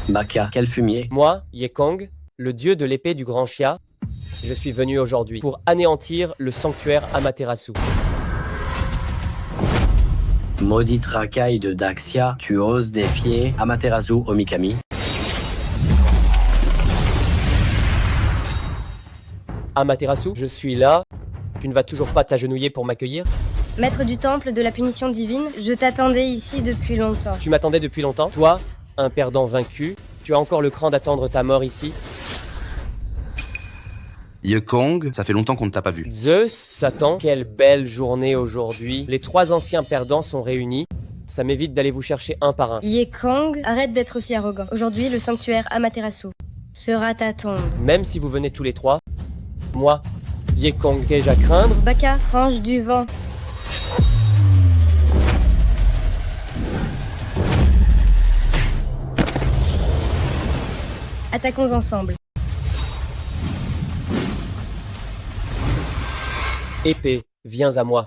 Baka, quel fumier? Moi, Yekong, le dieu de l'épée du grand Xia, je suis venu aujourd'hui pour anéantir le sanctuaire Amaterasu. Maudite racaille de Daxia, tu oses défier Amaterasu Omikami? Amaterasu, je suis là. Tu ne vas toujours pas t'agenouiller pour m'accueillir? Maître du temple de la punition divine, je t'attendais ici depuis longtemps. Tu m'attendais depuis longtemps? Toi, un perdant vaincu, tu as encore le cran d'attendre ta mort ici? Yekong, ça fait longtemps qu'on ne t'a pas vu. Zeus, Satan, quelle belle journée aujourd'hui. Les 3 anciens perdants sont réunis. Ça m'évite d'aller vous chercher un par un. Yekong, arrête d'être aussi arrogant. Aujourd'hui, le sanctuaire Amaterasu sera ta tombe. Même si vous venez tous les 3, moi, Yekong, qu'ai-je à craindre? Baka, tranche du vent. Attaquons ensemble. Épée, viens à moi.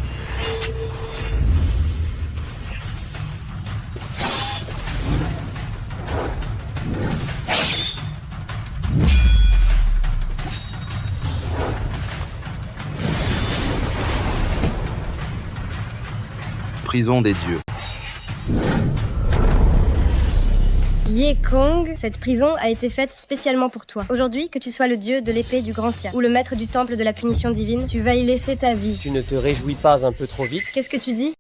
Prison des dieux. Yekong, cette prison a été faite spécialement pour toi. Aujourd'hui, que tu sois le dieu de l'épée du grand Xia ou le maître du temple de la punition divine, tu vas y laisser ta vie. Tu ne te réjouis pas un peu trop vite? Qu'est-ce que tu dis?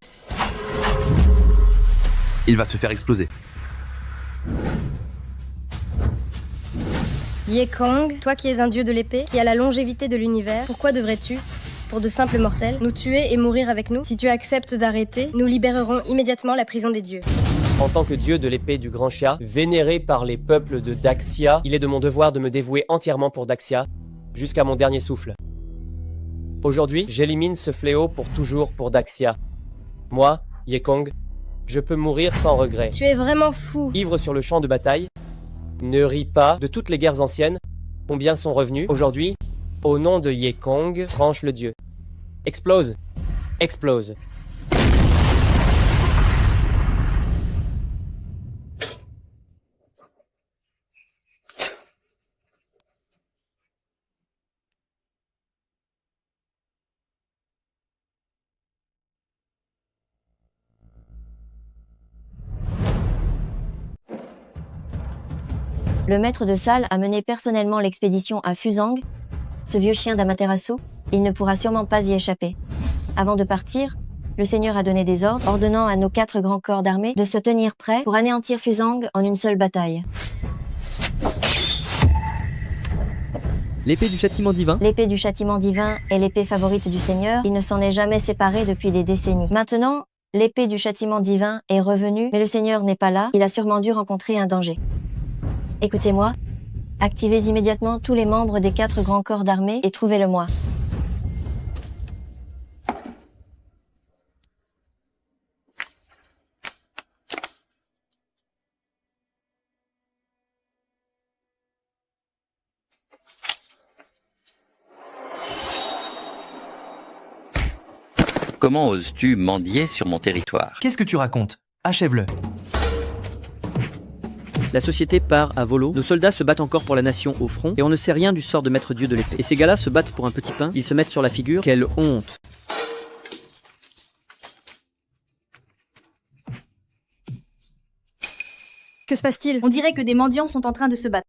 Il va se faire exploser. Yekong, toi qui es un dieu de l'épée, qui a la longévité de l'univers, pourquoi devrais-tu, pour de simples mortels, nous tuer et mourir avec nous? Si tu acceptes d'arrêter, nous libérerons immédiatement la prison des dieux. En tant que dieu de l'épée du grand Xia, vénéré par les peuples de Daxia, il est de mon devoir de me dévouer entièrement pour Daxia, jusqu'à mon dernier souffle. Aujourd'hui, j'élimine ce fléau pour toujours pour Daxia. Moi, Yekong, je peux mourir sans regret. Tu es vraiment fou. Ivre sur le champ de bataille, ne ris pas de toutes les guerres anciennes. Combien sont revenus aujourd'hui? Au nom de Yekong, tranche le dieu. Explose! Explose! Le maître de salle a mené personnellement l'expédition à Fuzang. Ce vieux chien d'Amaterasu, il ne pourra sûrement pas y échapper. Avant de partir, le Seigneur a donné des ordres, ordonnant à nos 4 grands corps d'armée de se tenir prêts pour anéantir Fuzang en une seule bataille. L'épée du châtiment divin. L'épée du châtiment divin est l'épée favorite du Seigneur, il ne s'en est jamais séparé depuis des décennies. Maintenant, l'épée du châtiment divin est revenue, mais le Seigneur n'est pas là, il a sûrement dû rencontrer un danger. Écoutez-moi, activez immédiatement tous les membres des 4 grands corps d'armée et trouvez-le-moi. Comment oses-tu mendier sur mon territoire? Qu'est-ce que tu racontes? Achève-le. La société part à volo, nos soldats se battent encore pour la nation au front, et on ne sait rien du sort de maître dieu de l'épée. Et ces gars-là se battent pour un petit pain, ils se mettent sur la figure, quelle honte! Que se passe-t-il? On dirait que des mendiants sont en train de se battre.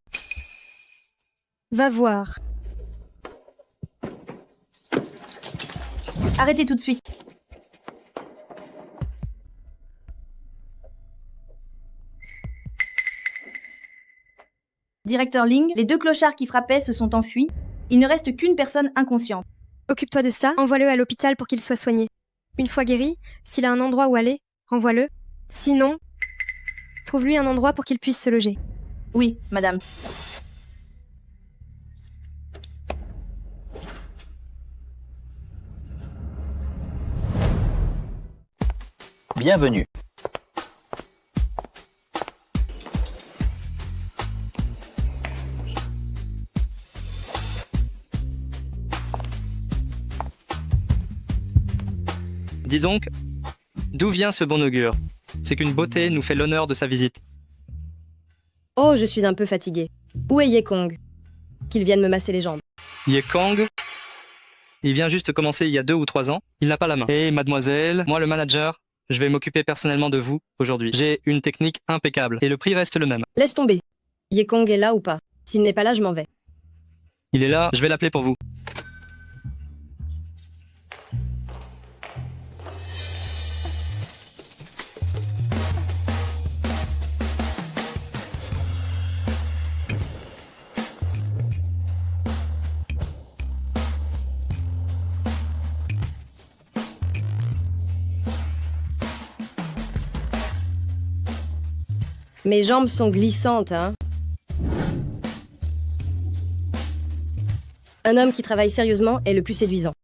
Va voir. Arrêtez tout de suite. Directeur Ling, les 2 clochards qui frappaient se sont enfuis. Il ne reste qu'une personne inconsciente. Occupe-toi de ça, envoie-le à l'hôpital pour qu'il soit soigné. Une fois guéri, s'il a un endroit où aller, renvoie-le. Sinon, trouve-lui un endroit pour qu'il puisse se loger. Oui, madame. Bienvenue. Dis donc, d'où vient ce bon augure? C'est qu'une beauté nous fait l'honneur de sa visite. Oh, je suis un peu fatiguée. Où est Yekong? Qu'il vienne me masser les jambes. Yekong, il vient juste commencer il y a 2 ou 3 ans. Il n'a pas la main. Et mademoiselle, moi le manager, je vais m'occuper personnellement de vous aujourd'hui. J'ai une technique impeccable et le prix reste le même. Laisse tomber. Yekong est là ou pas? S'il n'est pas là, je m'en vais. Il est là, je vais l'appeler pour vous. Mes jambes sont glissantes, hein? Un homme qui travaille sérieusement est le plus séduisant.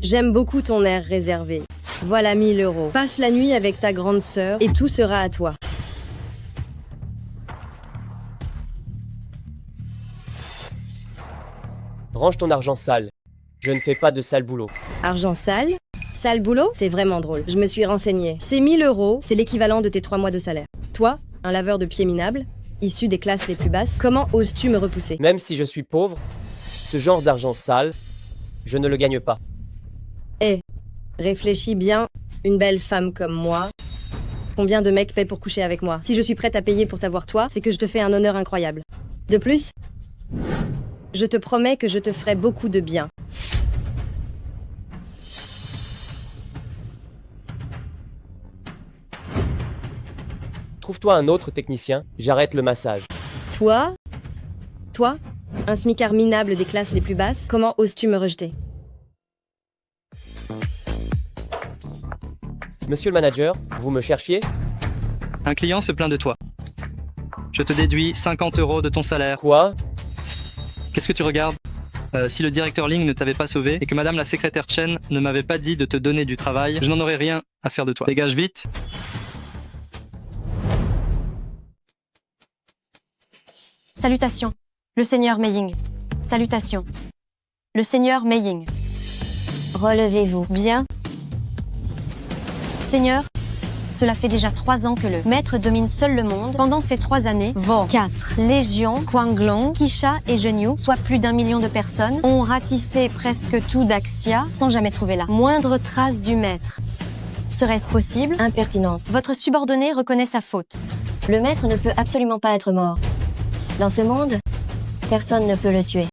J'aime beaucoup ton air réservé. Voilà 1 000 €. Passe la nuit avec ta grande sœur et tout sera à toi. Range ton argent sale. Je ne fais pas de sale boulot. Argent sale? Sale boulot? C'est vraiment drôle. Je me suis renseignée. Ces 1 000 €, c'est l'équivalent de tes 3 mois de salaire. Toi, un laveur de pieds minable, issu des classes les plus basses, comment oses-tu me repousser? Même si je suis pauvre, ce genre d'argent sale, je ne le gagne pas. Réfléchis bien, une belle femme comme moi. Combien de mecs paient pour coucher avec moi? Si je suis prête à payer pour t'avoir toi, c'est que je te fais un honneur incroyable. De plus, je te promets que je te ferai beaucoup de bien. Trouve-toi un autre technicien, j'arrête le massage. Toi, un smicard minable des classes les plus basses, comment oses-tu me rejeter? Monsieur le manager, vous me cherchiez? Un client se plaint de toi. Je te déduis 50 € de ton salaire. Quoi? Qu'est-ce que tu regardes? Si le directeur Ling ne t'avait pas sauvé et que madame la secrétaire Chen ne m'avait pas dit de te donner du travail, je n'en aurais rien à faire de toi. Dégage vite. Salutations. Le seigneur Meiying. Salutations. Le seigneur Meiying. Relevez-vous. Bien. Seigneur, cela fait déjà 3 ans que le maître domine seul le monde. Pendant ces 3 années, vos 4 légions, Guanglong, Qisha et Zhenyu, soit plus d'1 million de personnes, ont ratissé presque tout Daxia sans jamais trouver la moindre trace du maître. Serait-ce possible? Impertinente. Votre subordonné reconnaît sa faute. Le maître ne peut absolument pas être mort. Dans ce monde, personne ne peut le tuer.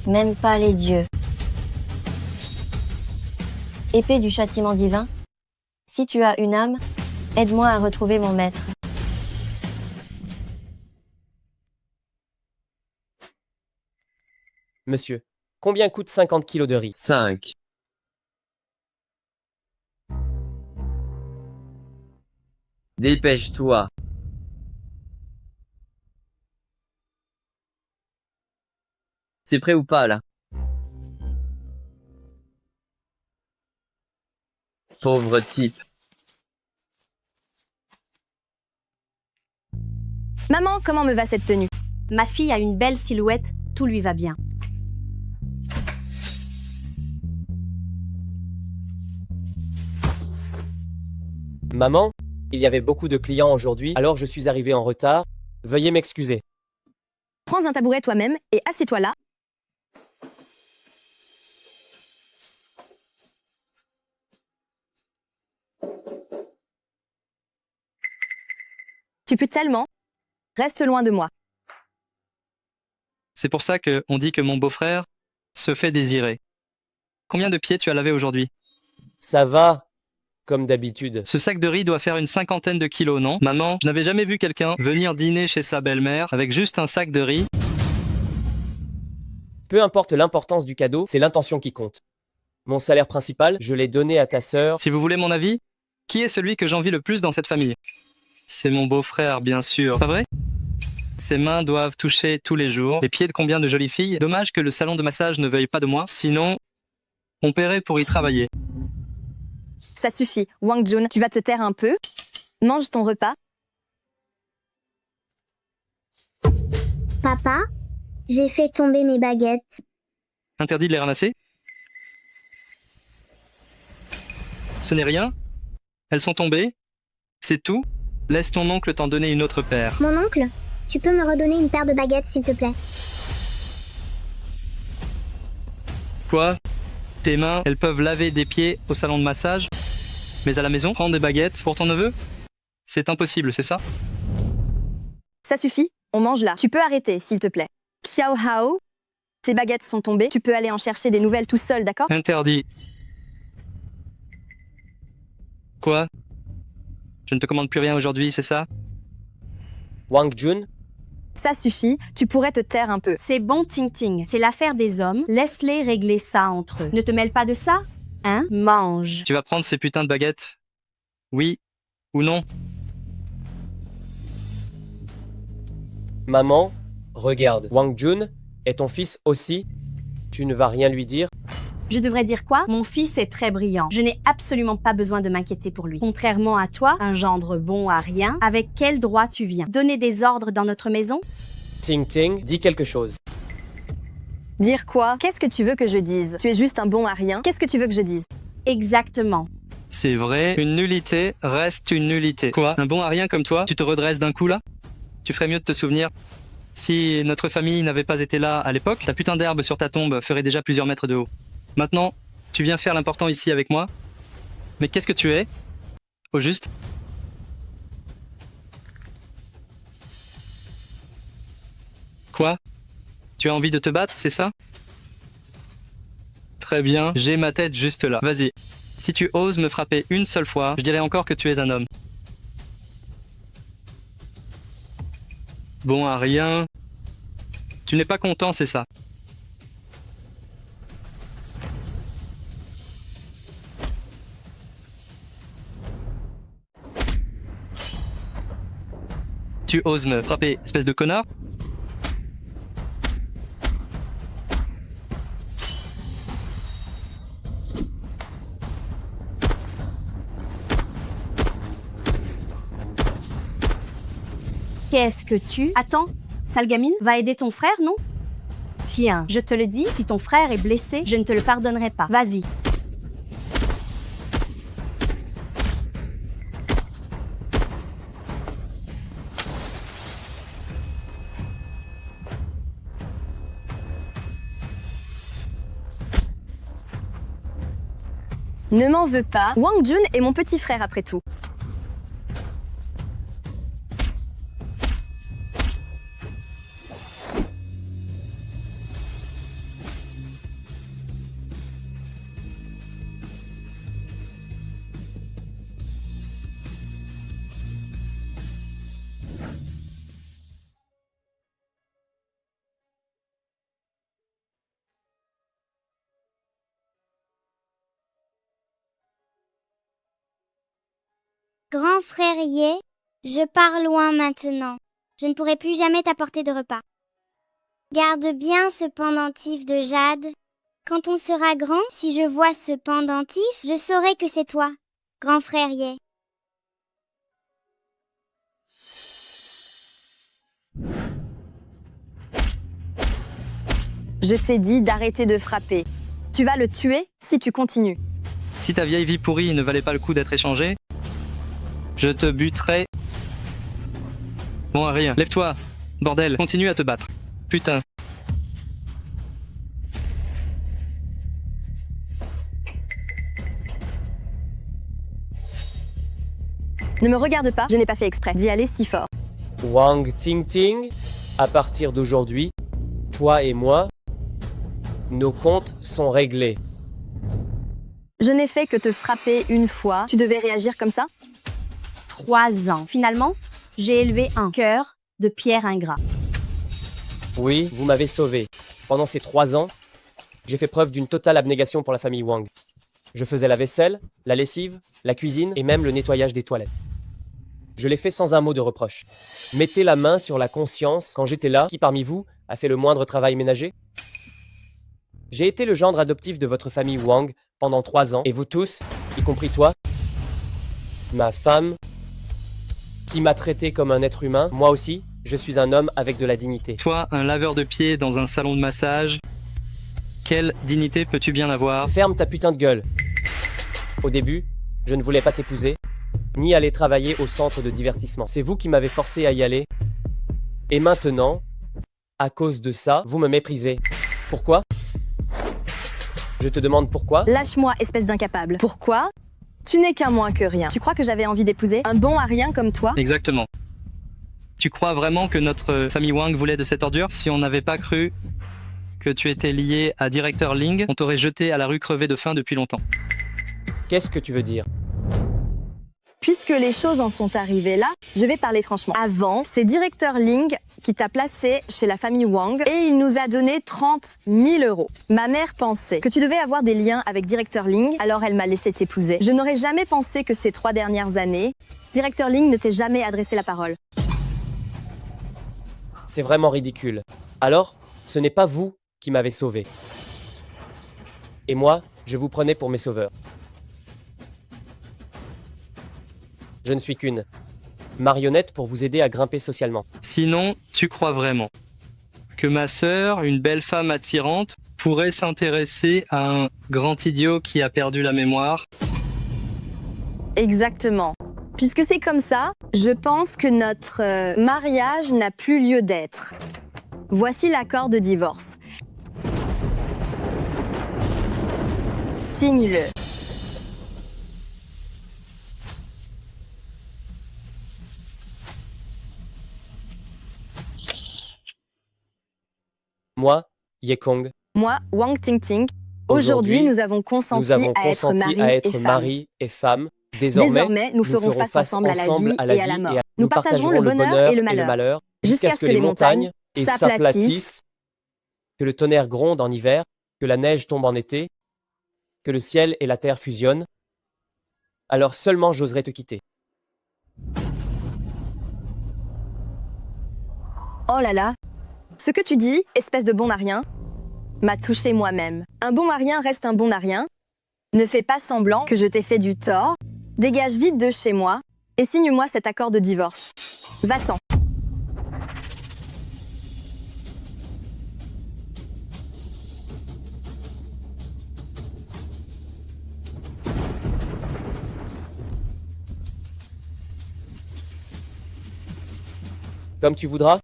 Même pas les dieux. Épée du châtiment divin, si tu as une âme, aide-moi à retrouver mon maître. Monsieur, combien coûte 50 kilos de riz? 5. Dépêche-toi. C'est prêt ou pas, là? Pauvre type. Maman, comment me va cette tenue? Ma fille a une belle silhouette, tout lui va bien. Maman, il y avait beaucoup de clients aujourd'hui, alors je suis arrivé en retard. Veuillez m'excuser. Prends un tabouret toi-même et assieds-toi là. Tu pues tellement. Reste loin de moi. C'est pour ça que on dit que mon beau-frère se fait désirer. Combien de pieds tu as lavé aujourd'hui? Ça va, comme d'habitude. Ce sac de riz doit faire une 50aine de kilos, non? Maman, je n'avais jamais vu quelqu'un venir dîner chez sa belle-mère avec juste un sac de riz. Peu importe l'importance du cadeau, c'est l'intention qui compte. Mon salaire principal, je l'ai donné à ta sœur. Si vous voulez mon avis, qui est celui que j'envie le plus dans cette famille? C'est mon beau-frère, bien sûr. Pas vrai? Ses mains doivent toucher tous les jours les pieds de combien de jolies filles. Dommage que le salon de massage ne veuille pas de moi, sinon on paierait pour y travailler. Ça suffit. Wang Jun, tu vas te taire un peu. Mange ton repas. Papa, j'ai fait tomber mes baguettes. Interdit de les ramasser? Ce n'est rien? Elles sont tombées? C'est tout? Laisse ton oncle t'en donner une autre paire. Mon oncle? Tu peux me redonner une paire de baguettes, s'il te plaît? Quoi? Tes mains, elles peuvent laver des pieds au salon de massage, mais à la maison, prendre des baguettes pour ton neveu? C'est impossible, c'est ça? Ça suffit, on mange là. Tu peux arrêter, s'il te plaît. Xiao Hao, tes baguettes sont tombées, tu peux aller en chercher des nouvelles tout seul, d'accord? Interdit. Quoi? Je ne te commande plus rien aujourd'hui, c'est ça? Wang Jun, Ça suffit, tu pourrais te taire un peu. C'est bon, Ting Ting. C'est l'affaire des hommes. Laisse-les régler ça entre eux. Ne te mêle pas de ça, hein? Mange. Tu vas prendre ces putains de baguettes? Oui ou non? maman, regarde, Wang Jun est ton fils aussi. Tu ne vas rien lui dire? Je devrais dire quoi? Mon fils est très brillant. Je n'ai absolument pas besoin de m'inquiéter pour lui. Contrairement à toi, un gendre bon à rien, avec quel droit tu viens? Donner des ordres dans notre maison? Ting Ting, dis quelque chose. Dire quoi? Qu'est-ce que tu veux que je dise? Tu es juste un bon à rien. Qu'est-ce que tu veux que je dise? Exactement. C'est vrai, une nullité reste une nullité. Quoi? Un bon à rien comme toi, tu te redresses d'un coup là? Tu ferais mieux de te souvenir. Si notre famille n'avait pas été là à l'époque, ta putain d'herbe sur ta tombe ferait déjà plusieurs mètres de haut. Maintenant, tu viens faire l'important ici avec moi. Mais qu'est-ce que tu es? Au juste? Quoi? Tu as envie de te battre, c'est ça? Très bien, j'ai ma tête juste là. Vas-y. Si tu oses me frapper une seule fois, je dirais encore que tu es un homme. Bon à rien. Tu n'es pas content, c'est ça? Tu oses me frapper, espèce de connard? Qu'est-ce que tu... Attends, sale gamine, va aider ton frère, non? Tiens, je te le dis, si ton frère est blessé, je ne te le pardonnerai pas. Vas-y. Ne m'en veux pas, Wang Jun est mon petit frère après tout. Grand frère Ye, je pars loin maintenant. Je ne pourrai plus jamais t'apporter de repas. Garde bien ce pendentif de jade. Quand on sera grand, si je vois ce pendentif, je saurai que c'est toi, grand frère Ye. Je t'ai dit d'arrêter de frapper. Tu vas le tuer si tu continues. Si ta vieille vie pourrie ne valait pas le coup d'être échangée, je te buterai. Bon à rien. Lève-toi. Bordel, continue à te battre. Putain. Ne me regarde pas, je n'ai pas fait exprès d'y aller si fort. Wang Ting Ting, à partir d'aujourd'hui, toi et moi, nos comptes sont réglés. Je n'ai fait que te frapper une fois. Tu devais réagir comme ça? 3 ans. Finalement, j'ai élevé un cœur de pierre ingrat. Oui, vous m'avez sauvé. Pendant ces 3 ans, j'ai fait preuve d'une totale abnégation pour la famille Wang. Je faisais la vaisselle, la lessive, la cuisine et même le nettoyage des toilettes. Je l'ai fait sans un mot de reproche. Mettez la main sur la conscience quand j'étais là. Qui parmi vous a fait le moindre travail ménager? J'ai été le gendre adoptif de votre famille Wang pendant 3 ans, et vous tous, y compris toi, ma femme, qui m'a traité comme un être humain, moi aussi, je suis un homme avec de la dignité. Toi, un laveur de pieds dans un salon de massage, quelle dignité peux-tu bien avoir? Ferme ta putain de gueule. Au début, je ne voulais pas t'épouser, ni aller travailler au centre de divertissement. C'est vous qui m'avez forcé à y aller. Et maintenant, à cause de ça, vous me méprisez. Pourquoi? Je te demande pourquoi? Lâche-moi, espèce d'incapable. Pourquoi? Tu n'es qu'un moins que rien. Tu crois que j'avais envie d'épouser un bon à rien comme toi? Exactement. Tu crois vraiment que notre famille Wang voulait de cette ordure? Si on n'avait pas cru que tu étais lié à Directeur Ling, on t'aurait jeté à la rue crevé de faim depuis longtemps. Qu'est-ce que tu veux dire? Puisque les choses en sont arrivées là, je vais parler franchement. Avant, c'est Directeur Ling qui t'a placé chez la famille Wang et il nous a donné 30 000 euros. Ma mère pensait que tu devais avoir des liens avec Directeur Ling, alors elle m'a laissé t'épouser. Je n'aurais jamais pensé que ces 3 dernières années, Directeur Ling ne t'ait jamais adressé la parole. C'est vraiment ridicule. Alors, ce n'est pas vous qui m'avez sauvé. Et moi, je vous prenais pour mes sauveurs. Je ne suis qu'une marionnette pour vous aider à grimper socialement. Sinon, tu crois vraiment que ma sœur, une belle femme attirante, pourrait s'intéresser à un grand idiot qui a perdu la mémoire? Exactement. Puisque c'est comme ça, je pense que notre mariage n'a plus lieu d'être. Voici l'accord de divorce. Signe-le. Moi, Ye Kong, Moi, Wang Tingting. Aujourd'hui, nous avons consenti à être mari et femme. Désormais, nous ferons face ensemble à la vie et à la mort. Nous partagerons le bonheur et le malheur, jusqu'à ce que les montagnes s'aplatissent, que le tonnerre gronde en hiver, que la neige tombe en été, que le ciel et la terre fusionnent. Alors seulement j'oserai te quitter. Oh là là, ce que tu dis, espèce de bon à rien, m'a touché moi-même. Un bon à rien reste un bon à rien. Ne fais pas semblant que je t'ai fait du tort. Dégage vite de chez moi et signe-moi cet accord de divorce. Va-t'en. Comme tu voudras.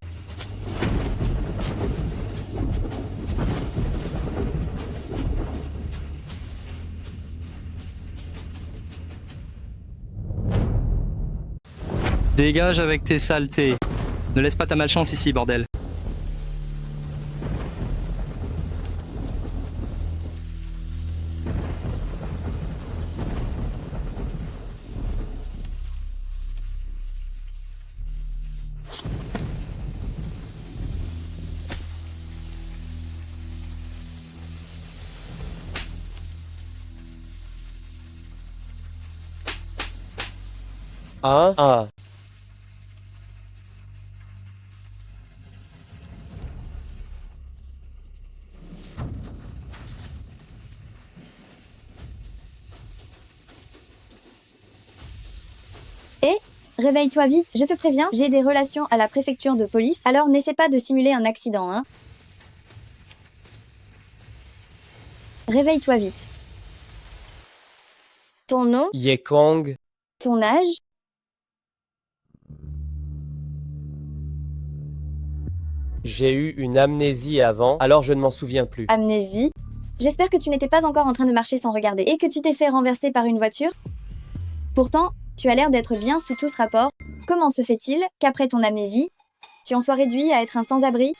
Dégage avec tes saletés. Ne laisse pas ta malchance ici, bordel. Ah. Réveille-toi vite, je te préviens, j'ai des relations à la préfecture de police, alors n'essaie pas de simuler un accident, hein. Réveille-toi vite. Ton nom? Ye Kong. Ton âge? J'ai eu une amnésie avant, alors je ne m'en souviens plus. Amnésie? J'espère que tu n'étais pas encore en train de marcher sans regarder et que tu t'es fait renverser par une voiture. Pourtant, tu as l'air d'être bien sous tout ce rapport. Comment se fait-il qu'après ton amnésie, tu en sois réduit à être un sans-abri?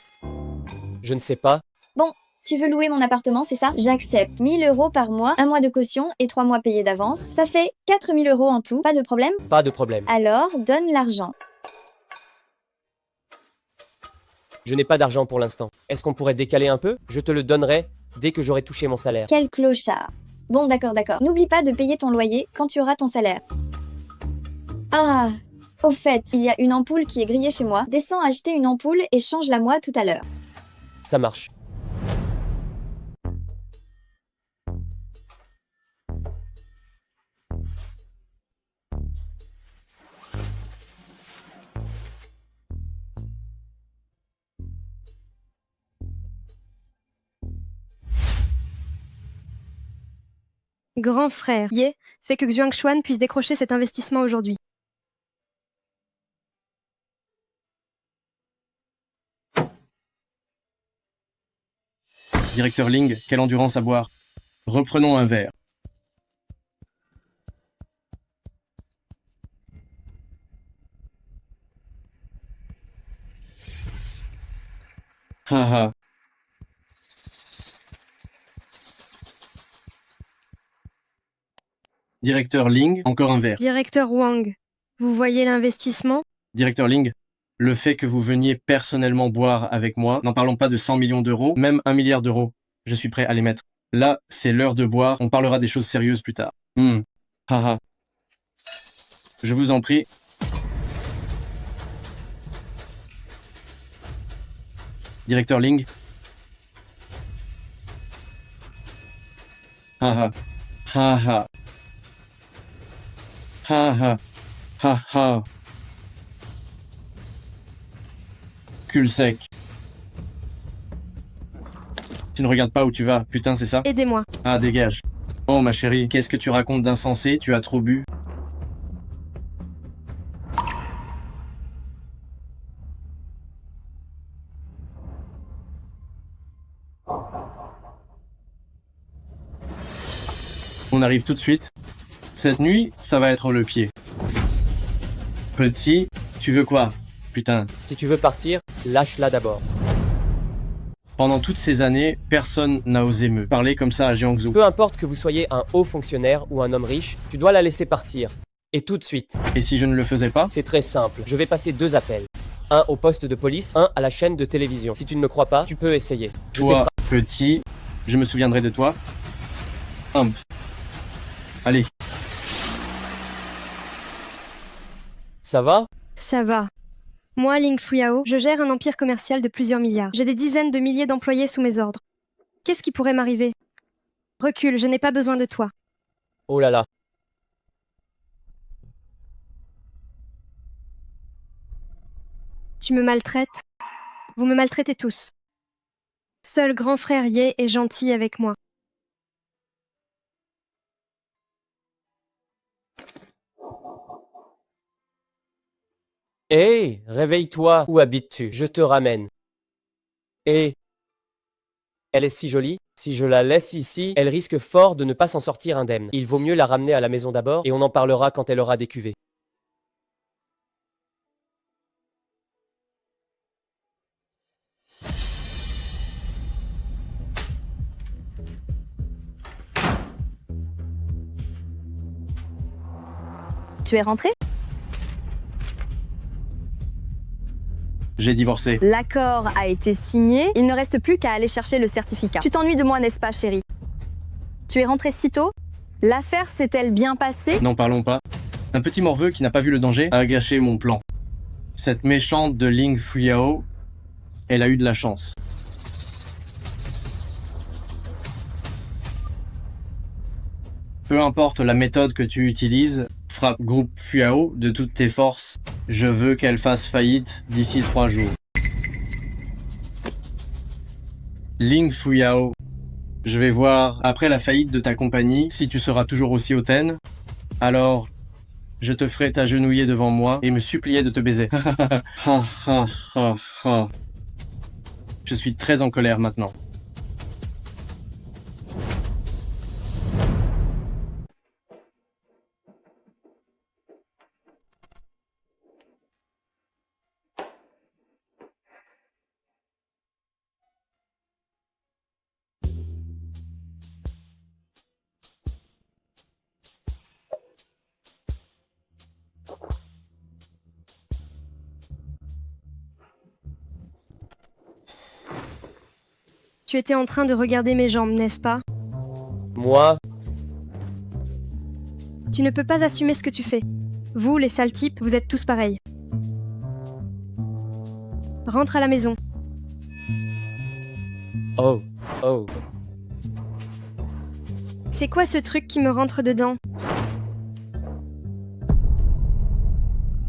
Je ne sais pas. Bon, tu veux louer mon appartement, c'est ça? J'accepte. 1 000 € par mois, 1 mois de caution et 3 mois payés d'avance. Ça fait 4 000 € en tout, pas de problème? Pas de problème. Alors, donne l'argent. Je n'ai pas d'argent pour l'instant. Est-ce qu'on pourrait décaler un peu? Je te le donnerai dès que j'aurai touché mon salaire. Quel clochard. Bon, d'accord. N'oublie pas de payer ton loyer quand tu auras ton salaire. Ah, au fait, il y a une ampoule qui est grillée chez moi. Descends acheter une ampoule et change-la moi tout à l'heure. Ça marche. Grand frère, Ye, fait que Xuanxuan puisse décrocher cet investissement aujourd'hui. Directeur Ling, quelle endurance à boire. Reprenons un verre. Haha. Directeur Ling, encore un verre. Directeur Wang, vous voyez l'investissement? Directeur Ling, le fait que vous veniez personnellement boire avec moi, n'en parlons pas de 100 millions d'euros, même 1 milliard d'euros. Je suis prêt à les mettre. Là, c'est l'heure de boire, on parlera des choses sérieuses plus tard. Haha. Je vous en prie. Directeur Ling. Haha. Haha. Haha. Haha. Cul sec. Tu ne regardes pas où tu vas, putain, c'est ça? Aidez-moi. Ah, dégage. Oh, ma chérie, qu'est-ce que tu racontes d'insensé? Tu as trop bu? On arrive tout de suite. Cette nuit, ça va être le pied. Petit, tu veux quoi? Putain. Si tu veux partir, lâche-la d'abord. Pendant toutes ces années, personne n'a osé me parler comme ça à Jiangsu. Peu importe que vous soyez un haut fonctionnaire ou un homme riche, tu dois la laisser partir. Et tout de suite. Et si je ne le faisais pas? C'est très simple. Je vais passer 2 appels. Un au poste de police, un à la chaîne de télévision. Si tu ne me crois pas, tu peux essayer. Toi, petit, je me souviendrai de toi. Humph. Allez. Ça va? Ça va. Moi, Ling Fuyao, je gère un empire commercial de plusieurs milliards. J'ai des dizaines de milliers d'employés sous mes ordres. Qu'est-ce qui pourrait m'arriver? Recule, je n'ai pas besoin de toi. Oh là là. Tu me maltraites? Vous me maltraitez tous. Seul grand frère Ye est gentil avec moi. Hé, réveille-toi. Où habites-tu? Je te ramène. Et elle est si jolie. Si je la laisse ici, elle risque fort de ne pas s'en sortir indemne. Il vaut mieux la ramener à la maison d'abord et on en parlera quand elle aura décuvé. Tu es rentré? J'ai divorcé. L'accord a été signé, il ne reste plus qu'à aller chercher le certificat. Tu t'ennuies de moi, n'est-ce pas, chérie? Tu es rentré si tôt? L'affaire s'est-elle bien passée? N'en parlons pas. Un petit morveux qui n'a pas vu le danger a gâché mon plan. Cette méchante de Ling Fuyao, elle a eu de la chance. Peu importe la méthode que tu utilises, frappe groupe Fuyao de toutes tes forces. Je veux qu'elle fasse faillite d'ici 3 jours. Ling Fuyao, je vais voir après la faillite de ta compagnie si tu seras toujours aussi hautaine. Alors, je te ferai t'agenouiller devant moi et me supplier de te baiser. Je suis très en colère maintenant. Tu étais en train de regarder mes jambes, n'est-ce pas? Moi? Tu ne peux pas assumer ce que tu fais. Vous, les sales types, vous êtes tous pareils. Rentre à la maison. Oh, oh. C'est quoi ce truc qui me rentre dedans?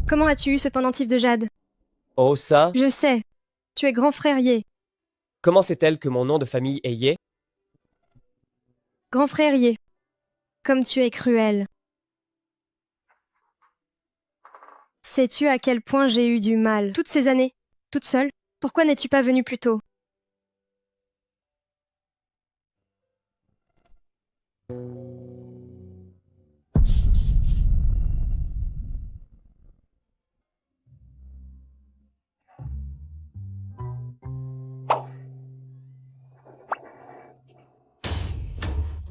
Comment as-tu eu ce pendentif de jade? Oh ça? Je sais. Tu es grand frère Ye. Comment sait-elle que mon nom de famille est Ye? Grand frère Ye. Comme tu es cruel. Sais-tu à quel point j'ai eu du mal toutes ces années, toute seule? Pourquoi n'es-tu pas venue plus tôt?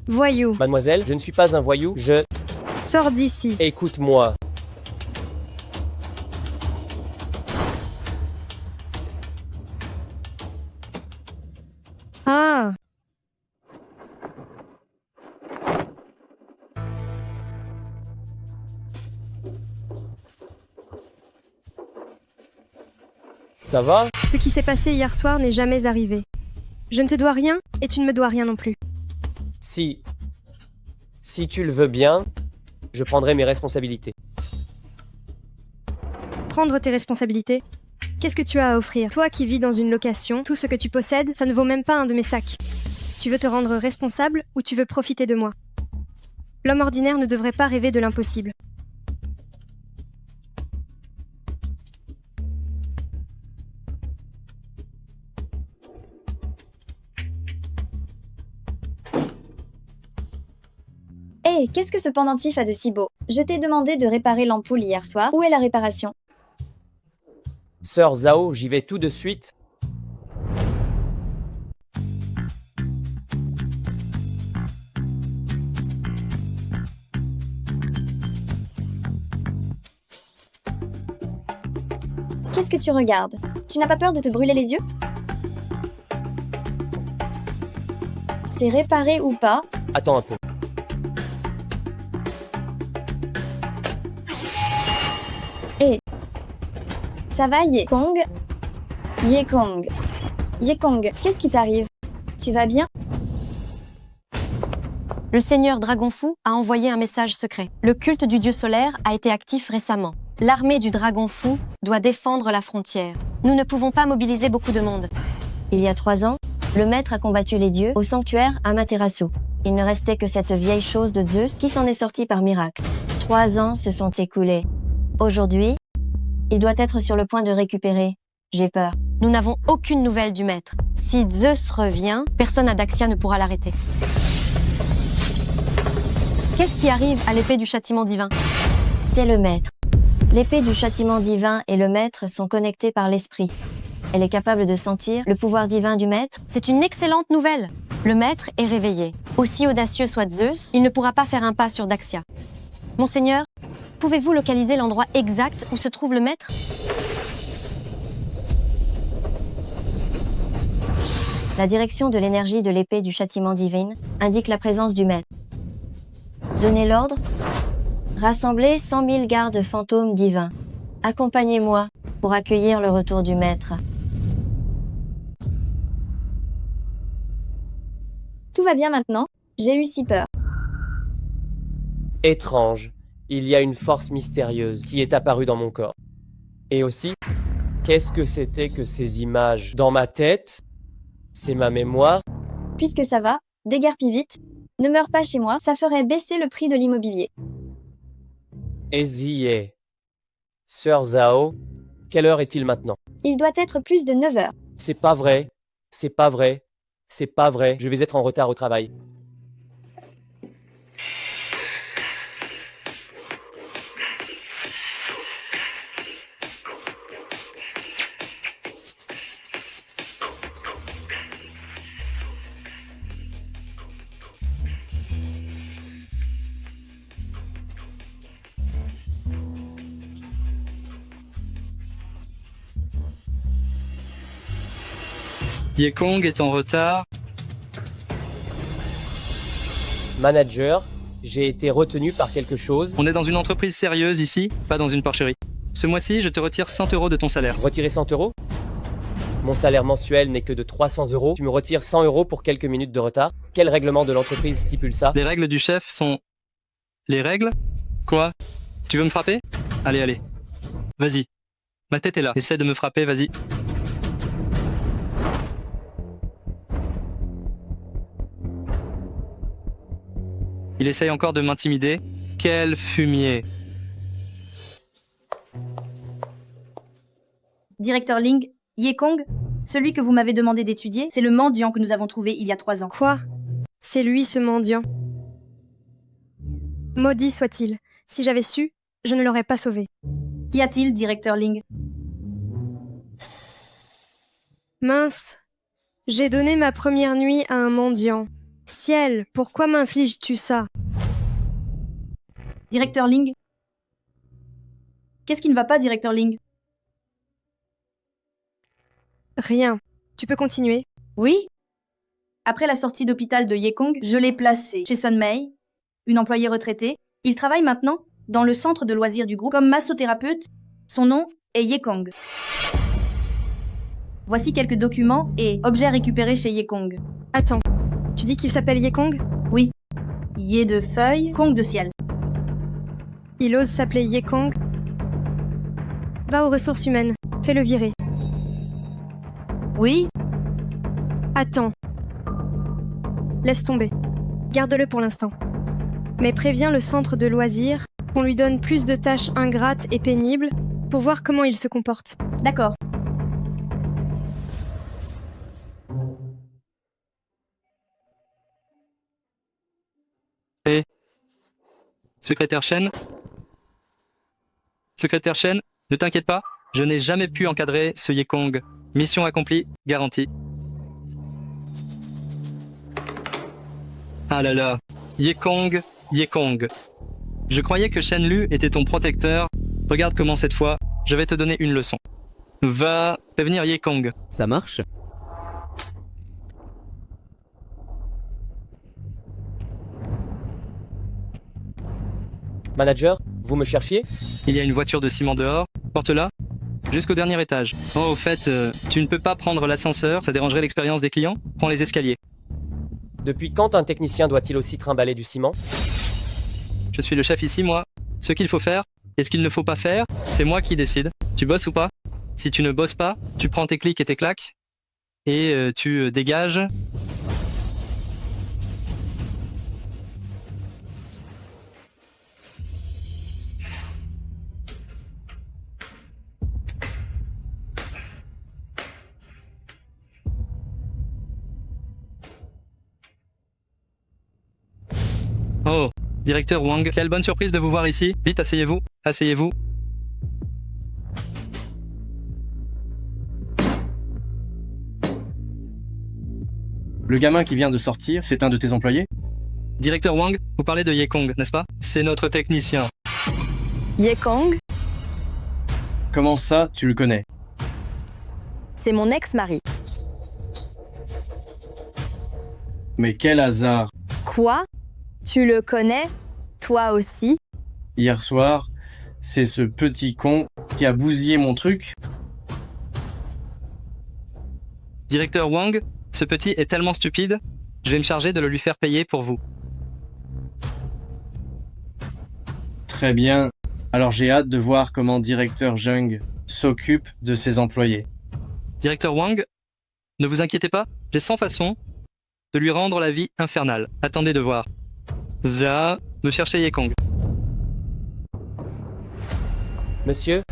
Voyou. Mademoiselle, je ne suis pas un voyou, je... Sors d'ici. Écoute-moi. Ah. Ça va? Ce qui s'est passé hier soir n'est jamais arrivé. Je ne te dois rien et tu ne me dois rien non plus. Si tu le veux bien, je prendrai mes responsabilités. Prendre tes responsabilités? Qu'est-ce que tu as à offrir? Toi qui vis dans une location, tout ce que tu possèdes, ça ne vaut même pas un de mes sacs. Tu veux te rendre responsable ou tu veux profiter de moi? L'homme ordinaire ne devrait pas rêver de l'impossible. Hé, qu'est-ce que ce pendentif a de si beau? Je t'ai demandé de réparer l'ampoule hier soir. Où est la réparation? Sœur Zhao, j'y vais tout de suite. Qu'est-ce que tu regardes? Tu n'as pas peur de te brûler les yeux? C'est réparé ou pas? Attends un peu. Hé, ça va Yekong? Yekong. Yekong, qu'est-ce qui t'arrive? Tu vas bien? Le seigneur Dragon Fou a envoyé un message secret. Le culte du dieu solaire a été actif récemment. L'armée du Dragon Fou doit défendre la frontière. Nous ne pouvons pas mobiliser beaucoup de monde. Il y a 3 ans, le maître a combattu les dieux au sanctuaire Amaterasu. Il ne restait que cette vieille chose de Zeus qui s'en est sortie par miracle. 3 ans se sont écoulés. Aujourd'hui, il doit être sur le point de récupérer. J'ai peur. Nous n'avons aucune nouvelle du maître. Si Zeus revient, personne à Daxia ne pourra l'arrêter. Qu'est-ce qui arrive à l'épée du châtiment divin? C'est le maître. L'épée du châtiment divin et le maître sont connectés par l'esprit. Elle est capable de sentir le pouvoir divin du maître. C'est une excellente nouvelle. Le maître est réveillé. Aussi audacieux soit Zeus, il ne pourra pas faire un pas sur Daxia. Monseigneur, pouvez-vous localiser l'endroit exact où se trouve le maître? La direction de l'énergie de l'épée du châtiment divin indique la présence du maître. Donnez l'ordre. Rassemblez 100 000 gardes fantômes divins. Accompagnez-moi pour accueillir le retour du maître. Tout va bien maintenant? J'ai eu si peur. Étrange. Il y a une force mystérieuse qui est apparue dans mon corps. Et aussi, qu'est-ce que c'était que ces images dans ma tête? C'est ma mémoire. Puisque ça va, déguerpis vite. Ne meurs pas chez moi, ça ferait baisser le prix de l'immobilier. Ezié. Sœur Zhao, quelle heure est-il maintenant? Il doit être plus de 9 heures. C'est pas vrai. C'est pas vrai. C'est pas vrai. Je vais être en retard au travail. Yekong est en retard. Manager, j'ai été retenu par quelque chose. On est dans une entreprise sérieuse ici, pas dans une porcherie. Ce mois-ci, je te retire 100 € de ton salaire. Retirer 100 €? Mon salaire mensuel n'est que de 300 €. Tu me retires 100 € pour quelques minutes de retard? Quel règlement de l'entreprise stipule ça? Les règles du chef sont... Les règles? Quoi? Tu veux me frapper? Allez, allez. Vas-y. Ma tête est là. Essaie de me frapper, vas-y. Il essaye encore de m'intimider. Quel fumier! Directeur Ling, Yekong, celui que vous m'avez demandé d'étudier, c'est le mendiant que nous avons trouvé il y a 3 ans. Quoi? C'est lui ce mendiant. Maudit soit-il. Si j'avais su, je ne l'aurais pas sauvé. Qu'y a-t-il, directeur Ling? Mince. J'ai donné ma première nuit à un mendiant. Ciel, pourquoi m'infliges-tu ça? Directeur Ling? Qu'est-ce qui ne va pas, Directeur Ling? Rien. Tu peux continuer? Oui. Après la sortie d'hôpital de Yekong, je l'ai placé chez Sun Mei, une employée retraitée. Il travaille maintenant dans le centre de loisirs du groupe comme massothérapeute. Son nom est Yekong. Voici quelques documents et objets récupérés chez Yekong. Attends, tu dis qu'il s'appelle Yekong? Oui. Ye de feuille, Kong de ciel. Il ose s'appeler Yekong? Va aux ressources humaines, fais-le virer. Oui. Attends. Laisse tomber. Garde-le pour l'instant. Mais préviens le centre de loisirs qu'on lui donne plus de tâches ingrates et pénibles pour voir comment il se comporte. D'accord. Et secrétaire Chen? Secrétaire Chen, ne t'inquiète pas, je n'ai jamais pu encadrer ce Yekong. Mission accomplie, garantie. Ah là là, Yekong, Yekong. Je croyais que Shen Lu était ton protecteur. Regarde comment cette fois, je vais te donner une leçon. Va prévenir Yekong. Ça marche? Manager, vous me cherchiez? Il y a une voiture de ciment dehors, porte-la jusqu'au dernier étage. Oh, au fait, tu ne peux pas prendre l'ascenseur, ça dérangerait l'expérience des clients. Prends les escaliers. Depuis quand un technicien doit-il aussi trimballer du ciment? Je suis le chef ici, moi. Ce qu'il faut faire et ce qu'il ne faut pas faire, c'est moi qui décide. Tu bosses ou pas? Si tu ne bosses pas, tu prends tes clics et tes claques et tu dégages. Oh, directeur Wang, quelle bonne surprise de vous voir ici. Vite, asseyez-vous, asseyez-vous. Le gamin qui vient de sortir, c'est un de tes employés? Directeur Wang, vous parlez de Yekong, n'est-ce pas? C'est notre technicien. Yekong, Comment ça, tu le connais? c'est mon ex-mari. Mais quel hasard! Quoi? Tu le connais? Toi aussi? Hier soir, c'est ce petit con qui a bousillé mon truc? Directeur Wang, ce petit est tellement stupide, je vais me charger de le lui faire payer pour vous. Très bien. Alors j'ai hâte de voir comment directeur Zheng s'occupe de ses employés. Directeur Wang, ne vous inquiétez pas, j'ai 100 façons de lui rendre la vie infernale. Attendez de voir. Za, me chercher Yekong. Monsieur?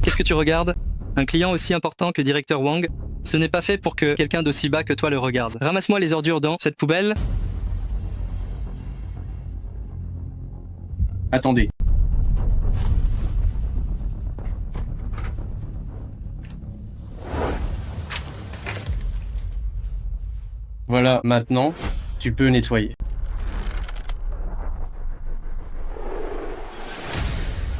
Qu'est-ce que tu regardes? Un client aussi important que directeur Wang, ce n'est pas fait pour que quelqu'un d'aussi bas que toi le regarde. Ramasse-moi les ordures dans cette poubelle. Attendez. Voilà, maintenant, tu peux nettoyer.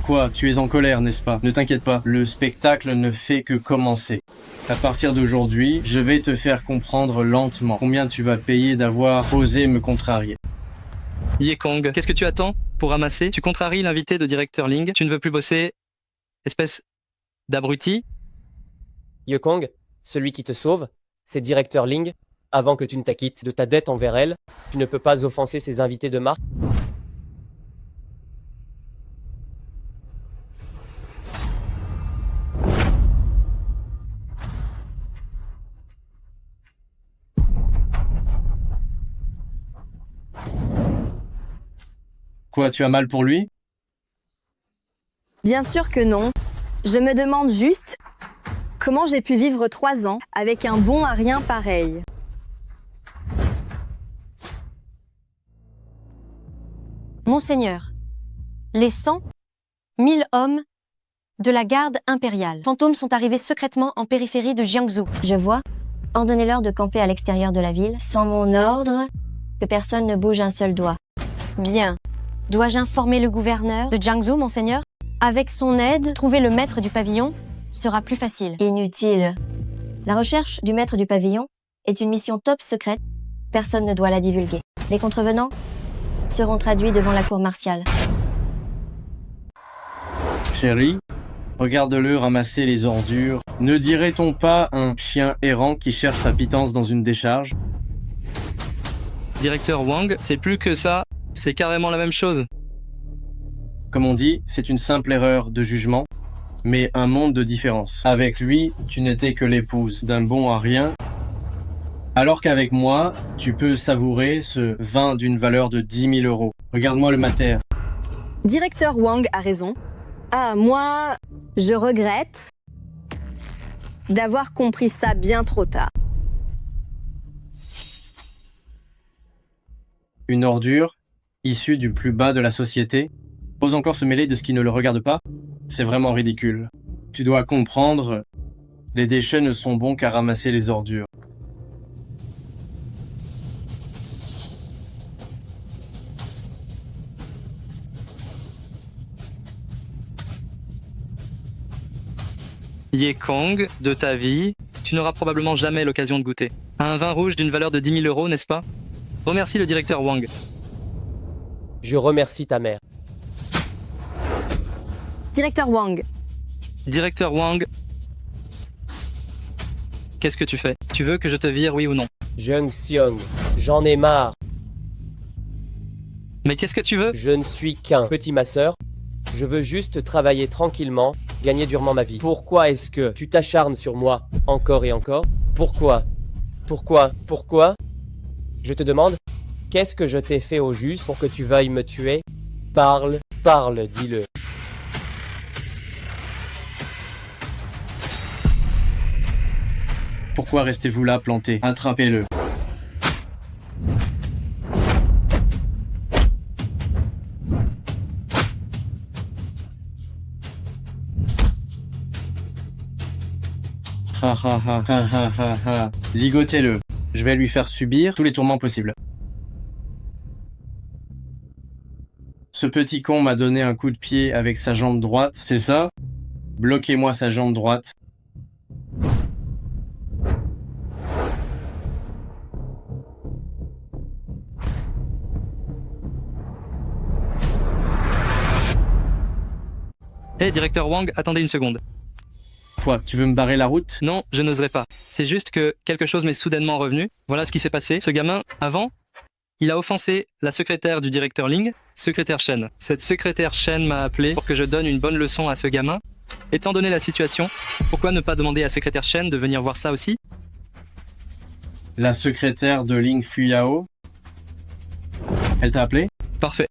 Quoi, tu es en colère, n'est-ce pas? Ne t'inquiète pas, le spectacle ne fait que commencer. À partir d'aujourd'hui, je vais te faire comprendre lentement combien tu vas payer d'avoir osé me contrarier. Yekong, qu'est-ce que tu attends pour ramasser? Tu contraries l'invité de directeur Ling, tu ne veux plus bosser, espèce d'abruti? Yekong, celui qui te sauve, c'est directeur Ling. Avant que tu ne t'acquittes de ta dette envers elle, tu ne peux pas offenser ses invités de marque. Quoi, tu as mal pour lui? Bien sûr que non. Je me demande juste comment j'ai pu vivre 3 ans avec un bon à rien pareil. Monseigneur, les 100 000 hommes de la garde impériale. Fantômes sont arrivés secrètement en périphérie de Jiangsu. Je vois. Ordonnez-leur de camper à l'extérieur de la ville, sans mon ordre, que personne ne bouge un seul doigt. Bien. Dois-je informer le gouverneur de Jiangsu, monseigneur? Avec son aide, trouver le maître du pavillon sera plus facile. Inutile. La recherche du maître du pavillon est une mission top secrète. Personne ne doit la divulguer. Les contrevenants seront traduits devant la cour martiale. Chérie, regarde-le ramasser les ordures. Ne dirait-on pas un chien errant qui cherche sa pitance dans une décharge? Directeur Wang, c'est plus que ça, c'est carrément la même chose. Comme on dit, c'est une simple erreur de jugement, mais un monde de différence. Avec lui, tu n'étais que l'épouse d'un bon à rien, alors qu'avec moi, tu peux savourer ce vin d'une valeur de 10 000 euros. Regarde-moi le mater. Directeur Wang a raison. Ah, moi, je regrette d'avoir compris ça bien trop tard. Une ordure, issue du plus bas de la société, ose encore se mêler de ce qui ne le regarde pas? C'est vraiment ridicule. Tu dois comprendre, les déchets ne sont bons qu'à ramasser les ordures. Yekong, de ta vie, tu n'auras probablement jamais l'occasion de goûter. À un vin rouge d'une valeur de 10 000 euros, n'est-ce pas? Remercie le directeur Wang. Je remercie ta mère. Directeur Wang. Directeur Wang, qu'est-ce que tu fais? Tu veux que je te vire, oui ou non? Jung Seong, j'en ai marre. Mais qu'est-ce que tu veux? Je ne suis qu'un petit masseur. Je veux juste travailler tranquillement, gagner durement ma vie. Pourquoi est-ce que tu t'acharnes sur moi encore et encore? Pourquoi? Pourquoi? Je te demande, qu'est-ce que je t'ai fait au juste pour que tu veuilles me tuer? Parle, dis-le. Pourquoi restez-vous là planté? Attrapez-le. Ha ha ha ha ha ha ha. Ligotez-le. Je vais lui faire subir tous les tourments possibles. Ce petit con m'a donné un coup de pied avec sa jambe droite, c'est ça? Bloquez-moi sa jambe droite. Hé, directeur Wang, attendez une seconde. Quoi, tu veux me barrer la route? Non, je n'oserais pas. C'est juste que quelque chose m'est soudainement revenu. Voilà ce qui s'est passé. Ce gamin, avant, il a offensé la secrétaire du directeur Ling, secrétaire Shen. Cette secrétaire Shen m'a appelé pour que je donne une bonne leçon à ce gamin. Étant donné la situation, pourquoi ne pas demander à secrétaire Shen de venir voir ça aussi? La secrétaire de Ling Fuyao? Elle t'a appelé? Parfait.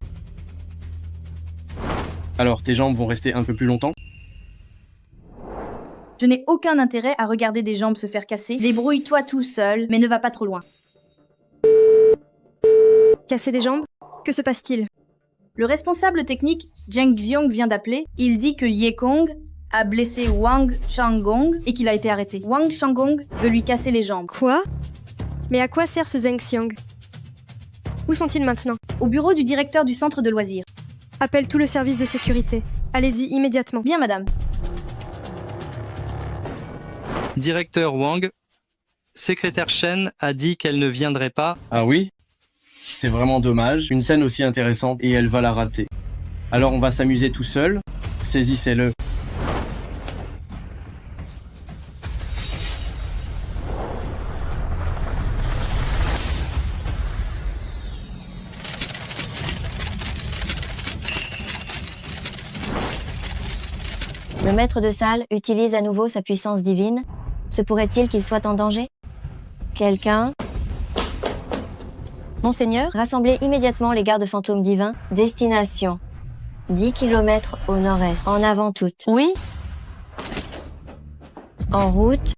Alors, tes jambes vont rester un peu plus longtemps? Je n'ai aucun intérêt à regarder des jambes se faire casser. Débrouille-toi tout seul, mais ne va pas trop loin. Casser des jambes? Que se passe-t-il? Le responsable technique, Zheng Xiong, vient d'appeler. Il dit que Yekong a blessé Wang Changgong et qu'il a été arrêté. Wang Changgong veut lui casser les jambes. Quoi? Mais à quoi sert ce Zheng Xiong? Où sont-ils maintenant? Au bureau du directeur du centre de loisirs. Appelle tout le service de sécurité. Allez-y immédiatement. Bien, madame. Directeur Wang, secrétaire Shen a dit qu'elle ne viendrait pas. Ah oui? C'est vraiment dommage. Une scène aussi intéressante et elle va la rater. Alors on va s'amuser tout seul. Saisissez-le. Le maître de salle utilise à nouveau sa puissance divine. Se pourrait-il qu'il soit en danger? Quelqu'un? Monseigneur, Rassemblez immédiatement les gardes fantômes divins. Destination 10 km au nord-est. En avant toutes. Oui? En route.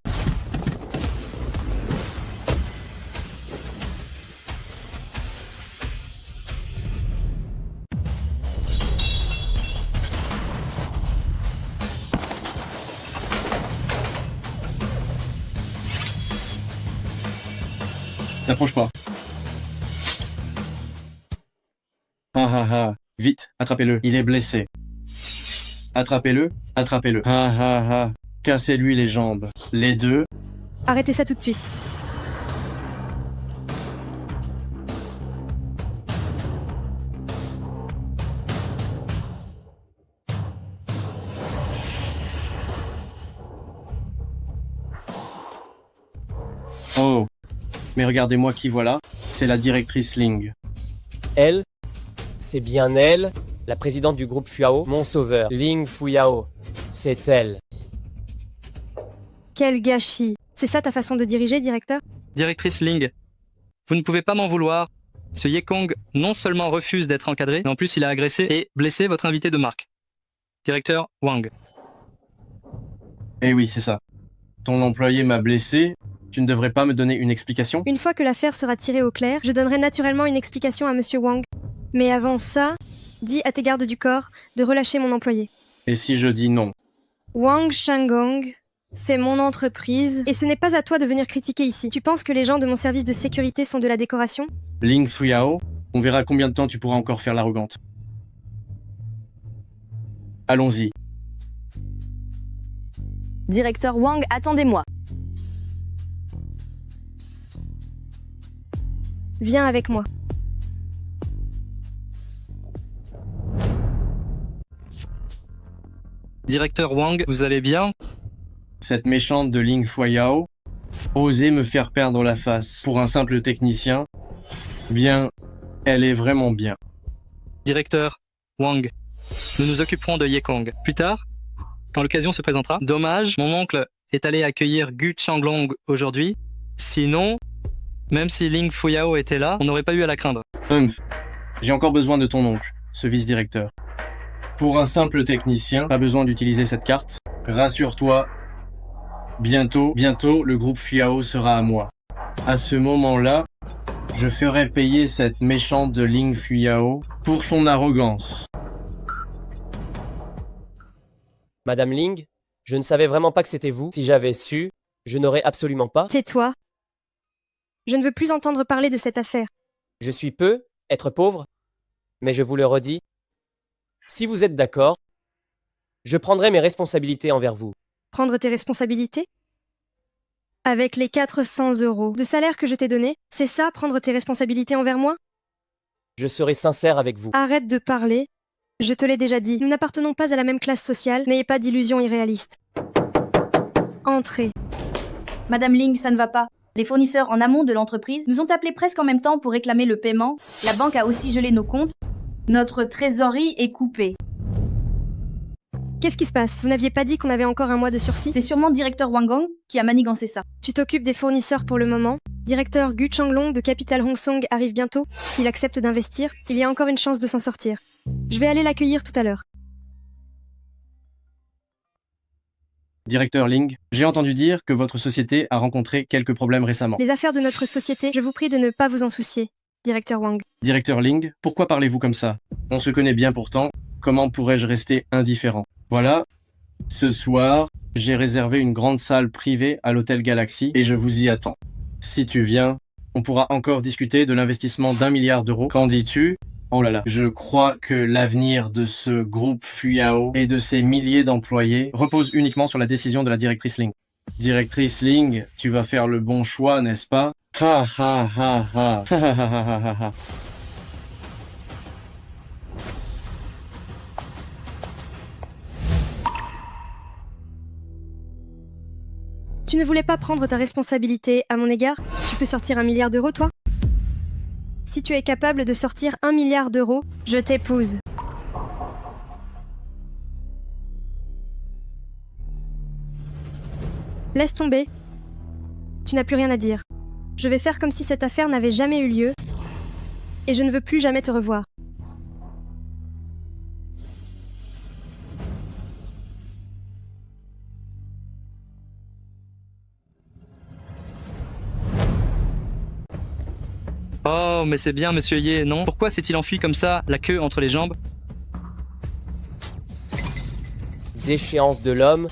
N'approche pas. Ah ah ah. Vite, attrapez-le. Il est blessé. Attrapez-le, attrapez-le. Ah ah ah. Cassez-lui les jambes. Les deux. Arrêtez ça tout de suite. Oh. Mais regardez-moi qui voilà. C'est la directrice Ling. Elle, c'est bien elle, la présidente du groupe Fuyao, mon sauveur, Ling Fuyao. C'est elle. Quel gâchis. C'est ça ta façon de diriger, directeur? Directrice Ling, vous ne pouvez pas m'en vouloir. Ce Yekong non seulement refuse d'être encadré, mais en plus il a agressé et blessé votre invité de marque. Directeur Wang. Eh oui, c'est ça. Ton employé m'a blessé. Tu ne devrais pas me donner une explication? Une fois que l'affaire sera tirée au clair, je donnerai naturellement une explication à Monsieur Wang. Mais avant ça, dis à tes gardes du corps de relâcher mon employé. Et si je dis non? Wang Shanggong, c'est mon entreprise, et ce n'est pas à toi de venir critiquer ici. Tu penses que les gens de mon service de sécurité sont de la décoration? Ling Fuyao, on verra combien de temps tu pourras encore faire l'arrogante. Allons-y. Directeur Wang, attendez-moi. Viens avec moi. Directeur Wang, vous allez bien? Cette méchante de Ling Fuyao, osez me faire perdre la face pour un simple technicien. Bien, elle est vraiment bien. Directeur Wang, nous nous occuperons de Yekong. Plus tard, quand l'occasion se présentera. Dommage, mon oncle est allé accueillir Gu Changlong aujourd'hui. Sinon, même si Ling Fuyao était là, on n'aurait pas eu à la craindre. J'ai encore besoin de ton oncle, ce vice-directeur. Pour un simple technicien, pas besoin d'utiliser cette carte. Rassure-toi, bientôt, le groupe Fuyao sera à moi. À ce moment-là, je ferai payer cette méchante de Ling Fuyao pour son arrogance. Madame Ling, je ne savais vraiment pas que c'était vous. Si j'avais su, je n'aurais absolument pas. C'est toi. Je ne veux plus entendre parler de cette affaire. Je suis peu, être pauvre, mais je vous le redis, si vous êtes d'accord, je prendrai mes responsabilités envers vous. Prendre tes responsabilités? Avec les 400 € de salaire que je t'ai donné, c'est ça, prendre tes responsabilités envers moi? Je serai sincère avec vous. Arrête de parler. Je te l'ai déjà dit, nous n'appartenons pas à la même classe sociale, n'ayez pas d'illusions irréalistes. Entrez. Madame Ling, ça ne va pas. Les fournisseurs en amont de l'entreprise nous ont appelés presque en même temps pour réclamer le paiement. La banque a aussi gelé nos comptes. Notre trésorerie est coupée. Qu'est-ce qui se passe? Vous n'aviez pas dit qu'on avait encore un mois de sursis? C'est sûrement directeur Wang Gong qui a manigancé ça. Tu t'occupes des fournisseurs pour le moment. Directeur Gu Changlong de Capital Hong Song arrive bientôt. S'il accepte d'investir, il y a encore une chance de s'en sortir. Je vais aller l'accueillir tout à l'heure. Directeur Ling, j'ai entendu dire que votre société a rencontré quelques problèmes récemment. Les affaires de notre société, je vous prie de ne pas vous en soucier. Directeur Wang. Directeur Ling, pourquoi parlez-vous comme ça? On se connaît bien pourtant, comment pourrais-je rester indifférent? Voilà, ce soir, j'ai réservé une grande salle privée à l'hôtel Galaxy et je vous y attends. Si tu viens, on pourra encore discuter de l'investissement d'1 milliard d'euros. Qu'en dis-tu? Oh là là, je crois que l'avenir de ce groupe Fuyao et de ses milliers d'employés repose uniquement sur la décision de la directrice Ling. Directrice Ling, tu vas faire le bon choix, n'est-ce pas? Ha ha ha ha ha ha ha ha ha. Tu ne voulais pas prendre ta responsabilité à mon égard? Tu peux sortir 1 milliard d'euros, toi? Si tu es capable de sortir 1 milliard d'euros, je t'épouse. Laisse tomber. Tu n'as plus rien à dire. Je vais faire comme si cette affaire n'avait jamais eu lieu. Et je ne veux plus jamais te revoir. Oh, mais c'est bien, monsieur Ye, non? Pourquoi s'est-il enfui comme ça, la queue entre les jambes? Déchéance de l'homme,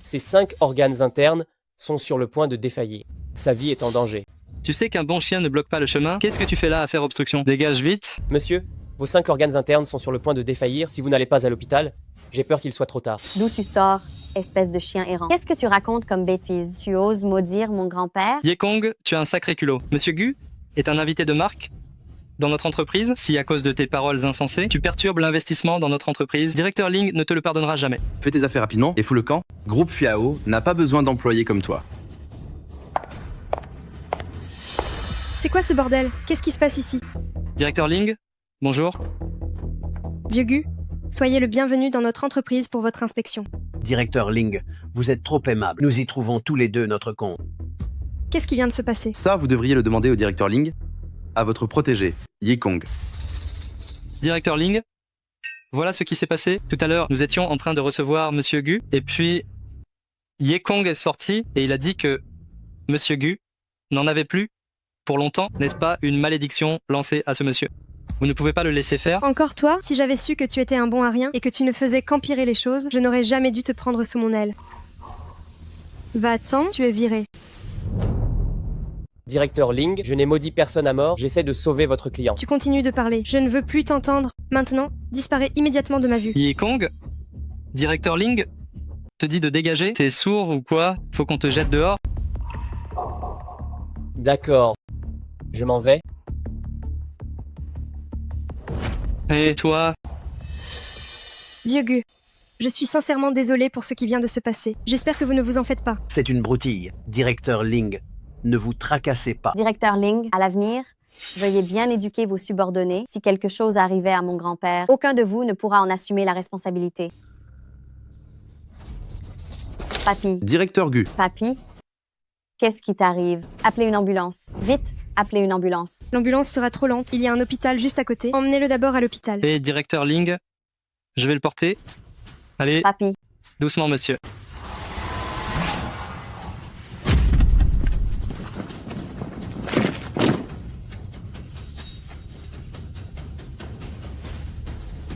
ses 5 organes internes sont sur le point de défaillir. Sa vie est en danger. Tu sais qu'un bon chien ne bloque pas le chemin. Qu'est-ce que tu fais là à faire obstruction? Dégage vite. Monsieur, vos 5 organes internes sont sur le point de défaillir si vous n'allez pas à l'hôpital. J'ai peur qu'il soit trop tard. D'où tu sors, espèce de chien errant? Qu'est-ce que tu racontes comme bêtise? Tu oses maudire mon grand-père? Yekong, tu as un sacré culot. Monsieur Gu est un invité de marque dans notre entreprise. Si à cause de tes paroles insensées, tu perturbes l'investissement dans notre entreprise, Directeur Ling ne te le pardonnera jamais. Fais tes affaires rapidement et fous le camp. Groupe Fiao n'a pas besoin d'employés comme toi. C'est quoi ce bordel? Qu'est-ce qui se passe ici? Directeur Ling, bonjour. Vieux Gu, soyez le bienvenu dans notre entreprise pour votre inspection. Directeur Ling, vous êtes trop aimable. Nous y trouvons tous les deux notre compte. Qu'est-ce qui vient de se passer? Ça, vous devriez le demander au directeur Ling, à votre protégé, Yekong. Directeur Ling, voilà ce qui s'est passé. Tout à l'heure, nous étions en train de recevoir Monsieur Gu, et puis Yekong est sorti et il a dit que Monsieur Gu n'en avait plus pour longtemps. N'est-ce pas une malédiction lancée à ce monsieur? Vous ne pouvez pas le laisser faire. Encore toi? Si j'avais su que tu étais un bon à rien et que tu ne faisais qu'empirer les choses, je n'aurais jamais dû te prendre sous mon aile. Va-t'en, tu es viré. Directeur Ling, je n'ai maudit personne à mort, j'essaie de sauver votre client. Tu continues de parler, je ne veux plus t'entendre. Maintenant, disparais immédiatement de ma vue. Yekong, Directeur Ling te dit de dégager. T'es sourd ou quoi? Faut qu'on te jette dehors. D'accord. Je m'en vais. Et toi? Vieux Gu, je suis sincèrement désolée pour ce qui vient de se passer. J'espère que vous ne vous en faites pas. C'est une broutille. Directeur Ling, ne vous tracassez pas. Directeur Ling, à l'avenir, veuillez bien éduquer vos subordonnés. Si quelque chose arrivait à mon grand-père, aucun de vous ne pourra en assumer la responsabilité. Papy. Directeur Gu. Papy, qu'est-ce qui t'arrive? Appelez une ambulance. Vite, appelez une ambulance. L'ambulance sera trop lente, il y a un hôpital juste à côté. Emmenez-le d'abord à l'hôpital. Et Directeur Ling, je vais le porter. Allez, Papy. Doucement, monsieur.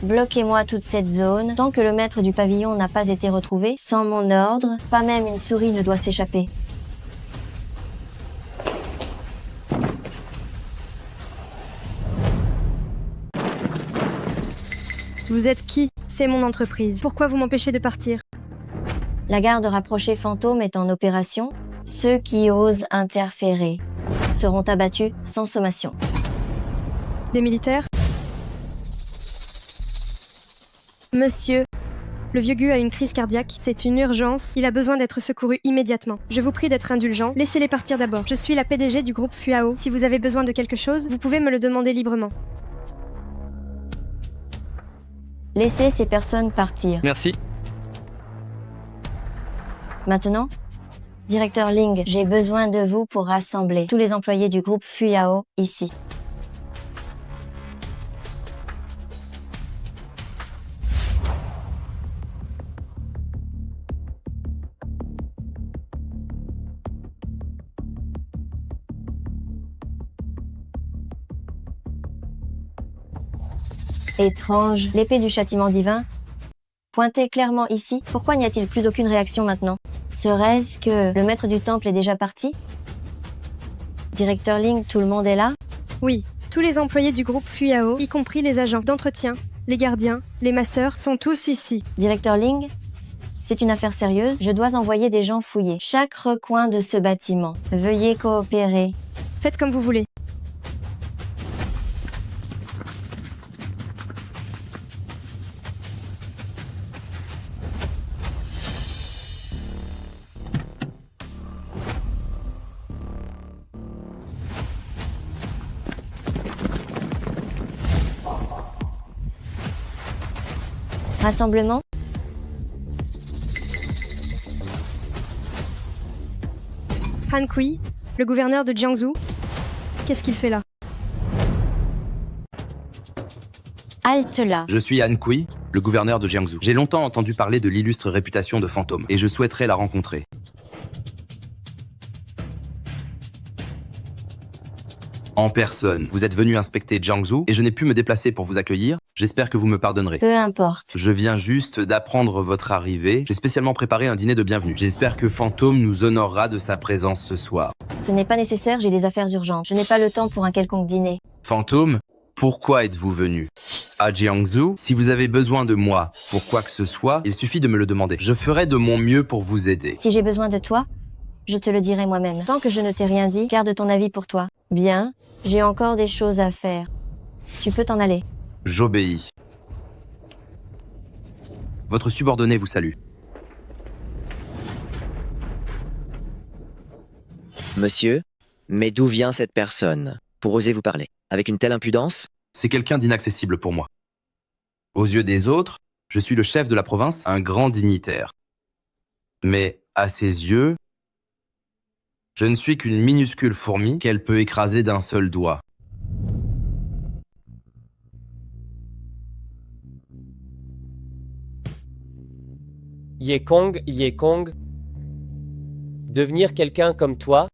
Bloquez-moi toute cette zone. Tant que le maître du pavillon n'a pas été retrouvé, sans mon ordre, pas même une souris ne doit s'échapper. Vous êtes qui? C'est mon entreprise. Pourquoi vous m'empêchez de partir? La garde rapprochée fantôme est en opération. Ceux qui osent interférer seront abattus sans sommation. Des militaires? Monsieur, le vieux Gu a une crise cardiaque. C'est une urgence. Il a besoin d'être secouru immédiatement. Je vous prie d'être indulgent. Laissez-les partir d'abord. Je suis la PDG du groupe Fuao. Si vous avez besoin de quelque chose, vous pouvez me le demander librement. Laissez ces personnes partir. Merci. Maintenant, Directeur Ling, j'ai besoin de vous pour rassembler tous les employés du groupe Fuyao ici. Étrange, l'épée du châtiment divin. Pointez clairement ici. Pourquoi n'y a-t-il plus aucune réaction maintenant? Serait-ce que le maître du temple est déjà parti? Directeur Ling, tout le monde est là? Oui, tous les employés du groupe Fuyao, y compris les agents d'entretien, les gardiens, les masseurs, sont tous ici. Directeur Ling, c'est une affaire sérieuse. Je dois envoyer des gens fouiller chaque recoin de ce bâtiment. Veuillez coopérer. Faites comme vous voulez. Rassemblement. Han Kui, le gouverneur de Jiangsu, qu'est-ce qu'il fait là? Halte là. Je suis Han Kui, le gouverneur de Jiangsu. J'ai longtemps entendu parler de l'illustre réputation de Fantôme, et je souhaiterais la rencontrer. En personne. Vous êtes venu inspecter Jiangsu, et je n'ai pu me déplacer pour vous accueillir. J'espère que vous me pardonnerez. Peu importe. Je viens juste d'apprendre votre arrivée. J'ai spécialement préparé un dîner de bienvenue. J'espère que Fantôme nous honorera de sa présence ce soir. Ce n'est pas nécessaire, j'ai des affaires urgentes. Je n'ai pas le temps pour un quelconque dîner. Fantôme, pourquoi êtes-vous venu à Jiangsu? Si vous avez besoin de moi pour quoi que ce soit, il suffit de me le demander. Je ferai de mon mieux pour vous aider. Si j'ai besoin de toi, je te le dirai moi-même. Tant que je ne t'ai rien dit, garde ton avis pour toi. Bien, j'ai encore des choses à faire. Tu peux t'en aller. J'obéis. Votre subordonné vous salue. Monsieur, mais d'où vient cette personne pour oser vous parler? Avec une telle impudence? C'est quelqu'un d'inaccessible pour moi. Aux yeux des autres, je suis le chef de la province, un grand dignitaire. Mais à ses yeux, je ne suis qu'une minuscule fourmi qu'elle peut écraser d'un seul doigt. Yekong, devenir quelqu'un comme toi,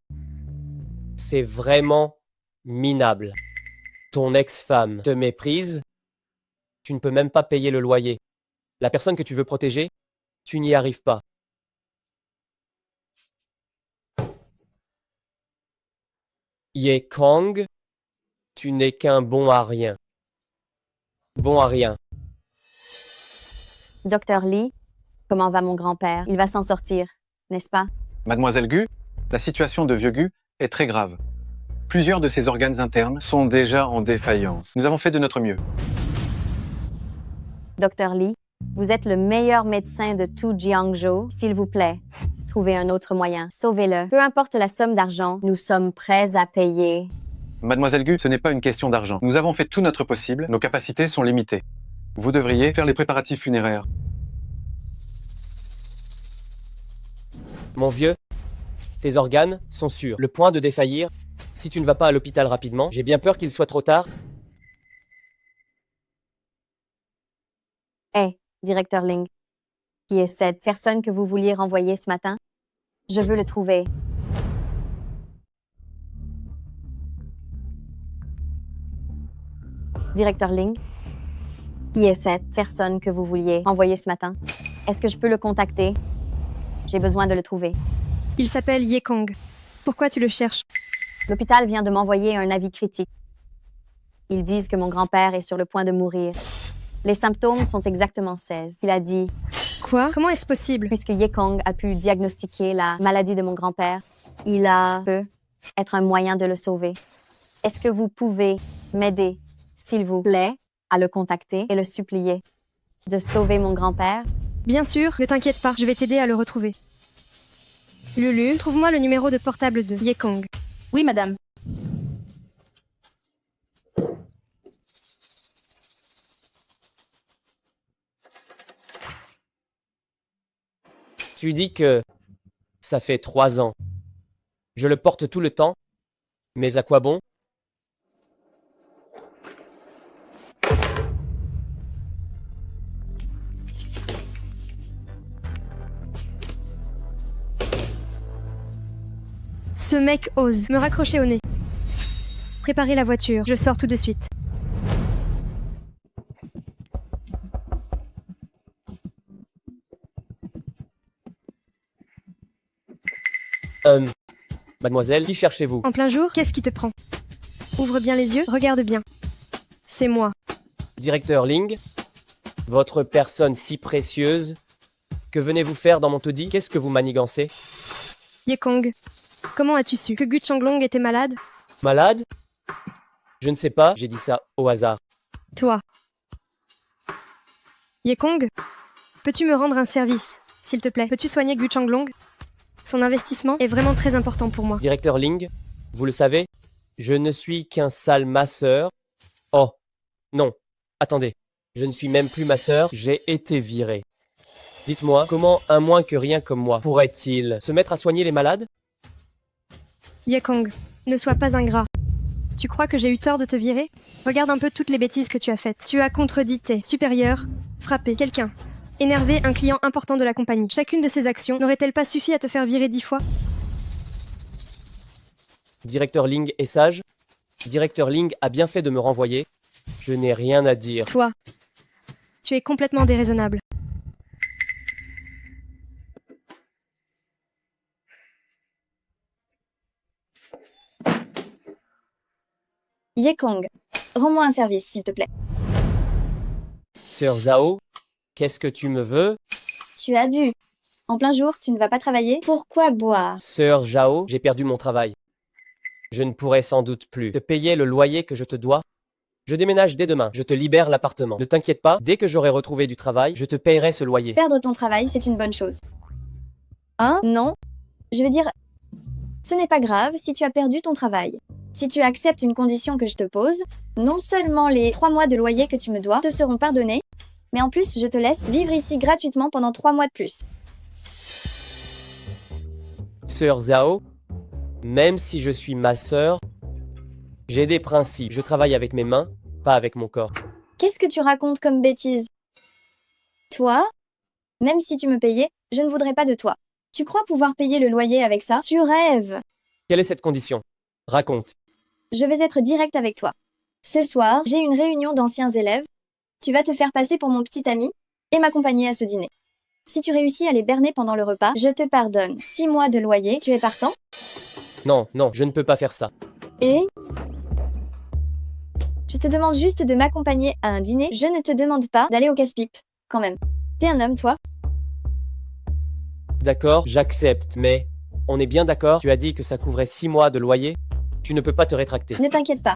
c'est vraiment minable. Ton ex-femme te méprise, tu ne peux même pas payer le loyer. La personne que tu veux protéger, tu n'y arrives pas. Yekong, tu n'es qu'un bon à rien. Bon à rien. Docteur Lee, comment va mon grand-père? Il va s'en sortir, n'est-ce pas? Mademoiselle Gu, la situation de vieux Gu est très grave. Plusieurs de ses organes internes sont déjà en défaillance. Nous avons fait de notre mieux. Docteur Lee, vous êtes le meilleur médecin de tout Jiangzhou. S'il vous plaît, trouvez un autre moyen. Sauvez-le. Peu importe la somme d'argent, nous sommes prêts à payer. Mademoiselle Gu, ce n'est pas une question d'argent. Nous avons fait tout notre possible, nos capacités sont limitées. Vous devriez faire les préparatifs funéraires. Mon vieux, tes organes sont sur le point de défaillir. Si tu ne vas pas à l'hôpital rapidement, j'ai bien peur qu'il soit trop tard. Hé, directeur Ling, qui est cette personne que vous vouliez renvoyer ce matin? Je veux le trouver. Directeur Ling, qui est cette personne que vous vouliez renvoyer ce matin? Est-ce que je peux le contacter? J'ai besoin de le trouver. Il s'appelle Yekong. Pourquoi tu le cherches? L'hôpital vient de m'envoyer un avis critique. Ils disent que mon grand-père est sur le point de mourir. Les symptômes sont exactement 16. Il a dit... Quoi? Comment est-ce possible? Puisque Yekong a pu diagnostiquer la maladie de mon grand-père, il peut être un moyen de le sauver. Est-ce que vous pouvez m'aider, s'il vous plaît, à le contacter et le supplier de sauver mon grand-père? Bien sûr, ne t'inquiète pas, je vais t'aider à le retrouver. Lulu, trouve-moi le numéro de portable de Yekong. Oui, madame. Tu dis que ça fait 3 ans. Je le porte tout le temps, mais à quoi bon? Ce mec ose me raccrocher au nez. Préparez la voiture, je sors tout de suite. Mademoiselle, qui cherchez-vous? En plein jour, qu'est-ce qui te prend? Ouvre bien les yeux, regarde bien. C'est moi. Directeur Ling, votre personne si précieuse, que venez-vous faire dans mon taudis? Qu'est-ce que vous manigancez? Yekong, comment as-tu su que Gu Changlong était malade? Malade? Je ne sais pas, j'ai dit ça au hasard. Toi. Yekong, peux-tu me rendre un service, s'il te plaît? Peux-tu soigner Gu Changlong? Son investissement est vraiment très important pour moi. Directeur Ling, vous le savez, je ne suis qu'un sale masseur. Oh, non, attendez, je ne suis même plus masseur, j'ai été viré. Dites-moi, comment un moins que rien comme moi pourrait-il se mettre à soigner les malades? Yekong, ne sois pas ingrat. Tu crois que j'ai eu tort de te virer? Regarde un peu toutes les bêtises que tu as faites. Tu as contredit tes supérieurs, frappé quelqu'un, énervé un client important de la compagnie. Chacune de ces actions n'aurait-elle pas suffi à te faire virer 10 fois? Directeur Ling est sage. Directeur Ling a bien fait de me renvoyer. Je n'ai rien à dire. Toi, tu es complètement déraisonnable. Yekong, rends-moi un service, s'il te plaît. Sœur Zhao, qu'est-ce que tu me veux? Tu as bu. En plein jour, tu ne vas pas travailler. Pourquoi boire? Sœur Zhao, j'ai perdu mon travail. Je ne pourrai sans doute plus te payer le loyer que je te dois. Je déménage dès demain, je te libère l'appartement. Ne t'inquiète pas, dès que j'aurai retrouvé du travail, je te payerai ce loyer. Perdre ton travail, c'est une bonne chose. Hein? Non. Je veux dire, ce n'est pas grave si tu as perdu ton travail. Si tu acceptes une condition que je te pose, non seulement les 3 mois de loyer que tu me dois te seront pardonnés, mais en plus, je te laisse vivre ici gratuitement pendant 3 mois de plus. Sœur Zhao, même si je suis ma sœur, j'ai des principes. Je travaille avec mes mains, pas avec mon corps. Qu'est-ce que tu racontes comme bêtise? Toi? Même si tu me payais, je ne voudrais pas de toi. Tu crois pouvoir payer le loyer avec ça? Tu rêves! Quelle est cette condition? Raconte. Je vais être direct avec toi. Ce soir, j'ai une réunion d'anciens élèves. Tu vas te faire passer pour mon petit ami et m'accompagner à ce dîner. Si tu réussis à les berner pendant le repas, je te pardonne 6 mois de loyer. Tu es partant? Non, non, je ne peux pas faire ça. Et? Je te demande juste de m'accompagner à un dîner. Je ne te demande pas d'aller au casse-pipe, quand même. T'es un homme, toi? D'accord, j'accepte, mais on est bien d'accord, tu as dit que ça couvrait 6 mois de loyer. Tu ne peux pas te rétracter. Ne t'inquiète pas.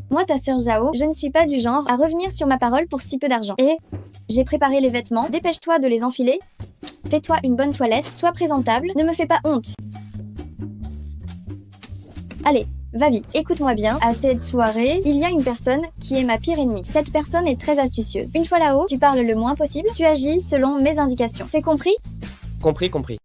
Moi, ta sœur Zhao, je ne suis pas du genre à revenir sur ma parole pour si peu d'argent. Et j'ai préparé les vêtements, dépêche-toi de les enfiler. Fais-toi une bonne toilette, sois présentable, ne me fais pas honte. Allez, va vite. Écoute-moi bien, à cette soirée, il y a une personne qui est ma pire ennemie. Cette personne est très astucieuse. Une fois là-haut, tu parles le moins possible, tu agis selon mes indications. C'est compris? Compris, compris.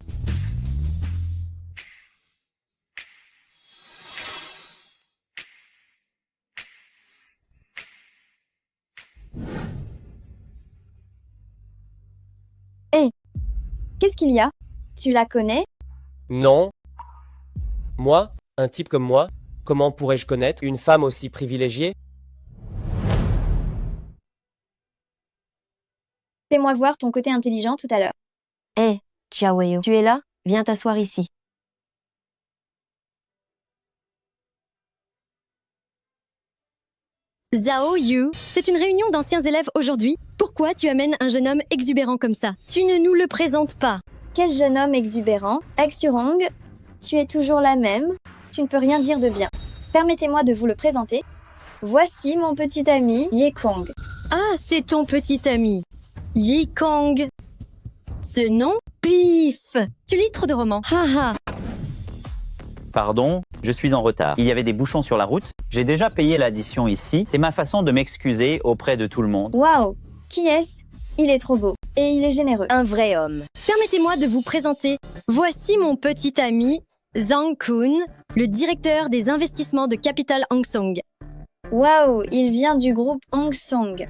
Hé, qu'est-ce qu'il y a? Tu la connais? Non. Moi, un type comme moi, comment pourrais-je connaître une femme aussi privilégiée? Fais-moi voir ton côté intelligent tout à l'heure. Hé, Xiaoyu, tu es là? Viens t'asseoir ici. Zhao Yu, c'est une réunion d'anciens élèves aujourd'hui. Pourquoi tu amènes un jeune homme exubérant comme ça? Tu ne nous le présentes pas. Quel jeune homme exubérant? Xurong, tu es toujours la même. Tu ne peux rien dire de bien. Permettez-moi de vous le présenter. Voici mon petit ami, Yekong. Ah, c'est ton petit ami. Yekong. Ce nom? Pif! Tu lis trop de romans. Haha. Pardon, je suis en retard. Il y avait des bouchons sur la route. J'ai déjà payé l'addition ici. C'est ma façon de m'excuser auprès de tout le monde. Waouh! Qui est-ce? Il est trop beau. Et il est généreux. Un vrai homme. Permettez-moi de vous présenter. Voici mon petit ami, Zhang Kun, le directeur des investissements de Capital Hong Song. Waouh! Il vient du groupe Hong Song.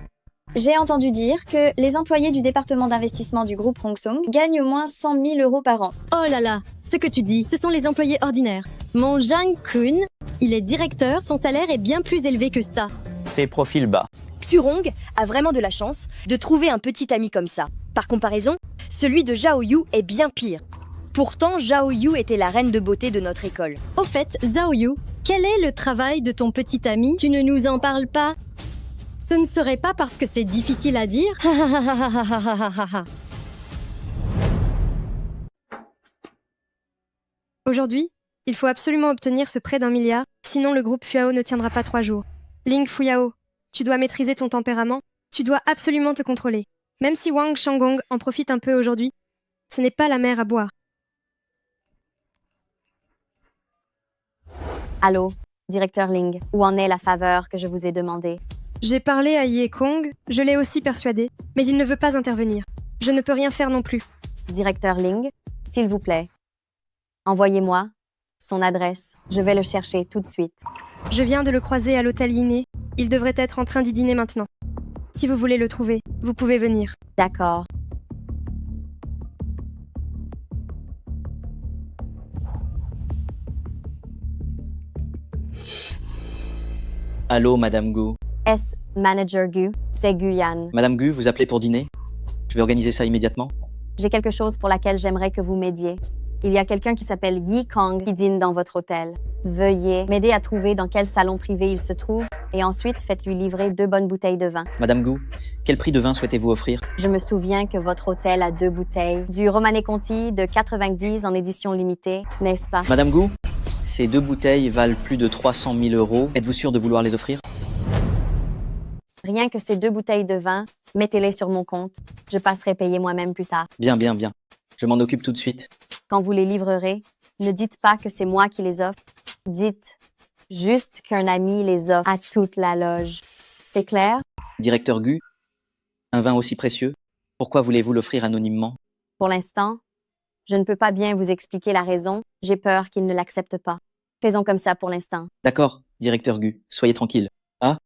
J'ai entendu dire que les employés du département d'investissement du groupe Hong Song gagnent au moins 100 000 € par an. Oh là là, ce que tu dis, ce sont les employés ordinaires. Mon Zhang Kun, il est directeur, son salaire est bien plus élevé que ça. Fait profil bas. Xurong a vraiment de la chance de trouver un petit ami comme ça. Par comparaison, celui de Zhao Yu est bien pire. Pourtant, Zhao Yu était la reine de beauté de notre école. Au fait, Zhao Yu, quel est le travail de ton petit ami? Tu ne nous en parles pas? Ce ne serait pas parce que c'est difficile à dire? Aujourd'hui, il faut absolument obtenir ce prêt d'1 milliard, sinon le groupe Fuao ne tiendra pas 3 jours. Ling Fuyao, tu dois maîtriser ton tempérament, tu dois absolument te contrôler. Même si Wang Shanggong en profite un peu aujourd'hui, ce n'est pas la mer à boire. Allô, directeur Ling, où en est la faveur que je vous ai demandée? J'ai parlé à Yekong, je l'ai aussi persuadé, mais il ne veut pas intervenir. Je ne peux rien faire non plus. Directeur Ling, s'il vous plaît, envoyez-moi son adresse. Je vais le chercher tout de suite. Je viens de le croiser à l'hôtel Yiné. Il devrait être en train d'y dîner maintenant. Si vous voulez le trouver, vous pouvez venir. D'accord. Allô, Madame Gu. Est-ce Manager Gu? C'est Guyane. Madame Gu, vous appelez pour dîner? Je vais organiser ça immédiatement. J'ai quelque chose pour laquelle j'aimerais que vous m'aidiez. Il y a quelqu'un qui s'appelle Yi Kong qui dîne dans votre hôtel. Veuillez m'aider à trouver dans quel salon privé il se trouve et ensuite faites-lui livrer 2 bonnes bouteilles de vin. Madame Gu, quel prix de vin souhaitez-vous offrir? Je me souviens que votre hôtel a 2 bouteilles du Romanée Conti de 90 en édition limitée, n'est-ce pas? Madame Gu, ces 2 bouteilles valent plus de 300 000 €. Êtes-vous sûr de vouloir les offrir? Rien que ces 2 bouteilles de vin, mettez-les sur mon compte. Je passerai payer moi-même plus tard. Bien. Je m'en occupe tout de suite. Quand vous les livrerez, ne dites pas que c'est moi qui les offre. Dites juste qu'un ami les offre à toute la loge. C'est clair? Directeur Gu, un vin aussi précieux, pourquoi voulez-vous l'offrir anonymement? Pour l'instant, je ne peux pas bien vous expliquer la raison. J'ai peur qu'il ne l'accepte pas. Faisons comme ça pour l'instant. D'accord, directeur Gu, soyez tranquille. Ah?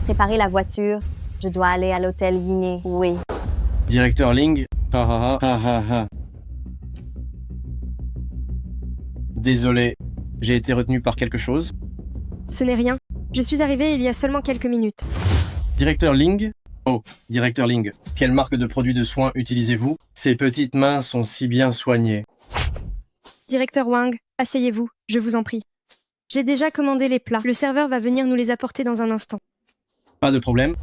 Préparez la voiture. Je dois aller à l'hôtel Guinée. Oui. Directeur Ling. Désolé, j'ai été retenu par quelque chose. Ce n'est rien. Je suis arrivé il y a seulement quelques minutes. Directeur Ling. Oh, directeur Ling, quelle marque de produits de soins utilisez-vous? Ces petites mains sont si bien soignées. Directeur Wang, asseyez-vous, je vous en prie. J'ai déjà commandé les plats. Le serveur va venir nous les apporter dans un instant. Pas de problème.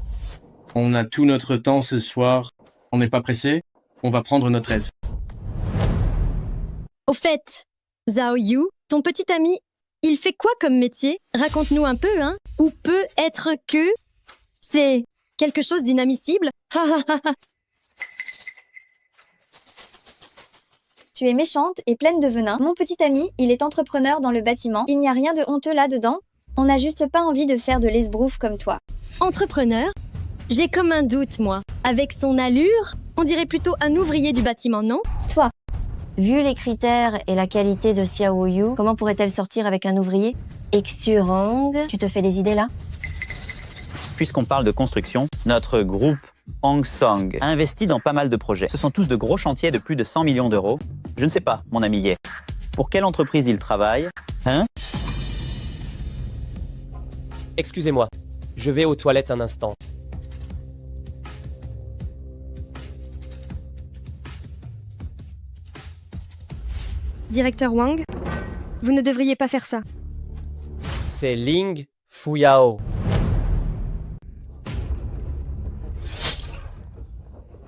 On a tout notre temps ce soir. On n'est pas pressé. On va prendre notre aise. Au fait, Zhao Yu, ton petit ami, il fait quoi comme métier? Raconte-nous un peu, hein? Ou peut être que... C'est quelque chose d'inadmissible? Tu es méchante et pleine de venin. Mon petit ami, il est entrepreneur dans le bâtiment. Il n'y a rien de honteux là-dedans. On n'a juste pas envie de faire de l'esbrouf comme toi. Entrepreneur? J'ai comme un doute, moi. Avec son allure, on dirait plutôt un ouvrier du bâtiment, non? Toi. Vu les critères et la qualité de Xiao Yu, comment pourrait-elle sortir avec un ouvrier? Xurong, tu te fais des idées là? Puisqu'on parle de construction, notre groupe Hong Song a investi dans pas mal de projets. Ce sont tous de gros chantiers de plus de 100 millions d'euros. Je ne sais pas, mon ami Ye. Pour quelle entreprise il travaille? Hein? Excusez-moi, je vais aux toilettes un instant. Directeur Wang, vous ne devriez pas faire ça. C'est Ling Fuyao.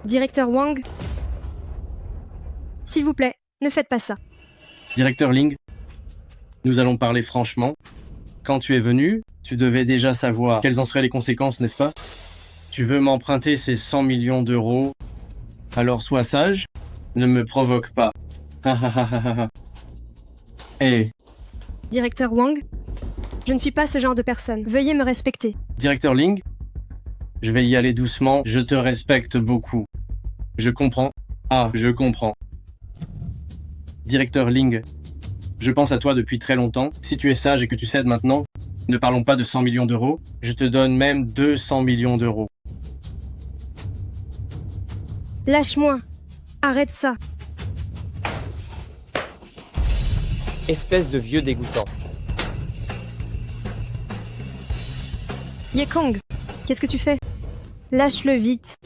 Directeur Wang, s'il vous plaît, ne faites pas ça. Directeur Ling, nous allons parler franchement. Quand tu es venu, tu devais déjà savoir quelles en seraient les conséquences, n'est-ce pas? Tu veux m'emprunter ces 100 millions d'euros, alors sois sage, ne me provoque pas. Hey. Directeur Wang, je ne suis pas ce genre de personne. Veuillez me respecter. Directeur Ling, je vais y aller doucement, je te respecte beaucoup. Je comprends. Ah, je comprends. Directeur Ling, je pense à toi depuis très longtemps. Si tu es sage et que tu cèdes maintenant, ne parlons pas de 100 millions d'euros, je te donne même 200 millions d'euros. Lâche-moi. Arrête ça. Espèce de vieux dégoûtant. Ye Kong, qu'est-ce que tu fais? Lâche-le vite.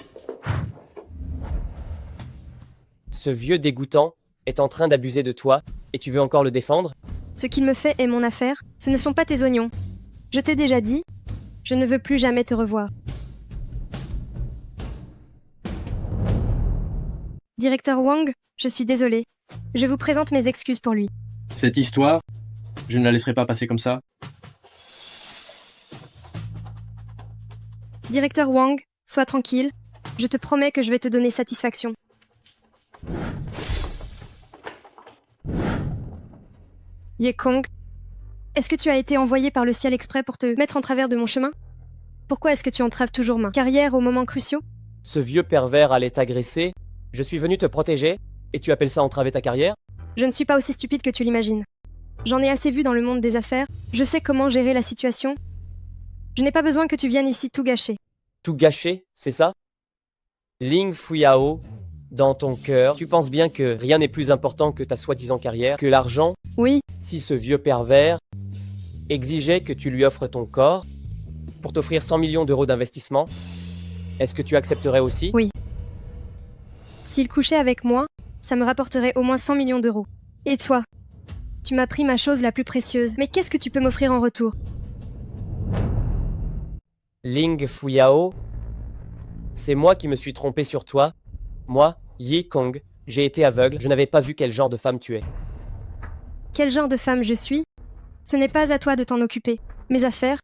Ce vieux dégoûtant est en train d'abuser de toi et tu veux encore le défendre? Ce qu'il me fait est mon affaire, ce ne sont pas tes oignons. Je t'ai déjà dit, je ne veux plus jamais te revoir. Directeur Wang, je suis désolée. Je vous présente mes excuses pour lui. Cette histoire, je ne la laisserai pas passer comme ça. Directeur Wang, sois tranquille. Je te promets que je vais te donner satisfaction. Ye Kong, est-ce que tu as été envoyé par le ciel exprès pour te mettre en travers de mon chemin? Pourquoi est-ce que tu entraves toujours ma carrière aux moments cruciaux? Ce vieux pervers allait t'agresser. Je suis venu te protéger et tu appelles ça entraver ta carrière? Je ne suis pas aussi stupide que tu l'imagines. J'en ai assez vu dans le monde des affaires, je sais comment gérer la situation. Je n'ai pas besoin que tu viennes ici tout gâcher. Tout gâcher, c'est ça? Ling Fuyao, dans ton cœur, tu penses bien que rien n'est plus important que ta soi-disant carrière, que l'argent? Oui. Si ce vieux pervers exigeait que tu lui offres ton corps pour t'offrir 100 millions d'euros d'investissement, est-ce que tu accepterais aussi? Oui. S'il couchait avec moi, Ça me rapporterait au moins 100 millions d'euros. Et toi? Tu m'as pris ma chose la plus précieuse, mais qu'est-ce que tu peux m'offrir en retour? Ling Fuyao, c'est moi qui me suis trompé sur toi. Moi, Yi Kong, j'ai été aveugle, je n'avais pas vu quel genre de femme tu es. Quel genre de femme je suis? Ce n'est pas à toi de t'en occuper. Mes affaires?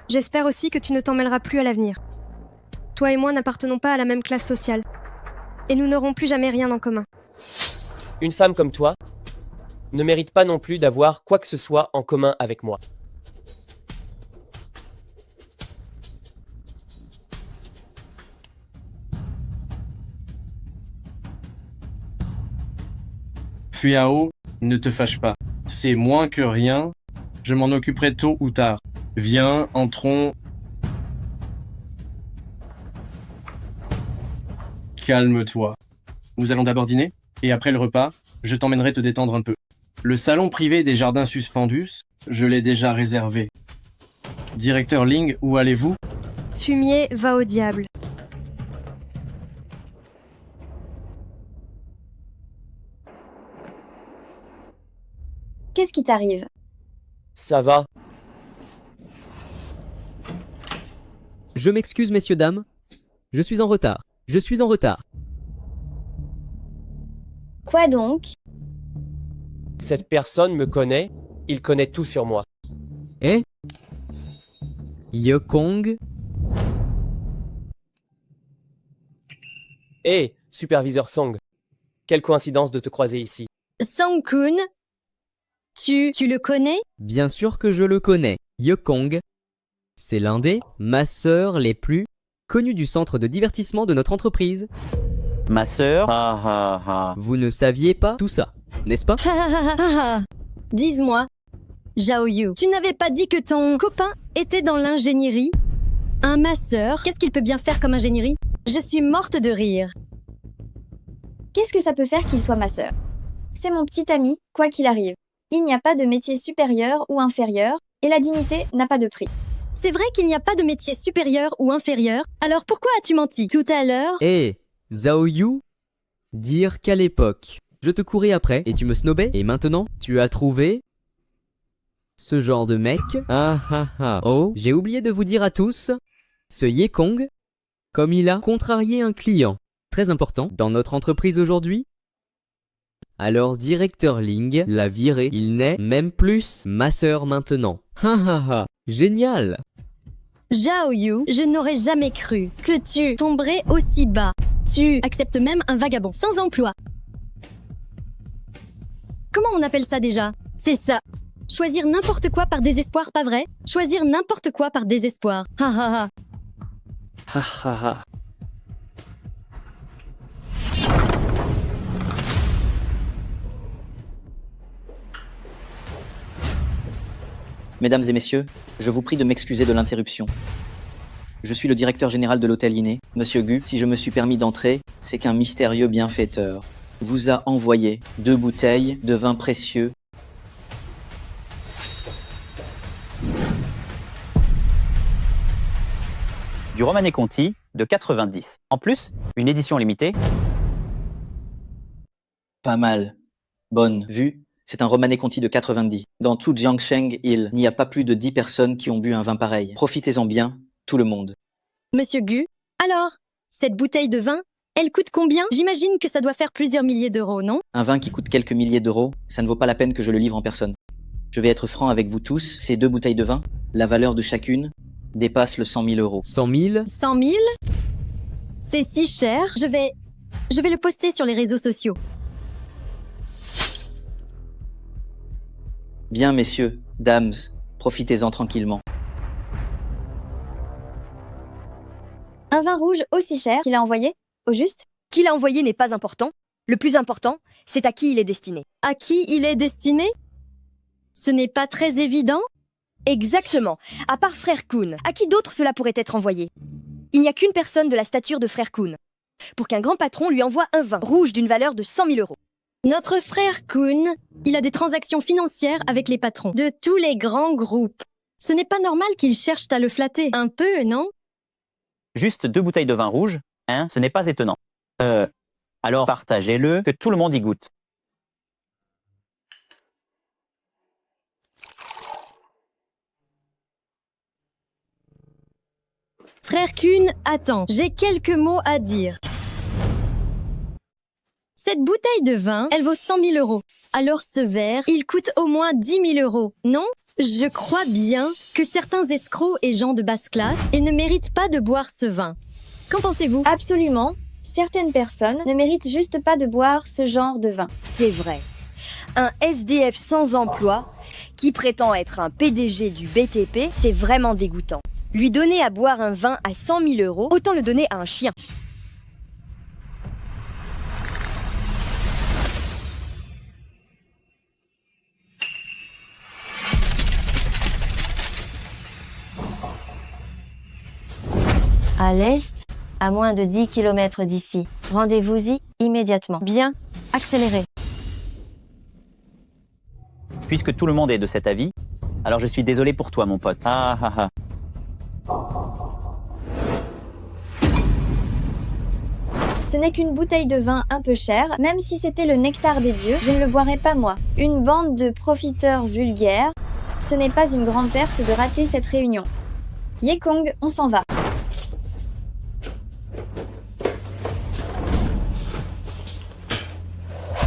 J'espère aussi que tu ne t'en mêleras plus à l'avenir. Toi et moi n'appartenons pas à la même classe sociale. Et nous n'aurons plus jamais rien en commun. Une femme comme toi ne mérite pas non plus d'avoir quoi que ce soit en commun avec moi. Fuyao, ne te fâche pas. C'est moins que rien. Je m'en occuperai tôt ou tard. Viens, entrons. Calme-toi. Nous allons d'abord dîner, et après le repas, je t'emmènerai te détendre un peu. Le salon privé des jardins suspendus, je l'ai déjà réservé. Directeur Ling, où allez-vous? Fumier va au diable. Qu'est-ce qui t'arrive? Ça va. Je m'excuse, messieurs, dames. Je suis en retard. Je suis en retard. Quoi donc? Cette personne me connaît, il connaît tout sur moi. Eh? Yekong? Hé, superviseur Song. Quelle coïncidence de te croiser ici. Song-kun, tu le connais? Bien sûr que je le connais. Yekong. C'est l'un des masseurs les plus connus du centre de divertissement de notre entreprise. Ma sœur? Vous ne saviez pas tout ça, n'est-ce pas? Dis-moi, Zhao Yu, tu n'avais pas dit que ton copain était dans l'ingénierie? Un masseur, qu'est-ce qu'il peut bien faire comme ingénierie? Je suis morte de rire. Qu'est-ce que ça peut faire qu'il soit masseur? C'est mon petit ami, quoi qu'il arrive. Il n'y a pas de métier supérieur ou inférieur, et la dignité n'a pas de prix. C'est vrai qu'il n'y a pas de métier supérieur ou inférieur, alors pourquoi as-tu menti tout à l'heure? Eh, Zhao Yu, dire qu'à l'époque, je te courais après et tu me snobais, et maintenant, tu as trouvé ce genre de mec? Oh, j'ai oublié de vous dire à tous, ce Yekong, comme il a contrarié un client très important dans notre entreprise aujourd'hui, alors directeur Ling l'a viré, il n'est même plus masseur maintenant. Génial! Zhao Yu, je n'aurais jamais cru que tu tomberais aussi bas. Tu acceptes même un vagabond sans emploi. Comment on appelle ça déjà? C'est ça. Choisir n'importe quoi par désespoir, pas vrai? Choisir n'importe quoi par désespoir. Mesdames et messieurs, je vous prie de m'excuser de l'interruption. Je suis le directeur général de l'hôtel Iné. Monsieur Gu, si je me suis permis d'entrer, c'est qu'un mystérieux bienfaiteur vous a envoyé 2 bouteilles de vin précieux. Du Romanée Conti de 90. En plus, une édition limitée. Pas mal. Bonne vue. C'est un Romanée Conti de 90. Dans tout Jiangsheng, il n'y a pas plus de 10 personnes qui ont bu un vin pareil. Profitez-en bien, tout le monde. Monsieur Gu, alors, cette bouteille de vin, elle coûte combien? J'imagine que ça doit faire plusieurs milliers d'euros, non? Un vin qui coûte quelques milliers d'euros, ça ne vaut pas la peine que je le livre en personne. Je vais être franc avec vous tous, ces 2 bouteilles de vin, la valeur de chacune dépasse le 100 000 euros. 100 000? 100 000? C'est si cher, je vais le poster sur les réseaux sociaux. Bien, messieurs, dames, profitez-en tranquillement. Un vin rouge aussi cher qu'il a envoyé, au juste? Qui l'a envoyé n'est pas important. Le plus important, c'est à qui il est destiné. À qui il est destiné? Ce n'est pas très évident? Exactement. À part Frère Kun, à qui d'autre cela pourrait être envoyé? Il n'y a qu'une personne de la stature de Frère Kun pour qu'un grand patron lui envoie un vin rouge d'une valeur de 100 000 euros. Notre frère Kun, il a des transactions financières avec les patrons de tous les grands groupes. Ce n'est pas normal qu'ils cherchent à le flatter un peu, non? Juste 2 bouteilles de vin rouge, hein, ce n'est pas étonnant. Alors partagez-le, que tout le monde y goûte. Frère Kuhn, attends, j'ai quelques mots à dire. Cette bouteille de vin, elle vaut 100 000 euros. Alors ce verre, il coûte au moins 10 000 euros, non? Je crois bien que certains escrocs et gens de basse classe ne méritent pas de boire ce vin. Qu'en pensez-vous? Absolument. Certaines personnes ne méritent juste pas de boire ce genre de vin. C'est vrai. Un SDF sans emploi, qui prétend être un PDG du BTP, c'est vraiment dégoûtant. Lui donner à boire un vin à 100 000 euros, autant le donner à un chien. À l'est, à moins de 10 km d'ici. Rendez-vous-y immédiatement. Bien, accélérez. Puisque tout le monde est de cet avis, alors je suis désolé pour toi, mon pote. Ah ah ah. Ce n'est qu'une bouteille de vin un peu chère, même si c'était le nectar des dieux, je ne le boirais pas moi. Une bande de profiteurs vulgaires, ce n'est pas une grande perte de rater cette réunion. Yekong, on s'en va.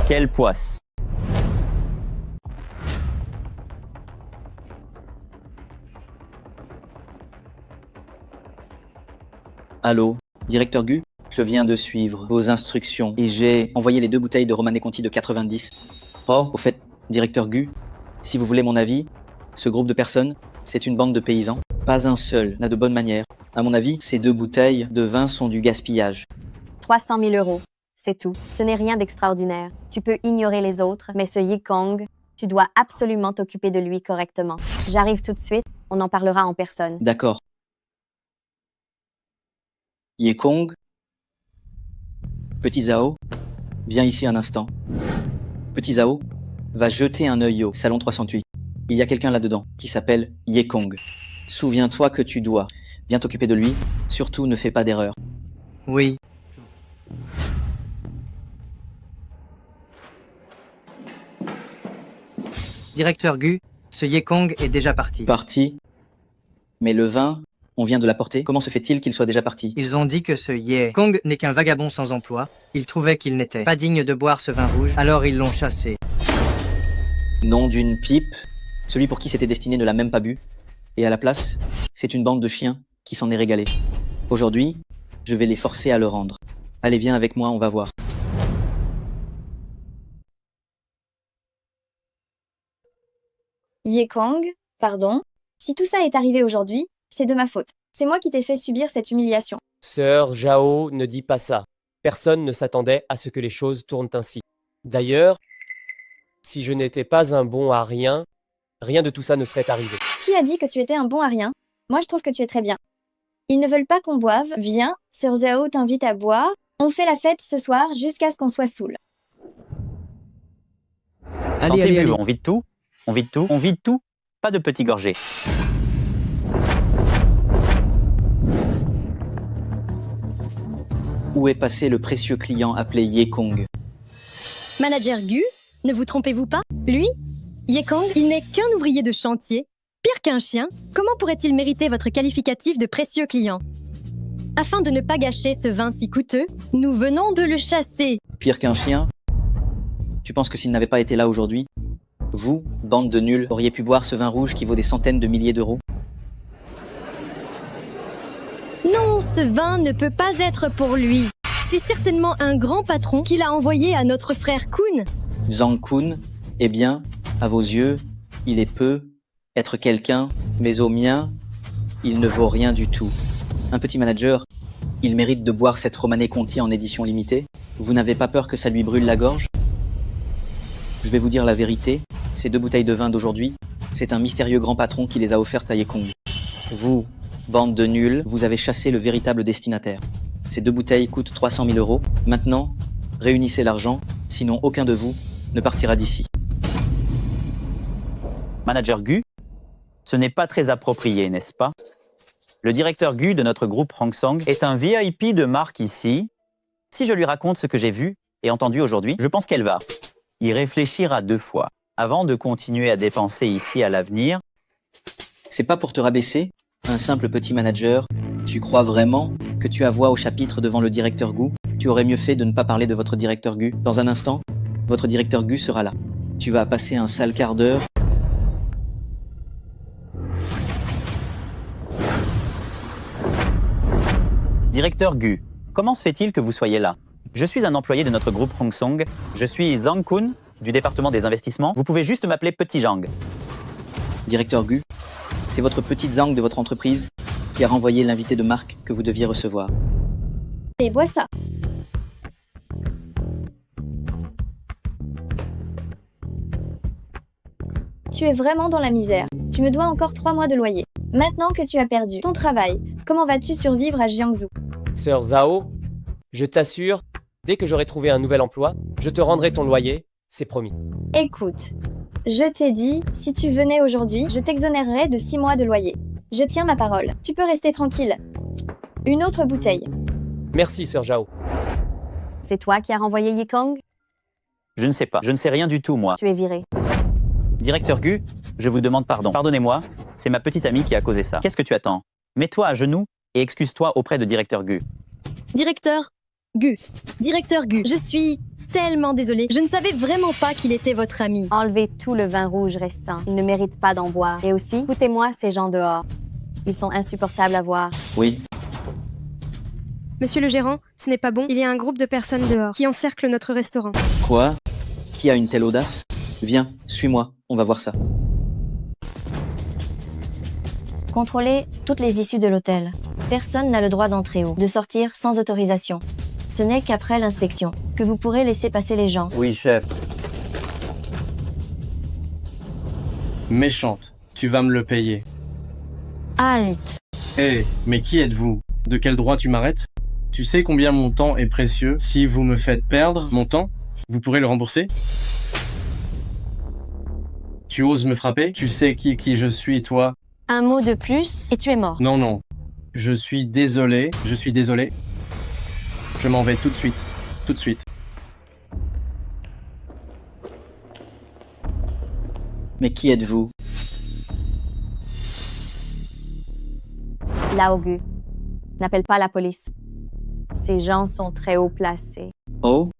Quelle poisse. Allô, directeur Gu? Je viens de suivre vos instructions et j'ai envoyé les 2 bouteilles de Romanée Conti de 90. Oh, au fait, directeur Gu, si vous voulez mon avis, ce groupe de personnes, c'est une bande de paysans. Pas un seul n'a de bonnes manières. À mon avis, ces 2 bouteilles de vin sont du gaspillage. 300 000 euros, c'est tout. Ce n'est rien d'extraordinaire. Tu peux ignorer les autres, mais ce Yekong, tu dois absolument t'occuper de lui correctement. J'arrive tout de suite, on en parlera en personne. D'accord. Yekong, Petit Zhao, viens ici un instant. Petit Zhao va jeter un œil au salon 308. Il y a quelqu'un là-dedans qui s'appelle Yekong. Souviens-toi que tu dois bien t'occuper de lui. Surtout, ne fais pas d'erreur. Oui. Directeur Gu, ce Yekong est déjà parti. Parti. Mais le vin, on vient de l'apporter. Comment se fait-il qu'il soit déjà parti? Ils ont dit que ce Yekong n'est qu'un vagabond sans emploi. Ils trouvaient qu'il n'était pas digne de boire ce vin rouge, alors ils l'ont chassé. Nom d'une pipe. Celui pour qui c'était destiné ne l'a même pas bu. Et à la place, c'est une bande de chiens qui s'en est régalée. Aujourd'hui, je vais les forcer à le rendre. Allez, viens avec moi, on va voir. Yekong, pardon. Si tout ça est arrivé aujourd'hui, c'est de ma faute. C'est moi qui t'ai fait subir cette humiliation. Sœur Zhao, ne dis pas ça. Personne ne s'attendait à ce que les choses tournent ainsi. D'ailleurs, si je n'étais pas un bon à rien, rien de tout ça ne serait arrivé. Qui a dit que tu étais un bon à rien? Moi, je trouve que tu es très bien. Ils ne veulent pas qu'on boive. Viens, Sœur Zhao t'invite à boire. On fait la fête ce soir jusqu'à ce qu'on soit saoul. Sentez-vous, on vide tout? On vide tout? On vide tout? Pas de petits gorgées. Où est passé le précieux client appelé Yekong? Manager Gu, ne vous trompez-vous pas? Lui, Yekong, il n'est qu'un ouvrier de chantier. Pire qu'un chien, comment pourrait-il mériter votre qualificatif de précieux client? Afin de ne pas gâcher ce vin si coûteux, nous venons de le chasser. Pire qu'un chien? Tu penses que s'il n'avait pas été là aujourd'hui, vous, bande de nuls, auriez pu boire ce vin rouge qui vaut des centaines de milliers d'euros? Non, ce vin ne peut pas être pour lui. C'est certainement un grand patron qui l'a envoyé à notre frère Kuhn. Zhang Kun, eh bien, à vos yeux, il est peu, être quelqu'un, mais au mien, il ne vaut rien du tout. Un petit manager, il mérite de boire cette Romanée Conti en édition limitée. Vous n'avez pas peur que ça lui brûle la gorge? Je vais vous dire la vérité, ces 2 bouteilles de vin d'aujourd'hui, c'est un mystérieux grand patron qui les a offertes à Yekong. Vous, bande de nuls, vous avez chassé le véritable destinataire. Ces 2 bouteilles coûtent 300 000 euros. Maintenant, réunissez l'argent, sinon aucun de vous ne partira d'ici. Manager Gu, ce n'est pas très approprié, n'est-ce pas? Le directeur Gu de notre groupe Hong Song est un VIP de marque ici. Si je lui raconte ce que j'ai vu, et entendu aujourd'hui, je pense qu'elle va y réfléchir à 2 fois avant de continuer à dépenser ici à l'avenir. C'est pas pour te rabaisser, un simple petit manager. Tu crois vraiment que tu as voix au chapitre devant le directeur Gu? Tu aurais mieux fait de ne pas parler de votre directeur Gu. Dans un instant, votre directeur Gu sera là. Tu vas passer un sale quart d'heure. Directeur Gu, comment se fait-il que vous soyez là? Je suis un employé de notre groupe Hong Song. Je suis Zhang Kun, du département des investissements. Vous pouvez juste m'appeler Petit Zhang. Directeur Gu, c'est votre petite Zhang de votre entreprise qui a renvoyé l'invité de marque que vous deviez recevoir. Et bois ça. Tu es vraiment dans la misère. Tu me dois encore 3 mois de loyer. Maintenant que tu as perdu ton travail, comment vas-tu survivre à Jiangsu? Sœur Zhao, je t'assure, dès que j'aurai trouvé un nouvel emploi, je te rendrai ton loyer, c'est promis. Écoute, je t'ai dit, si tu venais aujourd'hui, je t'exonérerais de 6 mois de loyer. Je tiens ma parole. Tu peux rester tranquille. Une autre bouteille. Merci, Sœur Zhao. C'est toi qui as renvoyé Yikong? Je ne sais pas. Je ne sais rien du tout, moi. Tu es viré. Directeur Gu, je vous demande pardon. Pardonnez-moi, c'est ma petite amie qui a causé ça. Qu'est-ce que tu attends? Mets-toi à genoux et excuse-toi auprès de Directeur Gu. Directeur Gu. Directeur Gu, je suis tellement désolée. Je ne savais vraiment pas qu'il était votre ami. Enlevez tout le vin rouge restant. Il ne mérite pas d'en boire. Et aussi, foutez-moi ces gens dehors. Ils sont insupportables à voir. Oui. Monsieur le gérant, ce n'est pas bon. Il y a un groupe de personnes dehors qui encerclent notre restaurant. Quoi? Qui a une telle audace? Viens, suis-moi, on va voir ça. Contrôlez toutes les issues de l'hôtel. Personne n'a le droit d'entrer ou de sortir sans autorisation. Ce n'est qu'après l'inspection que vous pourrez laisser passer les gens. Oui, chef. Méchante, tu vas me le payer. Halte! Hé, mais qui êtes-vous? De quel droit tu m'arrêtes? Tu sais combien mon temps est précieux? Si vous me faites perdre mon temps, vous pourrez le rembourser? Tu oses me frapper? Tu sais qui je suis, toi? Un mot de plus et tu es mort. Non, non. Je suis désolé, je suis désolé. Je m'en vais tout de suite, tout de suite. Mais qui êtes-vous? Lao Gu. N'appelle pas la police. Ces gens sont très haut placés. Oh?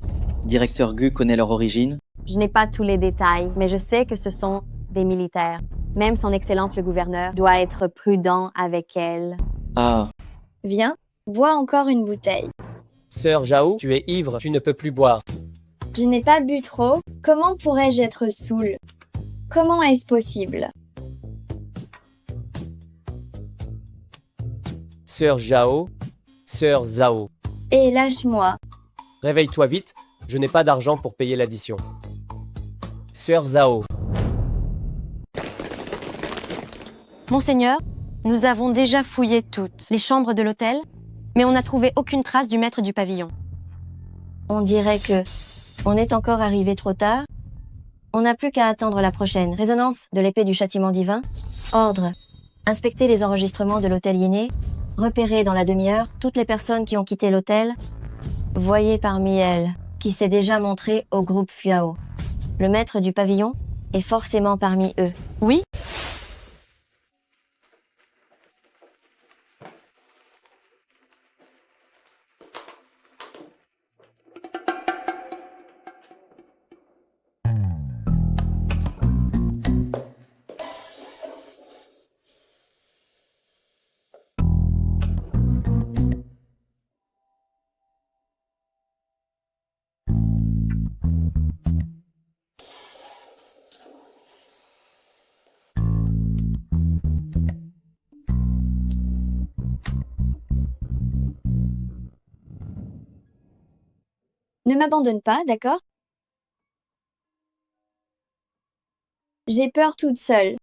Directeur Gu connaît leur origine? Je n'ai pas tous les détails, mais je sais que ce sont des militaires. Même son Excellence le gouverneur doit être prudent avec elle. Ah. Viens, bois encore une bouteille. Sœur Zhao, tu es ivre, tu ne peux plus boire. Je n'ai pas bu trop. Comment pourrais-je être saoul? Comment est-ce possible? Sœur Zhao, Sœur Zhao. Et lâche-moi. Réveille-toi vite, je n'ai pas d'argent pour payer l'addition. Sœur Zhao. Monseigneur, nous avons déjà fouillé toutes les chambres de l'hôtel, mais on n'a trouvé aucune trace du maître du pavillon. On dirait que on est encore arrivé trop tard. On n'a plus qu'à attendre la prochaine résonance de l'épée du châtiment divin. Ordre. Inspectez les enregistrements de l'hôtel Yéné. Repérez dans la demi-heure toutes les personnes qui ont quitté l'hôtel. Voyez parmi elles qui s'est déjà montré au groupe Fuao. Le maître du pavillon est forcément parmi eux. Oui? Ne m'abandonne pas, d'accord? J'ai peur toute seule.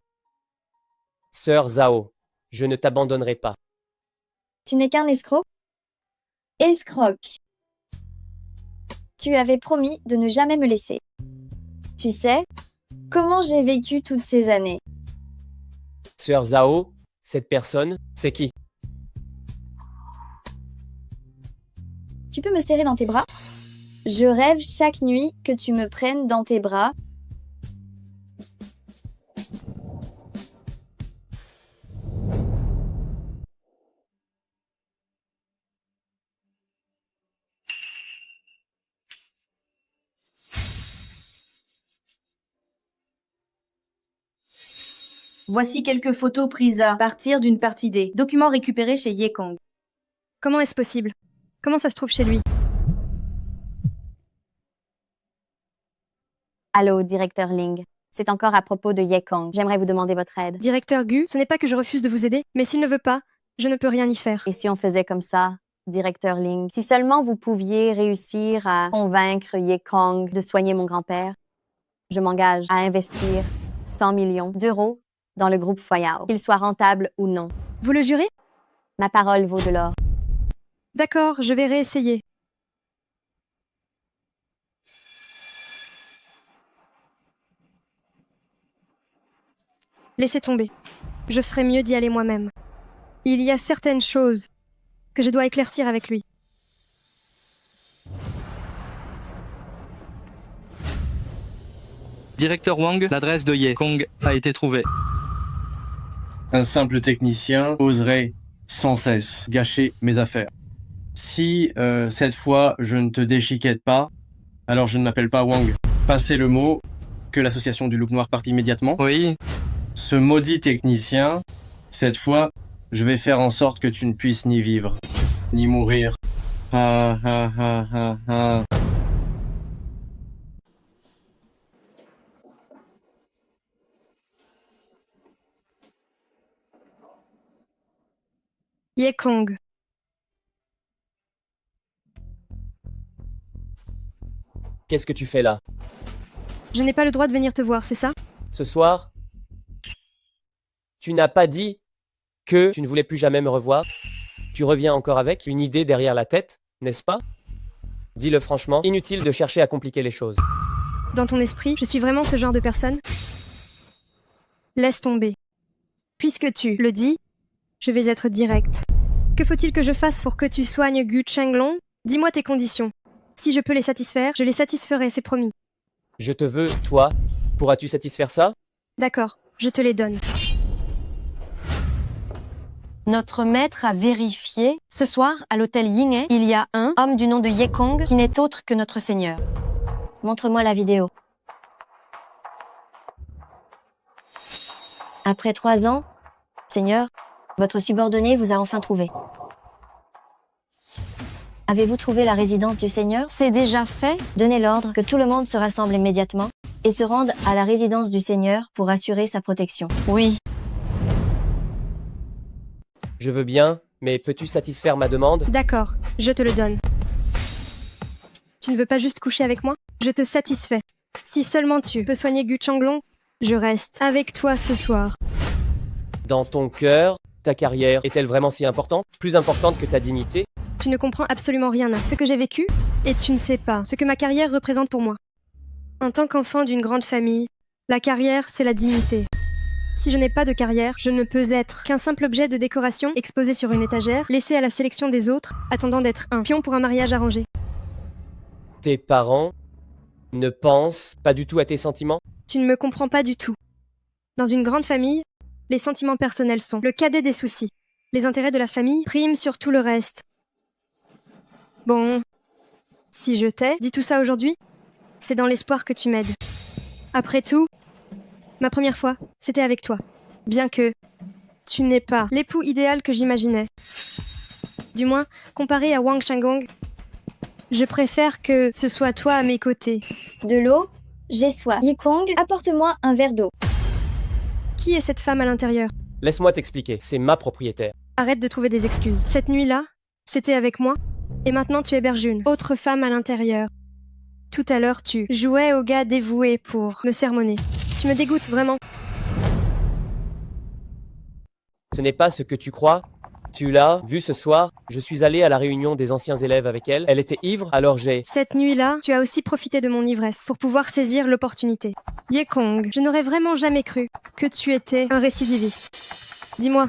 Sœur Zhao, je ne t'abandonnerai pas. Tu n'es qu'un escroc? Escroc. Tu avais promis de ne jamais me laisser. Tu sais comment j'ai vécu toutes ces années? Sœur Zhao, cette personne, c'est qui? Tu peux me serrer dans tes bras? Je rêve chaque nuit que tu me prennes dans tes bras. Voici quelques photos prises à partir d'une partie des documents récupérés chez Yekong. Comment est-ce possible? Comment ça se trouve chez lui? Allô, directeur Ling. C'est encore à propos de Yekong. J'aimerais vous demander votre aide. Directeur Gu, ce n'est pas que je refuse de vous aider, mais s'il ne veut pas, je ne peux rien y faire. Et si on faisait comme ça, directeur Ling? Si seulement vous pouviez réussir à convaincre Yekong de soigner mon grand-père, je m'engage à investir 100 millions d'euros dans le groupe Foyao, qu'il soit rentable ou non. Vous le jurez? Ma parole vaut de l'or. D'accord, je vais réessayer. Laissez tomber. Je ferai mieux d'y aller moi-même. Il y a certaines choses que je dois éclaircir avec lui. Directeur Wang, l'adresse de Yekong a été trouvée. Un simple technicien oserait sans cesse gâcher mes affaires. Si cette fois je ne te déchiquette pas, alors je ne m'appelle pas Wang. Passez le mot que l'association du Loup Noir parte immédiatement. Oui. Ce maudit technicien, cette fois, je vais faire en sorte que tu ne puisses ni vivre, ni mourir. Ah ah ah ah ah. Yekong. Qu'est-ce que tu fais là? Je n'ai pas le droit de venir te voir, c'est ça? Ce soir, tu n'as pas dit que tu ne voulais plus jamais me revoir? Tu reviens encore avec une idée derrière la tête, n'est-ce pas? Dis-le franchement, inutile de chercher à compliquer les choses. Dans ton esprit, je suis vraiment ce genre de personne? Laisse tomber. Puisque tu le dis, je vais être direct. Que faut-il que je fasse pour que tu soignes Gu Chenglong? Dis-moi tes conditions. Si je peux les satisfaire, je les satisferai, c'est promis. Je te veux, toi. Pourras-tu satisfaire ça? D'accord, je te les donne. Notre maître a vérifié. Ce soir, à l'hôtel Yinghe, il y a un homme du nom de Yekong qui n'est autre que notre seigneur. Montre-moi la vidéo. Après 3 ans, Seigneur, votre subordonné vous a enfin trouvé. Avez-vous trouvé la résidence du Seigneur? C'est déjà fait. Donnez l'ordre que tout le monde se rassemble immédiatement et se rende à la résidence du Seigneur pour assurer sa protection. Oui. Je veux bien, mais peux-tu satisfaire ma demande? D'accord, je te le donne. Tu ne veux pas juste coucher avec moi? Je te satisfais. Si seulement tu peux soigner Gu Chenglong, je reste avec toi ce soir. Dans ton cœur, ta carrière est-elle vraiment si importante? Plus importante que ta dignité? Tu ne comprends absolument rien à ce que j'ai vécu et tu ne sais pas ce que ma carrière représente pour moi. En tant qu'enfant d'une grande famille, la carrière, c'est la dignité. Si je n'ai pas de carrière, je ne peux être qu'un simple objet de décoration exposé sur une étagère, laissé à la sélection des autres, attendant d'être un pion pour un mariage arrangé. Tes parents ne pensent pas du tout à tes sentiments? Tu ne me comprends pas du tout. Dans une grande famille, les sentiments personnels sont le cadet des soucis. Les intérêts de la famille priment sur tout le reste. Bon, si je t'ai dit tout ça aujourd'hui, c'est dans l'espoir que tu m'aides. Après tout, ma première fois, c'était avec toi. Bien que tu n'es pas l'époux idéal que j'imaginais. Du moins, comparé à Wang Chenglong, je préfère que ce soit toi à mes côtés. De l'eau? J'ai soif. Yekong, apporte-moi un verre d'eau. Qui est cette femme à l'intérieur? Laisse-moi t'expliquer, c'est ma propriétaire. Arrête de trouver des excuses. Cette nuit-là, c'était avec moi, et maintenant tu héberges une autre femme à l'intérieur. Tout à l'heure, tu jouais au gars dévoué pour me sermonner. Tu me dégoûtes, vraiment. Ce n'est pas ce que tu crois. Tu l'as vu ce soir. Je suis allé à la réunion des anciens élèves avec elle. Elle était ivre, alors j'ai... Cette nuit-là, tu as aussi profité de mon ivresse pour pouvoir saisir l'opportunité. Yekong, je n'aurais vraiment jamais cru que tu étais un récidiviste. Dis-moi,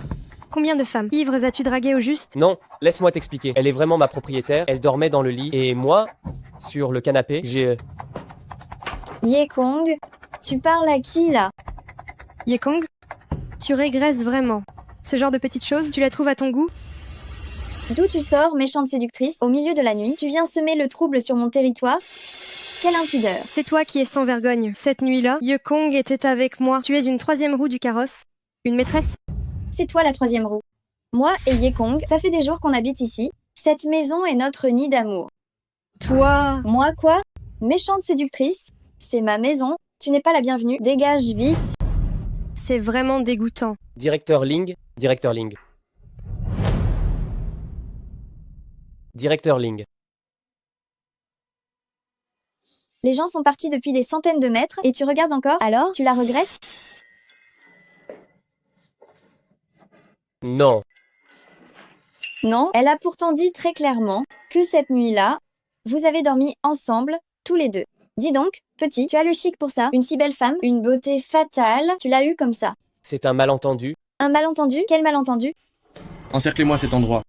combien de femmes ivres as-tu draguées au juste? Non, laisse-moi t'expliquer. Elle est vraiment ma propriétaire. Elle dormait dans le lit. Et moi, Sur le canapé, j'ai... Yekong, tu parles à qui là? Yekong, tu régresses vraiment. Ce genre de petites choses, tu la trouves à ton goût? D'où tu sors, méchante séductrice? Au milieu de la nuit, tu viens semer le trouble sur mon territoire? Quelle impudeur! C'est toi qui es sans vergogne. Cette nuit-là, Yekong était avec moi. Tu es une troisième roue du carrosse. Une maîtresse? C'est toi la troisième roue. Moi et Yekong, ça fait des jours qu'on habite ici. Cette maison est notre nid d'amour. Toi... Moi quoi? Méchante séductrice? C'est ma maison. Tu n'es pas la bienvenue. Dégage vite. C'est vraiment dégoûtant. Directeur Ling, Directeur Ling. Directeur Ling. Les gens sont partis depuis des centaines de mètres et tu regardes encore? Alors, tu la regrettes? Non. Non, elle a pourtant dit très clairement que cette nuit-là, vous avez dormi ensemble, tous les deux. Dis donc, petit, tu as le chic pour ça. Une si belle femme, une beauté fatale, tu l'as eue comme ça. C'est un malentendu. Un malentendu? Quel malentendu? Encerclez-moi cet endroit.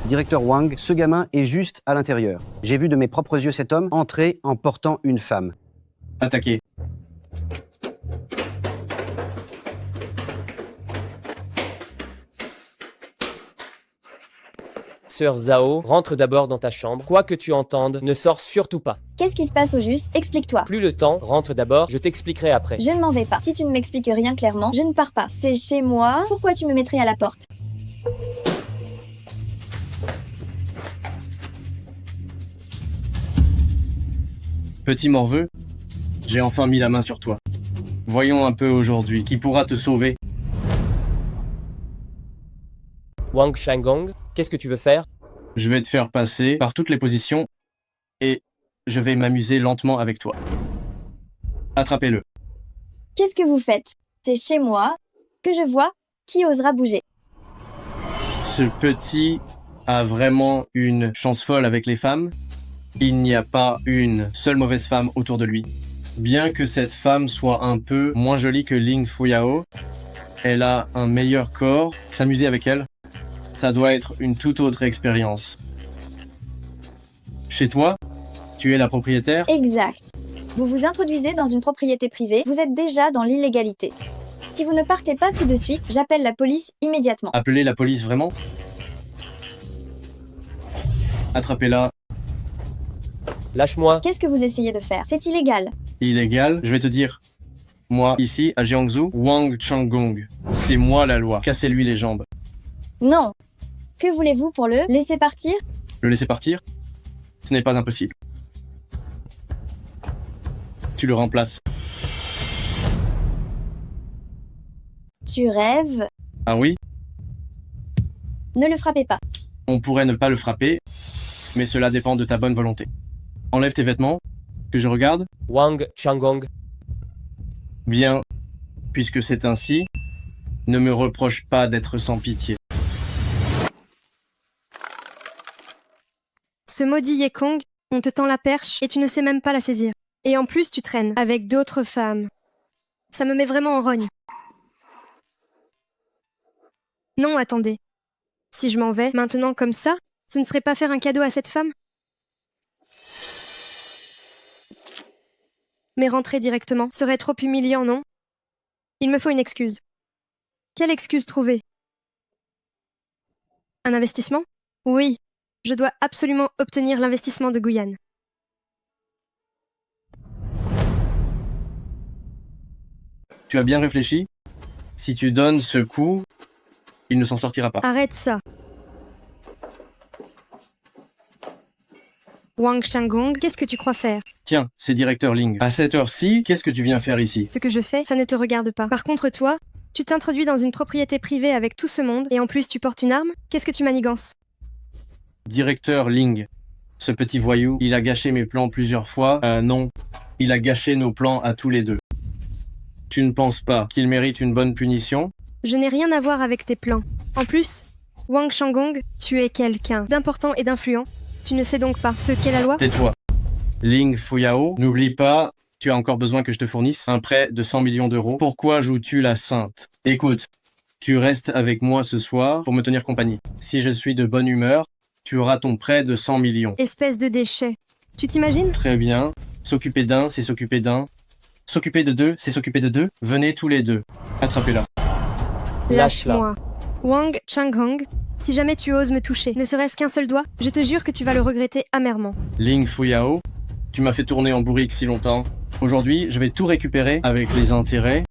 Directeur Wang, ce gamin est juste à l'intérieur. J'ai vu de mes propres yeux cet homme entrer en portant une femme. Attaquez. Sœur Zhao, rentre d'abord dans ta chambre. Quoi que tu entendes, ne sors surtout pas. Qu'est-ce qui se passe au juste? Explique-toi. Plus le temps, rentre d'abord, je t'expliquerai après. Je ne m'en vais pas. Si tu ne m'expliques rien clairement, je ne pars pas. C'est chez moi. Pourquoi tu me mettrais à la porte? Petit morveux, j'ai enfin mis la main sur toi. Voyons un peu aujourd'hui qui pourra te sauver. Wang Shangong, qu'est-ce que tu veux faire? Je vais te faire passer par toutes les positions et je vais m'amuser lentement avec toi. Attrapez-le. Qu'est-ce que vous faites? C'est chez moi que je vois. Qui osera bouger? Ce petit a vraiment une chance folle avec les femmes. Il n'y a pas une seule mauvaise femme autour de lui. Bien que cette femme soit un peu moins jolie que Ling Fuyao, elle a un meilleur corps. S'amuser avec elle, ça doit être une toute autre expérience. Chez toi, tu es la propriétaire? Exact. Vous vous introduisez dans une propriété privée, vous êtes déjà dans l'illégalité. Si vous ne partez pas tout de suite, j'appelle la police immédiatement. Appelez la police vraiment? Attrapez-la. Lâche-moi. Qu'est-ce que vous essayez de faire? C'est illégal. Illégal, je vais te dire. Moi, ici, à Jiangsu, Wang Changgong. C'est moi la loi. Cassez-lui les jambes. Non. Que voulez-vous pour le laisser partir? Le laisser partir? Ce n'est pas impossible. Tu le remplaces. Tu rêves? Ah oui? Ne le frappez pas. On pourrait ne pas le frapper, mais cela dépend de ta bonne volonté. Enlève tes vêtements, que je regarde. Wang Changgong. Bien, puisque c'est ainsi, ne me reproche pas d'être sans pitié. Ce maudit Yekong, on te tend la perche et tu ne sais même pas la saisir. Et en plus, tu traînes avec d'autres femmes. Ça me met vraiment en rogne. Non, attendez. Si je m'en vais, maintenant comme ça, ce ne serait pas faire un cadeau à cette femme? Mais rentrer directement serait trop humiliant, non? Il me faut une excuse. Quelle excuse trouver? Un investissement? Oui, je dois absolument obtenir l'investissement de Guyane. Tu as bien réfléchi? Si tu donnes ce coup, il ne s'en sortira pas. Arrête ça. Wang Changgong, qu'est-ce que tu crois faire? Tiens, c'est directeur Ling. À cette heure-ci, qu'est-ce que tu viens faire ici? Ce que je fais, ça ne te regarde pas. Par contre, toi, tu t'introduis dans une propriété privée avec tout ce monde, et en plus tu portes une arme? Qu'est-ce que tu manigances? Directeur Ling. Ce petit voyou, il a gâché mes plans plusieurs fois. Non, il a gâché nos plans à tous les deux. Tu ne penses pas qu'il mérite une bonne punition? Je n'ai rien à voir avec tes plans. En plus, Wang Changgong, tu es quelqu'un d'important et d'influent. Tu ne sais donc pas ce qu'est la loi? Tais-toi. Ling Fuyao, n'oublie pas, tu as encore besoin que je te fournisse un prêt de 100 millions d'euros. Pourquoi joues-tu la sainte? Écoute, tu restes avec moi ce soir pour me tenir compagnie. Si je suis de bonne humeur, tu auras ton prêt de 100 millions. Espèce de déchet. Tu t'imagines? Très bien. S'occuper d'un, c'est s'occuper d'un. S'occuper de deux, c'est s'occuper de deux. Venez tous les deux. Attrapez-la. Lâche-moi. Wang Changhong, si jamais tu oses me toucher, ne serait-ce qu'un seul doigt, je te jure que tu vas le regretter amèrement. Ling Fuyao, tu m'as fait tourner en bourrique si longtemps. Aujourd'hui, je vais tout récupérer avec les intérêts.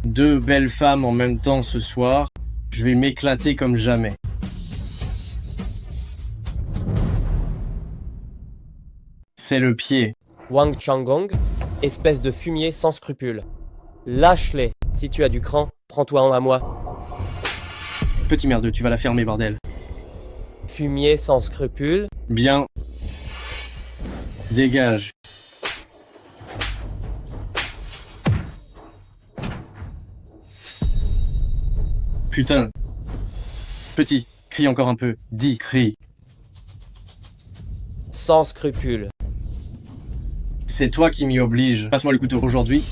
2 belles femmes en même temps ce soir. Je vais m'éclater comme jamais. C'est le pied. Wang Changgong, espèce de fumier sans scrupules. Lâche-les. Si tu as du cran, prends-toi à moi. Petit merdeux, tu vas la fermer, bordel. Fumier sans scrupules. Bien. Dégage. Putain. Petit, crie encore un peu. Dis, crie. Sans scrupules. C'est toi qui m'y oblige. Passe-moi le couteau. Aujourd'hui,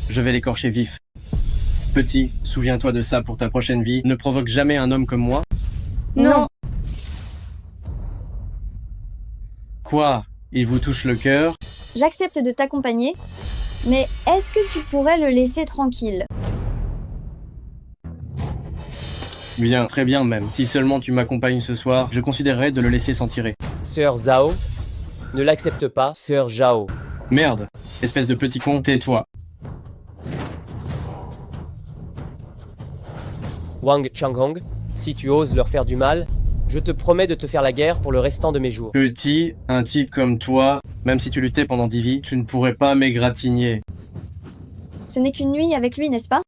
je vais l'écorcher vif. Petit, souviens-toi de ça pour ta prochaine vie. Ne provoque jamais un homme comme moi. Non. Quoi? Il vous touche le cœur? J'accepte de t'accompagner, mais est-ce que tu pourrais le laisser tranquille? Bien, très bien même. Si seulement tu m'accompagnes ce soir, je considérerais de le laisser s'en tirer. Sœur Zhao, ne l'accepte pas, Sœur Zhao. Merde, espèce de petit con, tais-toi. Wang Changhong, si tu oses leur faire du mal, je te promets de te faire la guerre pour le restant de mes jours. Petit, un type comme toi, même si tu luttais pendant 10 vies, tu ne pourrais pas m'égratigner. Ce n'est qu'une nuit avec lui, n'est-ce pas?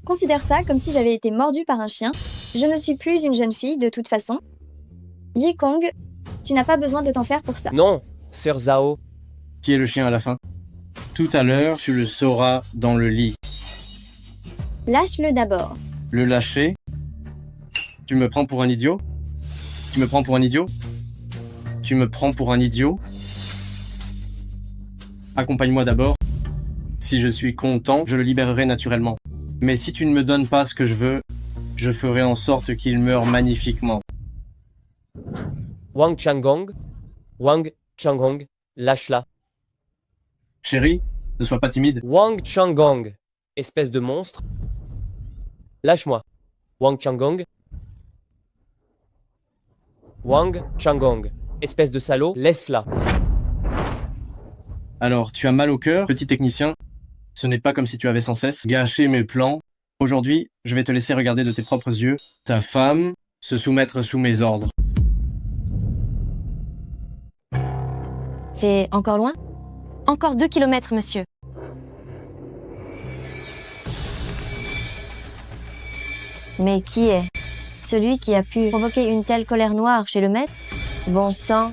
Considère ça comme si j'avais été mordue par un chien. Je ne suis plus une jeune fille, de toute façon. Ye Kong, tu n'as pas besoin de t'en faire pour ça. Non, Sœur Zhao. Qui est le chien à la fin? Tout à l'heure, tu le sauras dans le lit. Lâche-le d'abord. Le lâcher? Tu me prends pour un idiot? Tu me prends pour un idiot? Tu me prends pour un idiot? Accompagne-moi d'abord. Si je suis content, je le libérerai naturellement. Mais si tu ne me donnes pas ce que je veux, je ferai en sorte qu'il meure magnifiquement. Wang Changgong, lâche-la. Chérie, ne sois pas timide. Wang Changgong, espèce de monstre. Lâche-moi. Wang Changgong. Wang Changgong, espèce de salaud, laisse-la. Alors, tu as mal au cœur, petit technicien? Ce n'est pas comme si tu avais sans cesse gâché mes plans. Aujourd'hui, je vais te laisser regarder de tes propres yeux ta femme se soumettre sous mes ordres. C'est encore loin? Encore 2 kilomètres, monsieur. Mais qui est celui qui a pu provoquer une telle colère noire chez le maître? Bon sang,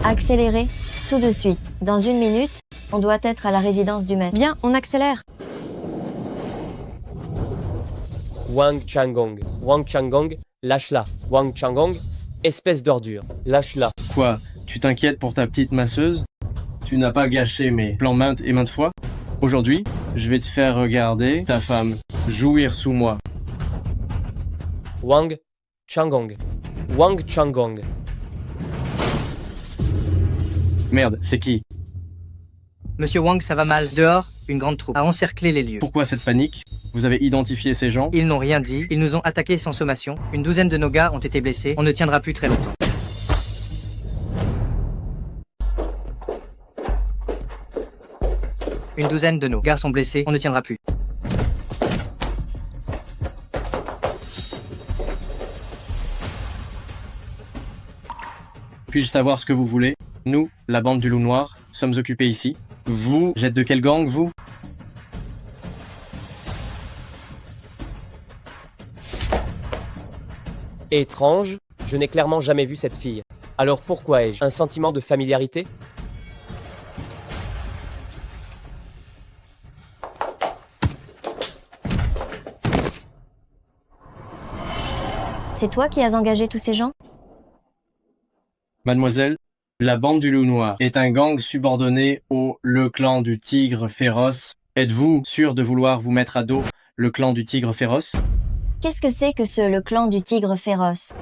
accélérez, tout de suite. Dans 1 minute, on doit être à la résidence du maître. Bien, on accélère. Wang Changgong, lâche-la. Wang Changgong, espèce d'ordure, lâche-la. Quoi? Tu t'inquiètes pour ta petite masseuse? Tu n'as pas gâché mes plans maintes et maintes fois? Aujourd'hui, je vais te faire regarder ta femme jouir sous moi. Wang Changgong. Merde, c'est qui? Monsieur Wang, ça va mal. Dehors, une grande troupe a encerclé les lieux. Pourquoi cette panique? Vous avez identifié ces gens? Ils n'ont rien dit, ils nous ont attaqués sans sommation. Une douzaine de nos gars ont été blessés. On ne tiendra plus très longtemps. Une douzaine de nos gars sont blessés. On ne tiendra plus. Puis-je savoir ce que vous voulez? Nous, la bande du Loup Noir, sommes occupés ici. Vous, êtes de quel gang, vous? Étrange, je n'ai clairement jamais vu cette fille. Alors pourquoi ai-je un sentiment de familiarité? C'est toi qui as engagé tous ces gens? Mademoiselle, la bande du Loup Noir est un gang subordonné au Le Clan du Tigre Féroce. Êtes-vous sûr de vouloir vous mettre à dos le clan du Tigre Féroce? Qu'est-ce que c'est que le clan du Tigre Féroce?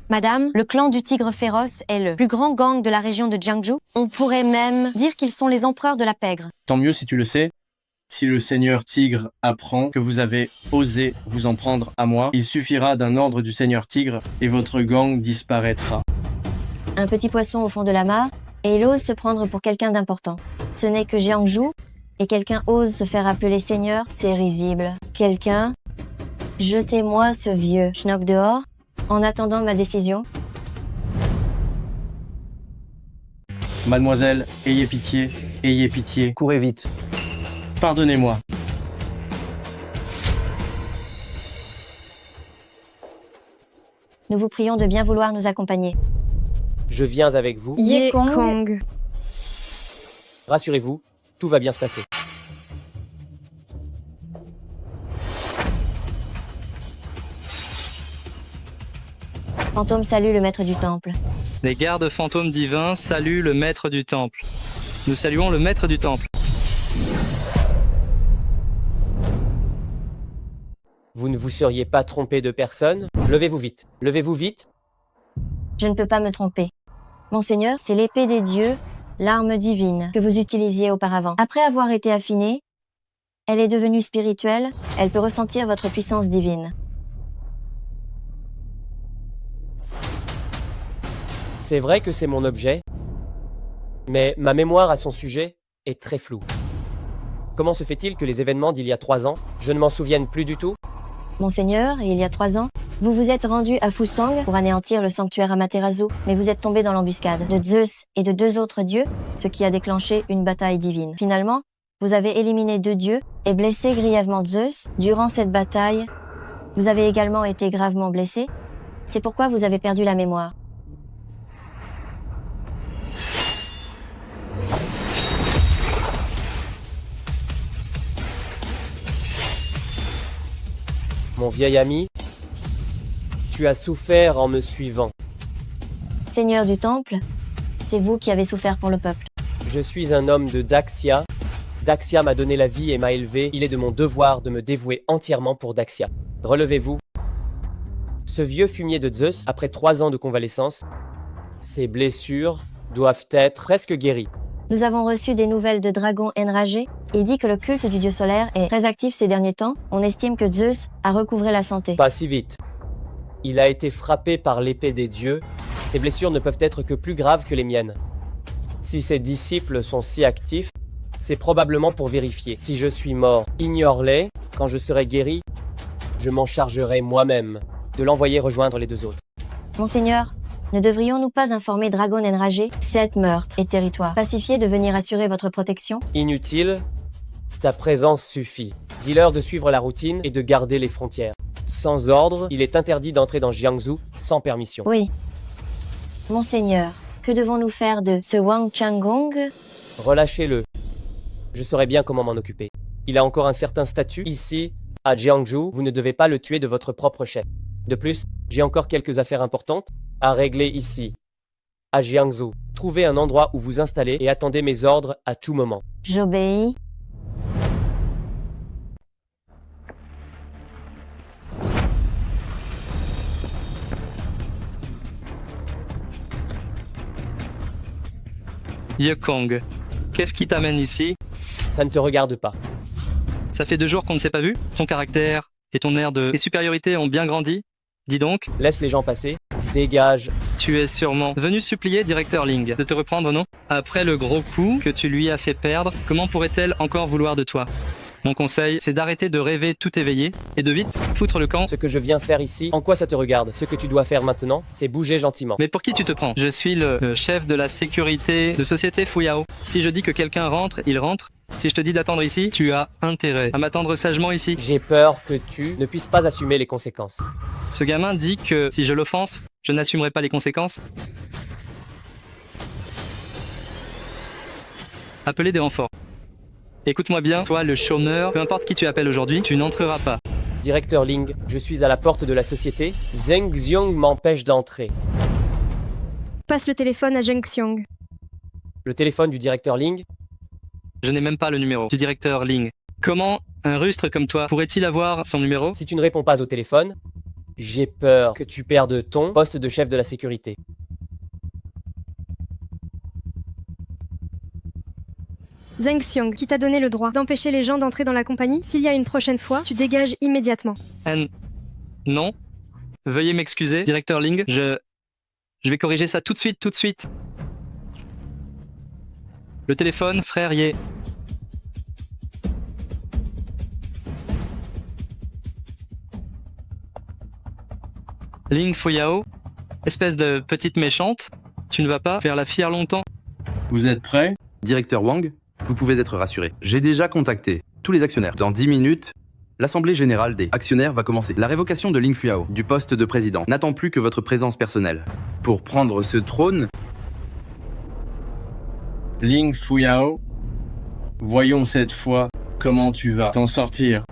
Madame, le clan du Tigre Féroce est le plus grand gang de la région de Jiangsu. On pourrait même dire qu'ils sont les empereurs de la pègre. Tant mieux si tu le sais. Si le Seigneur Tigre apprend que vous avez osé vous en prendre à moi, il suffira d'un ordre du Seigneur Tigre et votre gang disparaîtra. Un petit poisson au fond de la mare, et il ose se prendre pour quelqu'un d'important. Ce n'est que Jiangsu, et quelqu'un ose se faire appeler Seigneur, c'est risible. Quelqu'un, jetez-moi ce vieux schnock dehors, en attendant ma décision. Mademoiselle, ayez pitié, ayez pitié. Courez vite. Pardonnez-moi. Nous vous prions de bien vouloir nous accompagner. Je viens avec vous. Yekong. Rassurez-vous, tout va bien se passer. Fantôme salue le maître du temple. Les gardes fantômes divins saluent le maître du temple. Nous saluons le maître du temple. Vous ne vous seriez pas trompé de personne? Levez-vous vite. Levez-vous vite. Je ne peux pas me tromper. Monseigneur, c'est l'épée des dieux, l'arme divine que vous utilisiez auparavant. Après avoir été affinée, elle est devenue spirituelle, elle peut ressentir votre puissance divine. C'est vrai que c'est mon objet, mais ma mémoire à son sujet est très floue. Comment se fait-il que les événements d'il y a 3 ans, je ne m'en souvienne plus du tout? Monseigneur, il y a 3 ans, vous vous êtes rendu à Fusang pour anéantir le sanctuaire Amaterasu, mais vous êtes tombé dans l'embuscade de Zeus et de 2 autres dieux, ce qui a déclenché une bataille divine. Finalement, vous avez éliminé 2 dieux et blessé grièvement Zeus. Durant cette bataille, vous avez également été gravement blessé. C'est pourquoi vous avez perdu la mémoire. Mon vieil ami, tu as souffert en me suivant. Seigneur du temple, c'est vous qui avez souffert pour le peuple. Je suis un homme de Daxia. Daxia m'a donné la vie et m'a élevé. Il est de mon devoir de me dévouer entièrement pour Daxia. Relevez-vous. Ce vieux fumier de Zeus, après 3 ans de convalescence, ses blessures doivent être presque guéries. Nous avons reçu des nouvelles de Dragon enragé. Il dit que le culte du dieu solaire est très actif ces derniers temps. On estime que Zeus a recouvré la santé. Pas si vite. Il a été frappé par l'épée des dieux. Ses blessures ne peuvent être que plus graves que les miennes. Si ses disciples sont si actifs, c'est probablement pour vérifier. Si je suis mort, ignore-les. Quand je serai guéri, je m'en chargerai moi-même de l'envoyer rejoindre les 2 autres. Monseigneur, ne devrions-nous pas informer Dragon enragé, 7 meurtres et territoires pacifiés de venir assurer votre protection? Inutile, ta présence suffit. Dis-leur de suivre la routine et de garder les frontières. Sans ordre, il est interdit d'entrer dans Jiangsu sans permission. Oui. Monseigneur, que devons-nous faire de ce Wang Changgong? Relâchez-le. Je saurai bien comment m'en occuper. Il a encore un certain statut. Ici, à Jiangsu, vous ne devez pas le tuer de votre propre chef. De plus, j'ai encore quelques affaires importantes à régler ici, à Jiangsu. Trouvez un endroit où vous installer et attendez mes ordres à tout moment. J'obéis. Yekong, qu'est-ce qui t'amène ici? Ça ne te regarde pas. Ça fait 2 jours qu'on ne s'est pas vu? Ton caractère et ton air de supériorité ont bien grandi? Dis donc. Laisse les gens passer. Dégage. Tu es sûrement venu supplier Directeur Ling de te reprendre, non? Après le gros coup que tu lui as fait perdre, comment pourrait-elle encore vouloir de toi? Mon conseil, c'est d'arrêter de rêver tout éveillé et de vite foutre le camp. Ce que je viens faire ici, en quoi ça te regarde? Ce que tu dois faire maintenant, c'est bouger gentiment. Mais pour qui tu te prends? Je suis le chef de la sécurité de société Fuyao. Si je dis que quelqu'un rentre, il rentre. Si je te dis d'attendre ici, tu as intérêt à m'attendre sagement ici. J'ai peur que tu ne puisses pas assumer les conséquences. Ce gamin dit que si je l'offense, je n'assumerai pas les conséquences. Appelez des renforts. Écoute-moi bien, toi le chômeur, peu importe qui tu appelles aujourd'hui, tu n'entreras pas. Directeur Ling, je suis à la porte de la société. Zheng Xiong m'empêche d'entrer. Passe le téléphone à Zheng Xiong. Le téléphone du directeur Ling? Je n'ai même pas le numéro du directeur Ling. Comment un rustre comme toi pourrait-il avoir son numéro? Si tu ne réponds pas au téléphone, J'ai peur que tu perdes ton poste de chef de la sécurité. Zheng Xiong, qui t'a donné le droit d'empêcher les gens d'entrer dans la compagnie, s'il y a une prochaine fois, tu dégages immédiatement. Non. Veuillez m'excuser, directeur Ling. Je vais corriger ça tout de suite, tout de suite. Le téléphone, frère Ye. Ling Fuyao, espèce de petite méchante, tu ne vas pas faire la fière longtemps. Vous êtes prêts? Directeur Wang, vous pouvez être rassuré. J'ai déjà contacté tous les actionnaires. Dans 10 minutes, l'assemblée générale des actionnaires va commencer. La révocation de Ling Fuyao du poste de président n'attend plus que votre présence personnelle. Pour prendre ce trône... Ling Fuyao, voyons cette fois comment tu vas t'en sortir.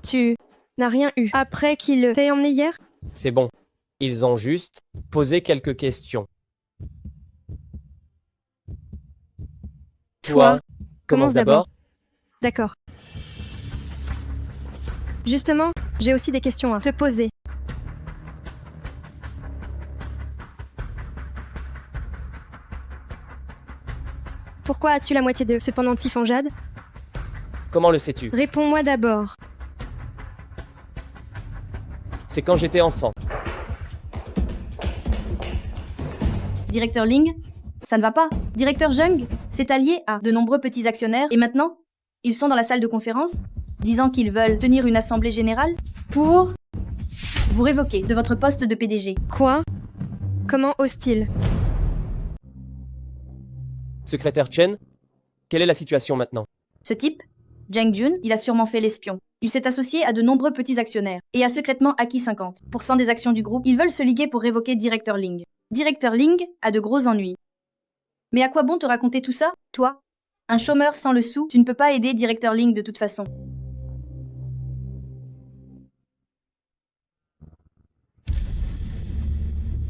Tu n'as rien eu après qu'il t'ait emmené hier? C'est bon. Ils ont juste posé quelques questions. Toi, commence d'abord. D'accord. Justement, j'ai aussi des questions à te poser. Pourquoi as-tu la moitié de ce pendentif en jade? Comment le sais-tu? Réponds-moi d'abord. C'est quand j'étais enfant. Directeur Ling, ça ne va pas. Directeur Zheng s'est allié à de nombreux petits actionnaires et maintenant, ils sont dans la salle de conférence, disant qu'ils veulent tenir une assemblée générale pour vous révoquer de votre poste de PDG. Quoi? Comment ose-t-il? Secrétaire Chen, quelle est la situation maintenant? Ce type, Zheng Jun, il a sûrement fait l'espion. Il s'est associé à de nombreux petits actionnaires et a secrètement acquis 50% des actions du groupe. Ils veulent se liguer pour révoquer Directeur Ling. Directeur Ling a de gros ennuis. Mais à quoi bon te raconter tout ça, toi? Un chômeur sans le sou, tu ne peux pas aider Directeur Ling de toute façon.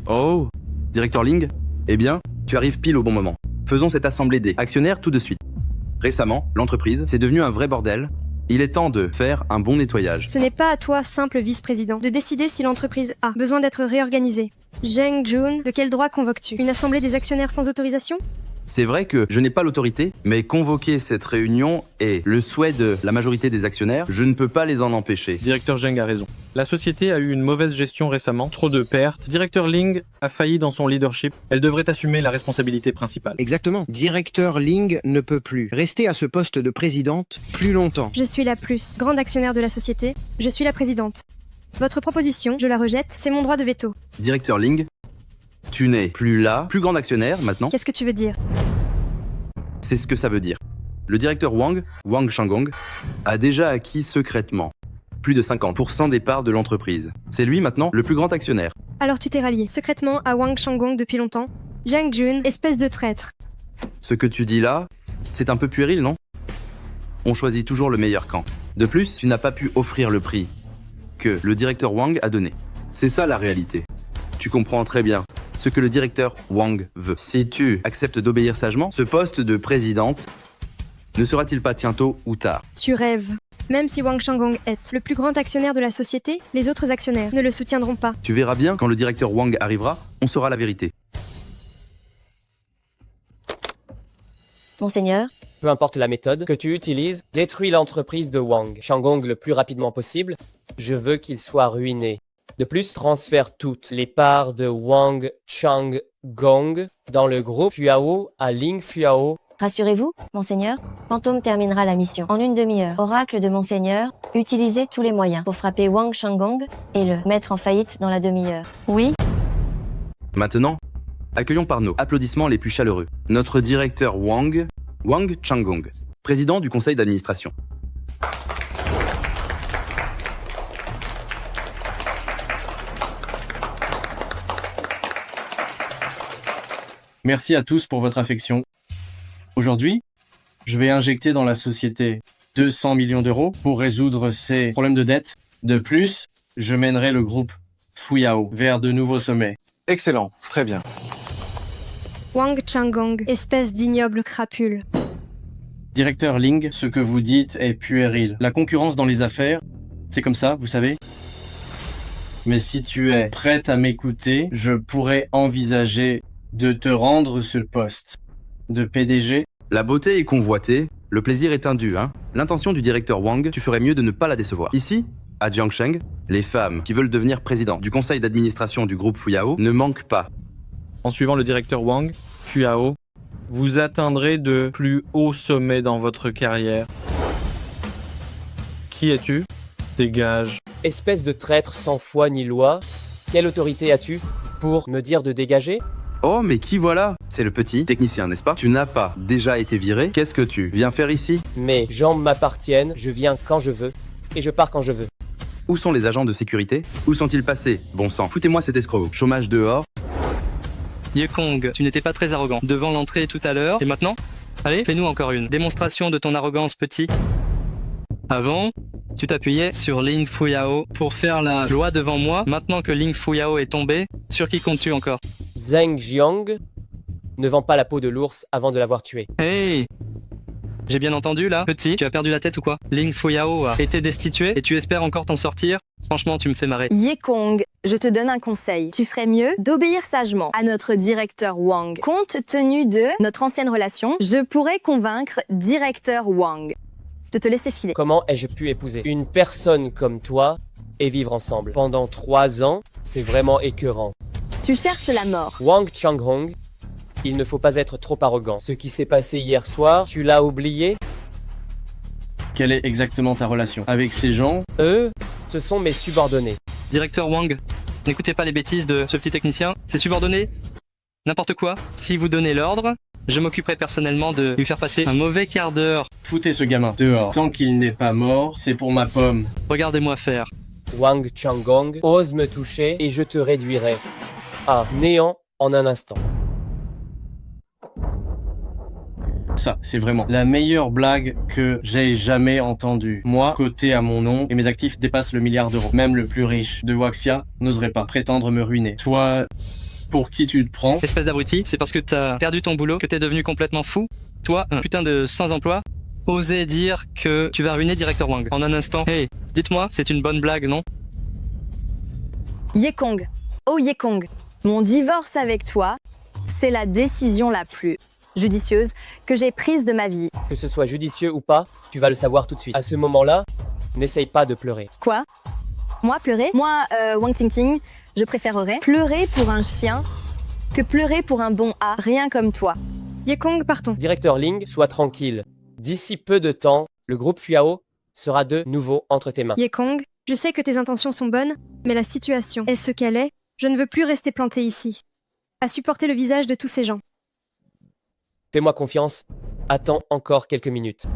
Oh, Directeur Ling? Eh bien, tu arrives pile au bon moment. Faisons cette assemblée des actionnaires tout de suite. Récemment, l'entreprise, c'est devenu un vrai bordel. Il est temps de faire un bon nettoyage. Ce n'est pas à toi, simple vice-président, de décider si l'entreprise a besoin d'être réorganisée. Zheng Jun, de quel droit convoques-tu? Une assemblée des actionnaires sans autorisation? C'est vrai que je n'ai pas l'autorité, mais convoquer cette réunion est le souhait de la majorité des actionnaires. Je ne peux pas les en empêcher. Directeur Zheng a raison. La société a eu une mauvaise gestion récemment, trop de pertes. Directeur Ling a failli dans son leadership. Elle devrait assumer la responsabilité principale. Exactement. Directeur Ling ne peut plus rester à ce poste de présidente plus longtemps. Je suis la plus grande actionnaire de la société. Je suis la présidente. Votre proposition, je la rejette, c'est mon droit de veto. Directeur Ling, tu n'es plus là, plus grand actionnaire maintenant. Qu'est-ce que tu veux dire? C'est ce que ça veut dire. Le directeur Wang Shanggong, a déjà acquis secrètement plus de 50% des parts de l'entreprise. C'est lui maintenant le plus grand actionnaire. Alors tu t'es rallié secrètement à Wang Shanggong depuis longtemps? Zheng Jun, espèce de traître. Ce que tu dis là, c'est un peu puéril, non? On choisit toujours le meilleur camp. De plus, tu n'as pas pu offrir le prix que le directeur Wang a donné. C'est ça la réalité. Tu comprends très bien ce que le directeur Wang veut. Si tu acceptes d'obéir sagement, ce poste de présidente ne sera-t-il pas tient tôt ou tard? Tu rêves. Même si Wang Shanggong est le plus grand actionnaire de la société, les autres actionnaires ne le soutiendront pas. Tu verras bien, quand le directeur Wang arrivera, on saura la vérité. Monseigneur, Peu importe la méthode que tu utilises, détruis l'entreprise de Wang Shanggong le plus rapidement possible. Je veux qu'il soit ruiné. De plus, transfère toutes les parts de Wang Shanggong dans le groupe Fuyao à Ling Fuyao. rassurez-vous, Monseigneur, Fantôme terminera la mission en une demi-heure. Oracle de Monseigneur, utilisez tous les moyens pour frapper Wang Shanggong et le mettre en faillite dans la demi-heure. Oui? Maintenant, accueillons par nos applaudissements les plus chaleureux notre directeur Wang Shanggong, président du conseil d'administration. Merci à tous pour votre affection. Aujourd'hui, je vais injecter dans la société 200 millions d'euros pour résoudre ses problèmes de dette. De plus, je mènerai le groupe Fuyao vers de nouveaux sommets. Excellent, très bien. Wang Changgong, espèce d'ignoble crapule. Directeur Ling, ce que vous dites est puéril. La concurrence dans les affaires, c'est comme ça, vous savez? Mais si tu es prête à m'écouter, je pourrais envisager de te rendre ce poste de PDG. La beauté est convoitée, le plaisir est indu, hein. L'intention du directeur Wang, tu ferais mieux de ne pas la décevoir. Ici, à Jiangsheng, les femmes qui veulent devenir président du conseil d'administration du groupe Fuyao ne manquent pas. En suivant le directeur Wang, Fuyao, vous atteindrez de plus hauts sommets dans votre carrière. Qui es-tu? Dégage. Espèce de traître sans foi ni loi, quelle autorité as-tu pour me dire de dégager? Oh, mais qui voilà? C'est le petit technicien, n'est-ce pas? Tu n'as pas déjà été viré, qu'est-ce que tu viens faire ici? Mes jambes m'appartiennent, je viens quand je veux, et je pars quand je veux. Où sont les agents de sécurité? Où sont-ils passés? Bon sang, foutez-moi cet escroc. Chômage dehors. Yekong, tu n'étais pas très arrogant devant l'entrée tout à l'heure, et maintenant? Allez, fais-nous encore une démonstration de ton arrogance, petit. Avant, tu t'appuyais sur Ling Fuyao pour faire la loi devant moi. Maintenant que Ling Fuyao est tombé, sur qui comptes-tu encore? Zheng Jiang ne vend pas la peau de l'ours avant de l'avoir tué. Hey! J'ai bien entendu là, petit, tu as perdu la tête ou quoi? Ling Fuyao a été destitué et tu espères encore t'en sortir? Franchement, tu me fais marrer. Yekong, je te donne un conseil. Tu ferais mieux d'obéir sagement à notre directeur Wang. Compte tenu de notre ancienne relation, je pourrais convaincre directeur Wang de te laisser filer. Comment ai-je pu épouser une personne comme toi et vivre ensemble pendant 3 ans? C'est vraiment écœurant. Tu cherches la mort. Wang Changgong, il ne faut pas être trop arrogant. Ce qui s'est passé hier soir, tu l'as oublié? Quelle est exactement ta relation avec ces gens? Eux, ce sont mes subordonnés. Directeur Wang, n'écoutez pas les bêtises de ce petit technicien. C'est subordonné? N'importe quoi. Si vous donnez l'ordre, je m'occuperai personnellement de lui faire passer un mauvais quart d'heure. Foutez ce gamin dehors. Tant qu'il n'est pas mort, c'est pour ma pomme. Regardez-moi faire. Wang Changgong, ose me toucher et je te réduirai à néant en un instant. Ça, c'est vraiment la meilleure blague que j'ai jamais entendue. Moi, coté à mon nom, et mes actifs dépassent le milliard d'euros. Même le plus riche de Waxia n'oserait pas prétendre me ruiner. Toi, pour qui tu te prends? Espèce d'abruti, c'est parce que t'as perdu ton boulot que t'es devenu complètement fou? Toi, un putain de sans-emploi, oser dire que tu vas ruiner directeur Wang en un instant. Hey, dites-moi, c'est une bonne blague, non? Yekong, oh Yekong, mon divorce avec toi, c'est la décision la plus judicieuse que j'ai prise de ma vie. Que ce soit judicieux ou pas, tu vas le savoir tout de suite. À ce moment-là, n'essaye pas de pleurer. Quoi? Moi pleurer? Moi, Wang Tingting, je préférerais pleurer pour un chien que pleurer pour un bon A, rien comme toi. Yekong, partons. Directeur Ling, sois tranquille. D'ici peu de temps, le groupe Fuyao sera de nouveau entre tes mains. Yekong, je sais que tes intentions sont bonnes, mais la situation est ce qu'elle est. Je ne veux plus rester planté ici, à supporter le visage de tous ces gens. Fais-moi confiance. Attends encore quelques minutes.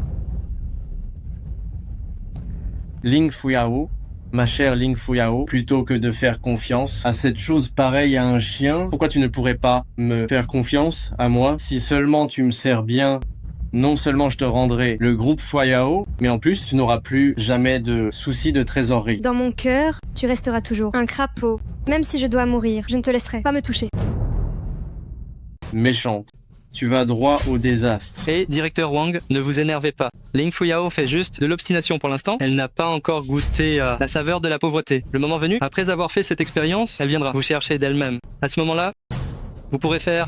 Ling Fuyao, ma chère Ling Fuyao, plutôt que de faire confiance à cette chose pareille à un chien, pourquoi tu ne pourrais pas me faire confiance à moi? Si seulement tu me sers bien, non seulement je te rendrai le groupe Fuyao, mais en plus tu n'auras plus jamais de soucis de trésorerie. Dans mon cœur, tu resteras toujours un crapaud. Même si je dois mourir, je ne te laisserai pas me toucher. Méchante. Tu vas droit au désastre. Et directeur Wang, ne vous énervez pas. Ling Fuyao fait juste de l'obstination pour l'instant. Elle n'a pas encore goûté la saveur de la pauvreté. Le moment venu, après avoir fait cette expérience, elle viendra vous chercher d'elle-même. À ce moment-là, vous pourrez faire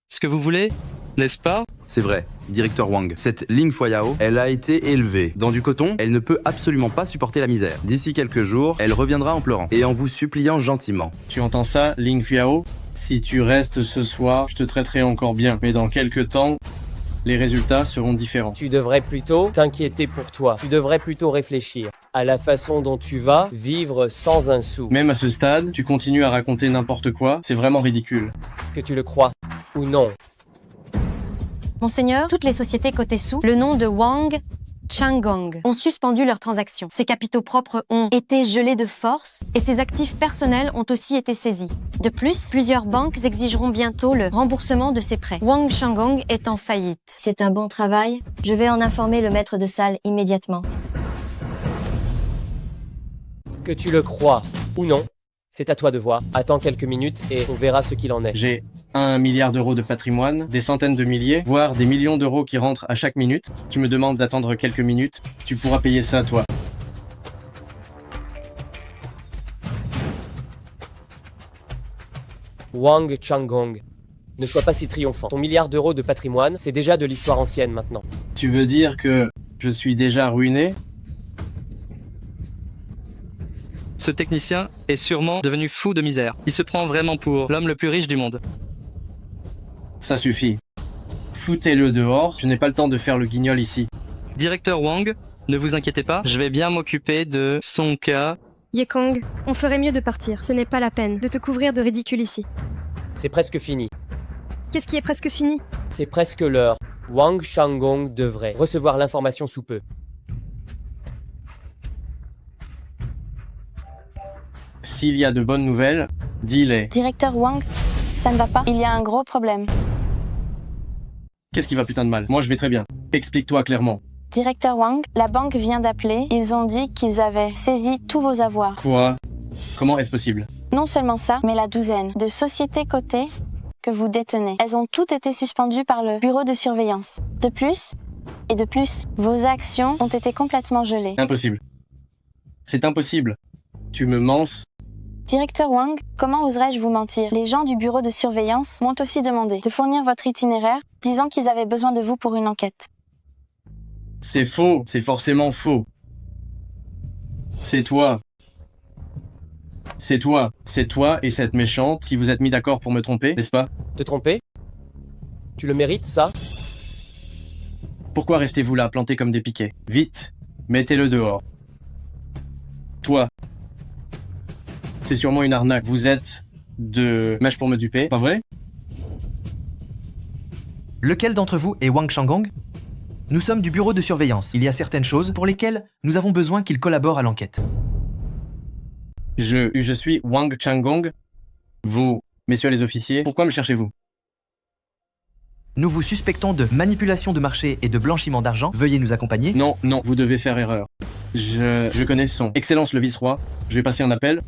ce que vous voulez, n'est-ce pas? C'est vrai, directeur Wang. Cette Ling Fuyao, elle a été élevée dans du coton, elle ne peut absolument pas supporter la misère. D'ici quelques jours, elle reviendra en pleurant et en vous suppliant gentiment. Tu entends ça, Ling Fuyao? Si tu restes ce soir, je te traiterai encore bien. Mais dans quelques temps, les résultats seront différents. Tu devrais plutôt t'inquiéter pour toi. Tu devrais plutôt réfléchir à la façon dont tu vas vivre sans un sou. Même à ce stade, tu continues à raconter n'importe quoi, c'est vraiment ridicule. Que tu le crois ou non. Monseigneur, toutes les sociétés cotées sous le nom de Wang Changgong ont suspendu leurs transactions. Ses capitaux propres ont été gelés de force et ses actifs personnels ont aussi été saisis. De plus, plusieurs banques exigeront bientôt le remboursement de ses prêts. Wang Changgong est en faillite. C'est un bon travail. Je vais en informer le maître de salle immédiatement. Que tu le crois ou non, c'est à toi de voir. Attends quelques minutes et on verra ce qu'il en est. J'ai 1 milliard d'euros de patrimoine, des centaines de milliers, voire des millions d'euros qui rentrent à chaque minute. Tu me demandes d'attendre quelques minutes, tu pourras payer ça, toi. Wang Changgong. Ne sois pas si triomphant. Ton milliard d'euros de patrimoine, c'est déjà de l'histoire ancienne maintenant. Tu veux dire que je suis déjà ruiné? Ce technicien est sûrement devenu fou de misère. Il se prend vraiment pour l'homme le plus riche du monde. Ça suffit. Foutez-le dehors, je n'ai pas le temps de faire le guignol ici. Directeur Wang, ne vous inquiétez pas, je vais bien m'occuper de son cas. Yekong, on ferait mieux de partir. Ce n'est pas la peine de te couvrir de ridicule ici. C'est presque fini. Qu'est-ce qui est presque fini? C'est presque l'heure. Wang Changgong devrait recevoir l'information sous peu. S'il y a de bonnes nouvelles, dis-les. Directeur Wang, ça ne va pas. Il y a un gros problème. Qu'est-ce qui va putain de mal? Moi je vais très bien. Explique-toi clairement. Directeur Wang, la banque vient d'appeler. Ils ont dit qu'ils avaient saisi tous vos avoirs. Quoi? Comment est-ce possible? Non seulement ça, mais la douzaine de sociétés cotées que vous détenez. Elles ont toutes été suspendues par le bureau de surveillance. De plus, vos actions ont été complètement gelées. Impossible. C'est impossible. Tu me mens. Directeur Wang, comment oserais-je vous mentir? Les gens du bureau de surveillance m'ont aussi demandé de fournir votre itinéraire, disant qu'ils avaient besoin de vous pour une enquête. C'est faux, c'est forcément faux. C'est toi. C'est toi et cette méchante qui vous êtes mis d'accord pour me tromper, n'est-ce pas? Te tromper? Tu le mérites, ça? Pourquoi restez-vous là, plantés comme des piquets? Vite, mettez-le dehors. Toi. C'est sûrement une arnaque. Vous êtes de mèche pour me duper, pas vrai? Lequel d'entre vous est Wang Changgong? Nous sommes du bureau de surveillance. Il y a certaines choses pour lesquelles nous avons besoin qu'il collabore à l'enquête. Je suis Wang Changgong. Vous, messieurs les officiers, pourquoi me cherchez-vous? Nous vous suspectons de manipulation de marché et de blanchiment d'argent. Veuillez nous accompagner. Non, vous devez faire erreur. Je connais son Excellence le Vice-Roi. Je vais passer un appel.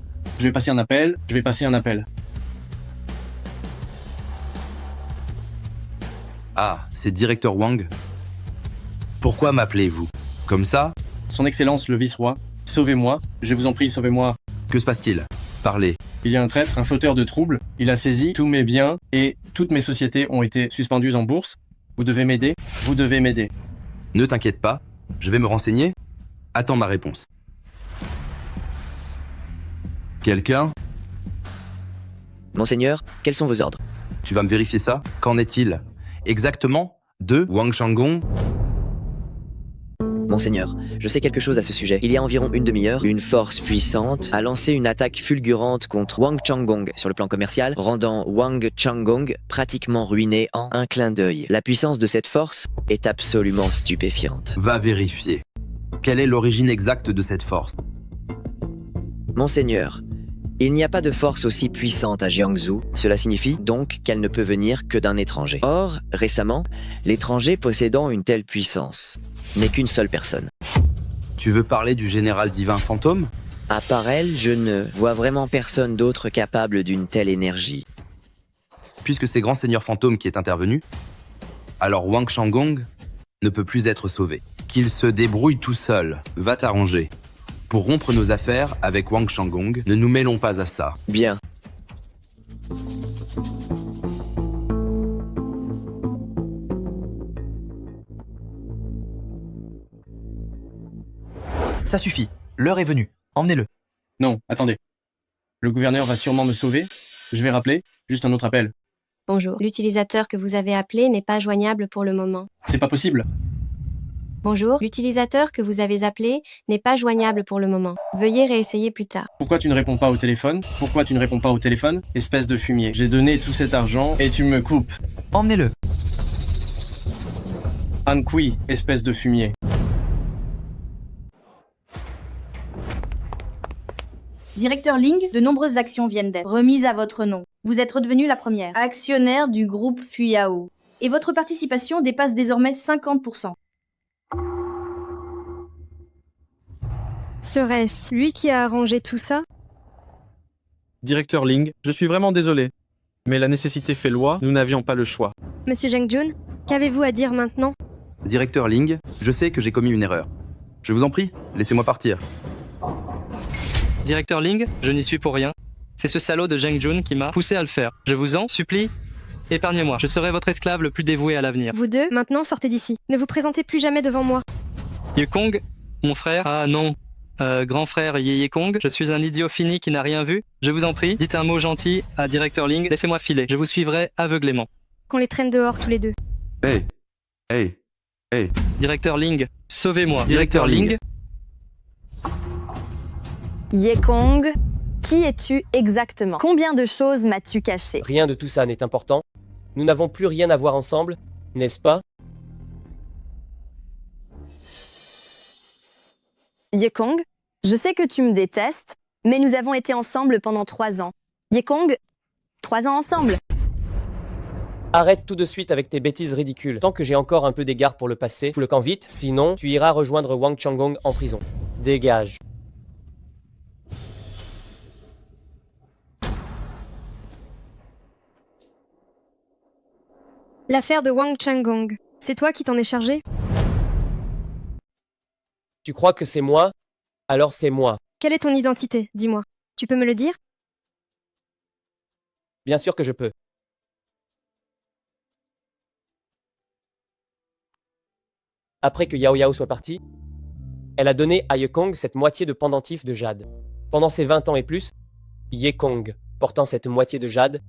Ah, c'est Directeur Wang. Pourquoi m'appelez-vous? Comme ça? Son Excellence le Vice-Roi, sauvez-moi. Je vous en prie, sauvez-moi. Que se passe-t-il? Parlez. Il y a un traître, un fauteur de troubles. Il a saisi tous mes biens et toutes mes sociétés ont été suspendues en bourse. Vous devez m'aider. Ne t'inquiète pas, je vais me renseigner. Attends ma réponse. Quelqu'un? Monseigneur, quels sont vos ordres? Tu vas me vérifier ça? Qu'en est-il exactement de Wang Changgong? Monseigneur, je sais quelque chose à ce sujet. Il y a environ une demi-heure, une force puissante a lancé une attaque fulgurante contre Wang Changgong sur le plan commercial, rendant Wang Changgong pratiquement ruiné en un clin d'œil. La puissance de cette force est absolument stupéfiante. Va vérifier. Quelle est l'origine exacte de cette force? Monseigneur, il n'y a pas de force aussi puissante à Jiangsu. Cela signifie donc qu'elle ne peut venir que d'un étranger. Or, récemment, l'étranger possédant une telle puissance n'est qu'une seule personne. Tu veux parler du général divin fantôme? À part elle, je ne vois vraiment personne d'autre capable d'une telle énergie. Puisque c'est Grand Seigneur Fantôme qui est intervenu, alors Wang Changgong ne peut plus être sauvé. Qu'il se débrouille tout seul. Va t'arranger. Pour rompre nos affaires avec Wang Changgong, ne nous mêlons pas à ça. Bien. Ça suffit. L'heure est venue. Emmenez-le. Non, attendez. Le gouverneur va sûrement me sauver. Je vais rappeler. Juste un autre appel. Bonjour. L'utilisateur que vous avez appelé n'est pas joignable pour le moment. C'est pas possible. Bonjour. L'utilisateur que vous avez appelé n'est pas joignable pour le moment. Veuillez réessayer plus tard. Pourquoi tu ne réponds pas au téléphone? Espèce de fumier. J'ai donné tout cet argent et tu me coupes. Emmenez-le. Han Kui, espèce de fumier. Directeur Ling, de nombreuses actions viennent d'être remises à votre nom. Vous êtes redevenu la première actionnaire du groupe Fuyao. Et votre participation dépasse désormais 50%. Serait-ce lui qui a arrangé tout ça? Directeur Ling, je suis vraiment désolé. Mais la nécessité fait loi, nous n'avions pas le choix. Monsieur Zheng Jun, qu'avez-vous à dire maintenant? Directeur Ling, je sais que j'ai commis une erreur. Je vous en prie, laissez-moi partir. Directeur Ling, je n'y suis pour rien. C'est ce salaud de Zheng Jun qui m'a poussé à le faire. Je vous en supplie, épargnez-moi. Je serai votre esclave le plus dévoué à l'avenir. Vous deux, maintenant sortez d'ici. Ne vous présentez plus jamais devant moi. Yekong, mon frère. Ah non. Grand frère Yekong, je suis un idiot fini qui n'a rien vu. Je vous en prie, dites un mot gentil à Directeur Ling. Laissez-moi filer. Je vous suivrai aveuglément. Qu'on les traîne dehors tous les deux. Hey, hey, hey. Directeur Ling, sauvez-moi. Directeur Ling. Yekong, qui es-tu exactement? Combien de choses m'as-tu caché? Rien de tout ça n'est important. Nous n'avons plus rien à voir ensemble, n'est-ce pas? Yekong, je sais que tu me détestes, mais nous avons été ensemble pendant 3 ans. Yekong, 3 ans ensemble. Arrête tout de suite avec tes bêtises ridicules. Tant que j'ai encore un peu d'égard pour le passé, fous le camp vite, sinon tu iras rejoindre Wang Changgong en prison. Dégage. L'affaire de Wang Changgong, c'est toi qui t'en es chargé? Tu crois que c'est moi? Alors c'est moi. Quelle est ton identité? Dis-moi. Tu peux me le dire? Bien sûr que je peux. Après que Yao Yao soit partie, elle a donné à Yekong cette moitié de pendentif de jade. Pendant ses 20 ans et plus, Yekong, portant cette moitié de jade,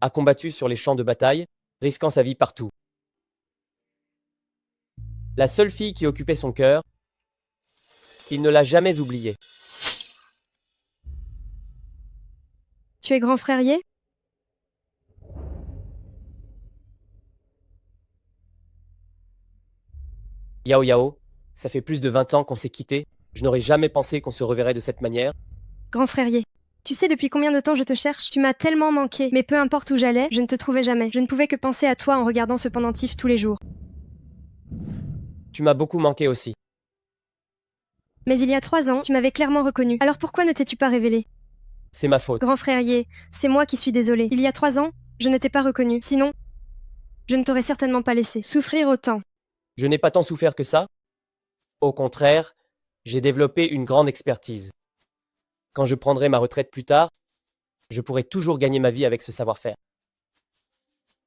a combattu sur les champs de bataille, risquant sa vie partout. La seule fille qui occupait son cœur, il ne l'a jamais oubliée. Tu es grand frère Ye? Yao Yao, ça fait plus de 20 ans qu'on s'est quittés. Je n'aurais jamais pensé qu'on se reverrait de cette manière. Grand frère Ye, tu sais depuis combien de temps je te cherche? Tu m'as tellement manqué, mais peu importe où j'allais, je ne te trouvais jamais. Je ne pouvais que penser à toi en regardant ce pendentif tous les jours. Tu m'as beaucoup manqué aussi. Mais il y a 3 ans, tu m'avais clairement reconnu. Alors pourquoi ne t'es-tu pas révélé? C'est ma faute. Grand frère Ye, c'est moi qui suis désolée. Il y a 3 ans, je ne t'ai pas reconnu. Sinon, je ne t'aurais certainement pas laissé souffrir autant. Je n'ai pas tant souffert que ça. Au contraire, j'ai développé une grande expertise. Quand je prendrai ma retraite plus tard, je pourrai toujours gagner ma vie avec ce savoir-faire.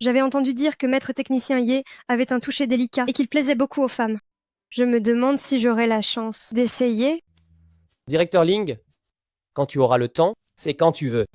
J'avais entendu dire que maître technicien Ye avait un toucher délicat et qu'il plaisait beaucoup aux femmes. Je me demande si j'aurai la chance d'essayer. Directeur Ling, quand tu auras le temps, c'est quand tu veux.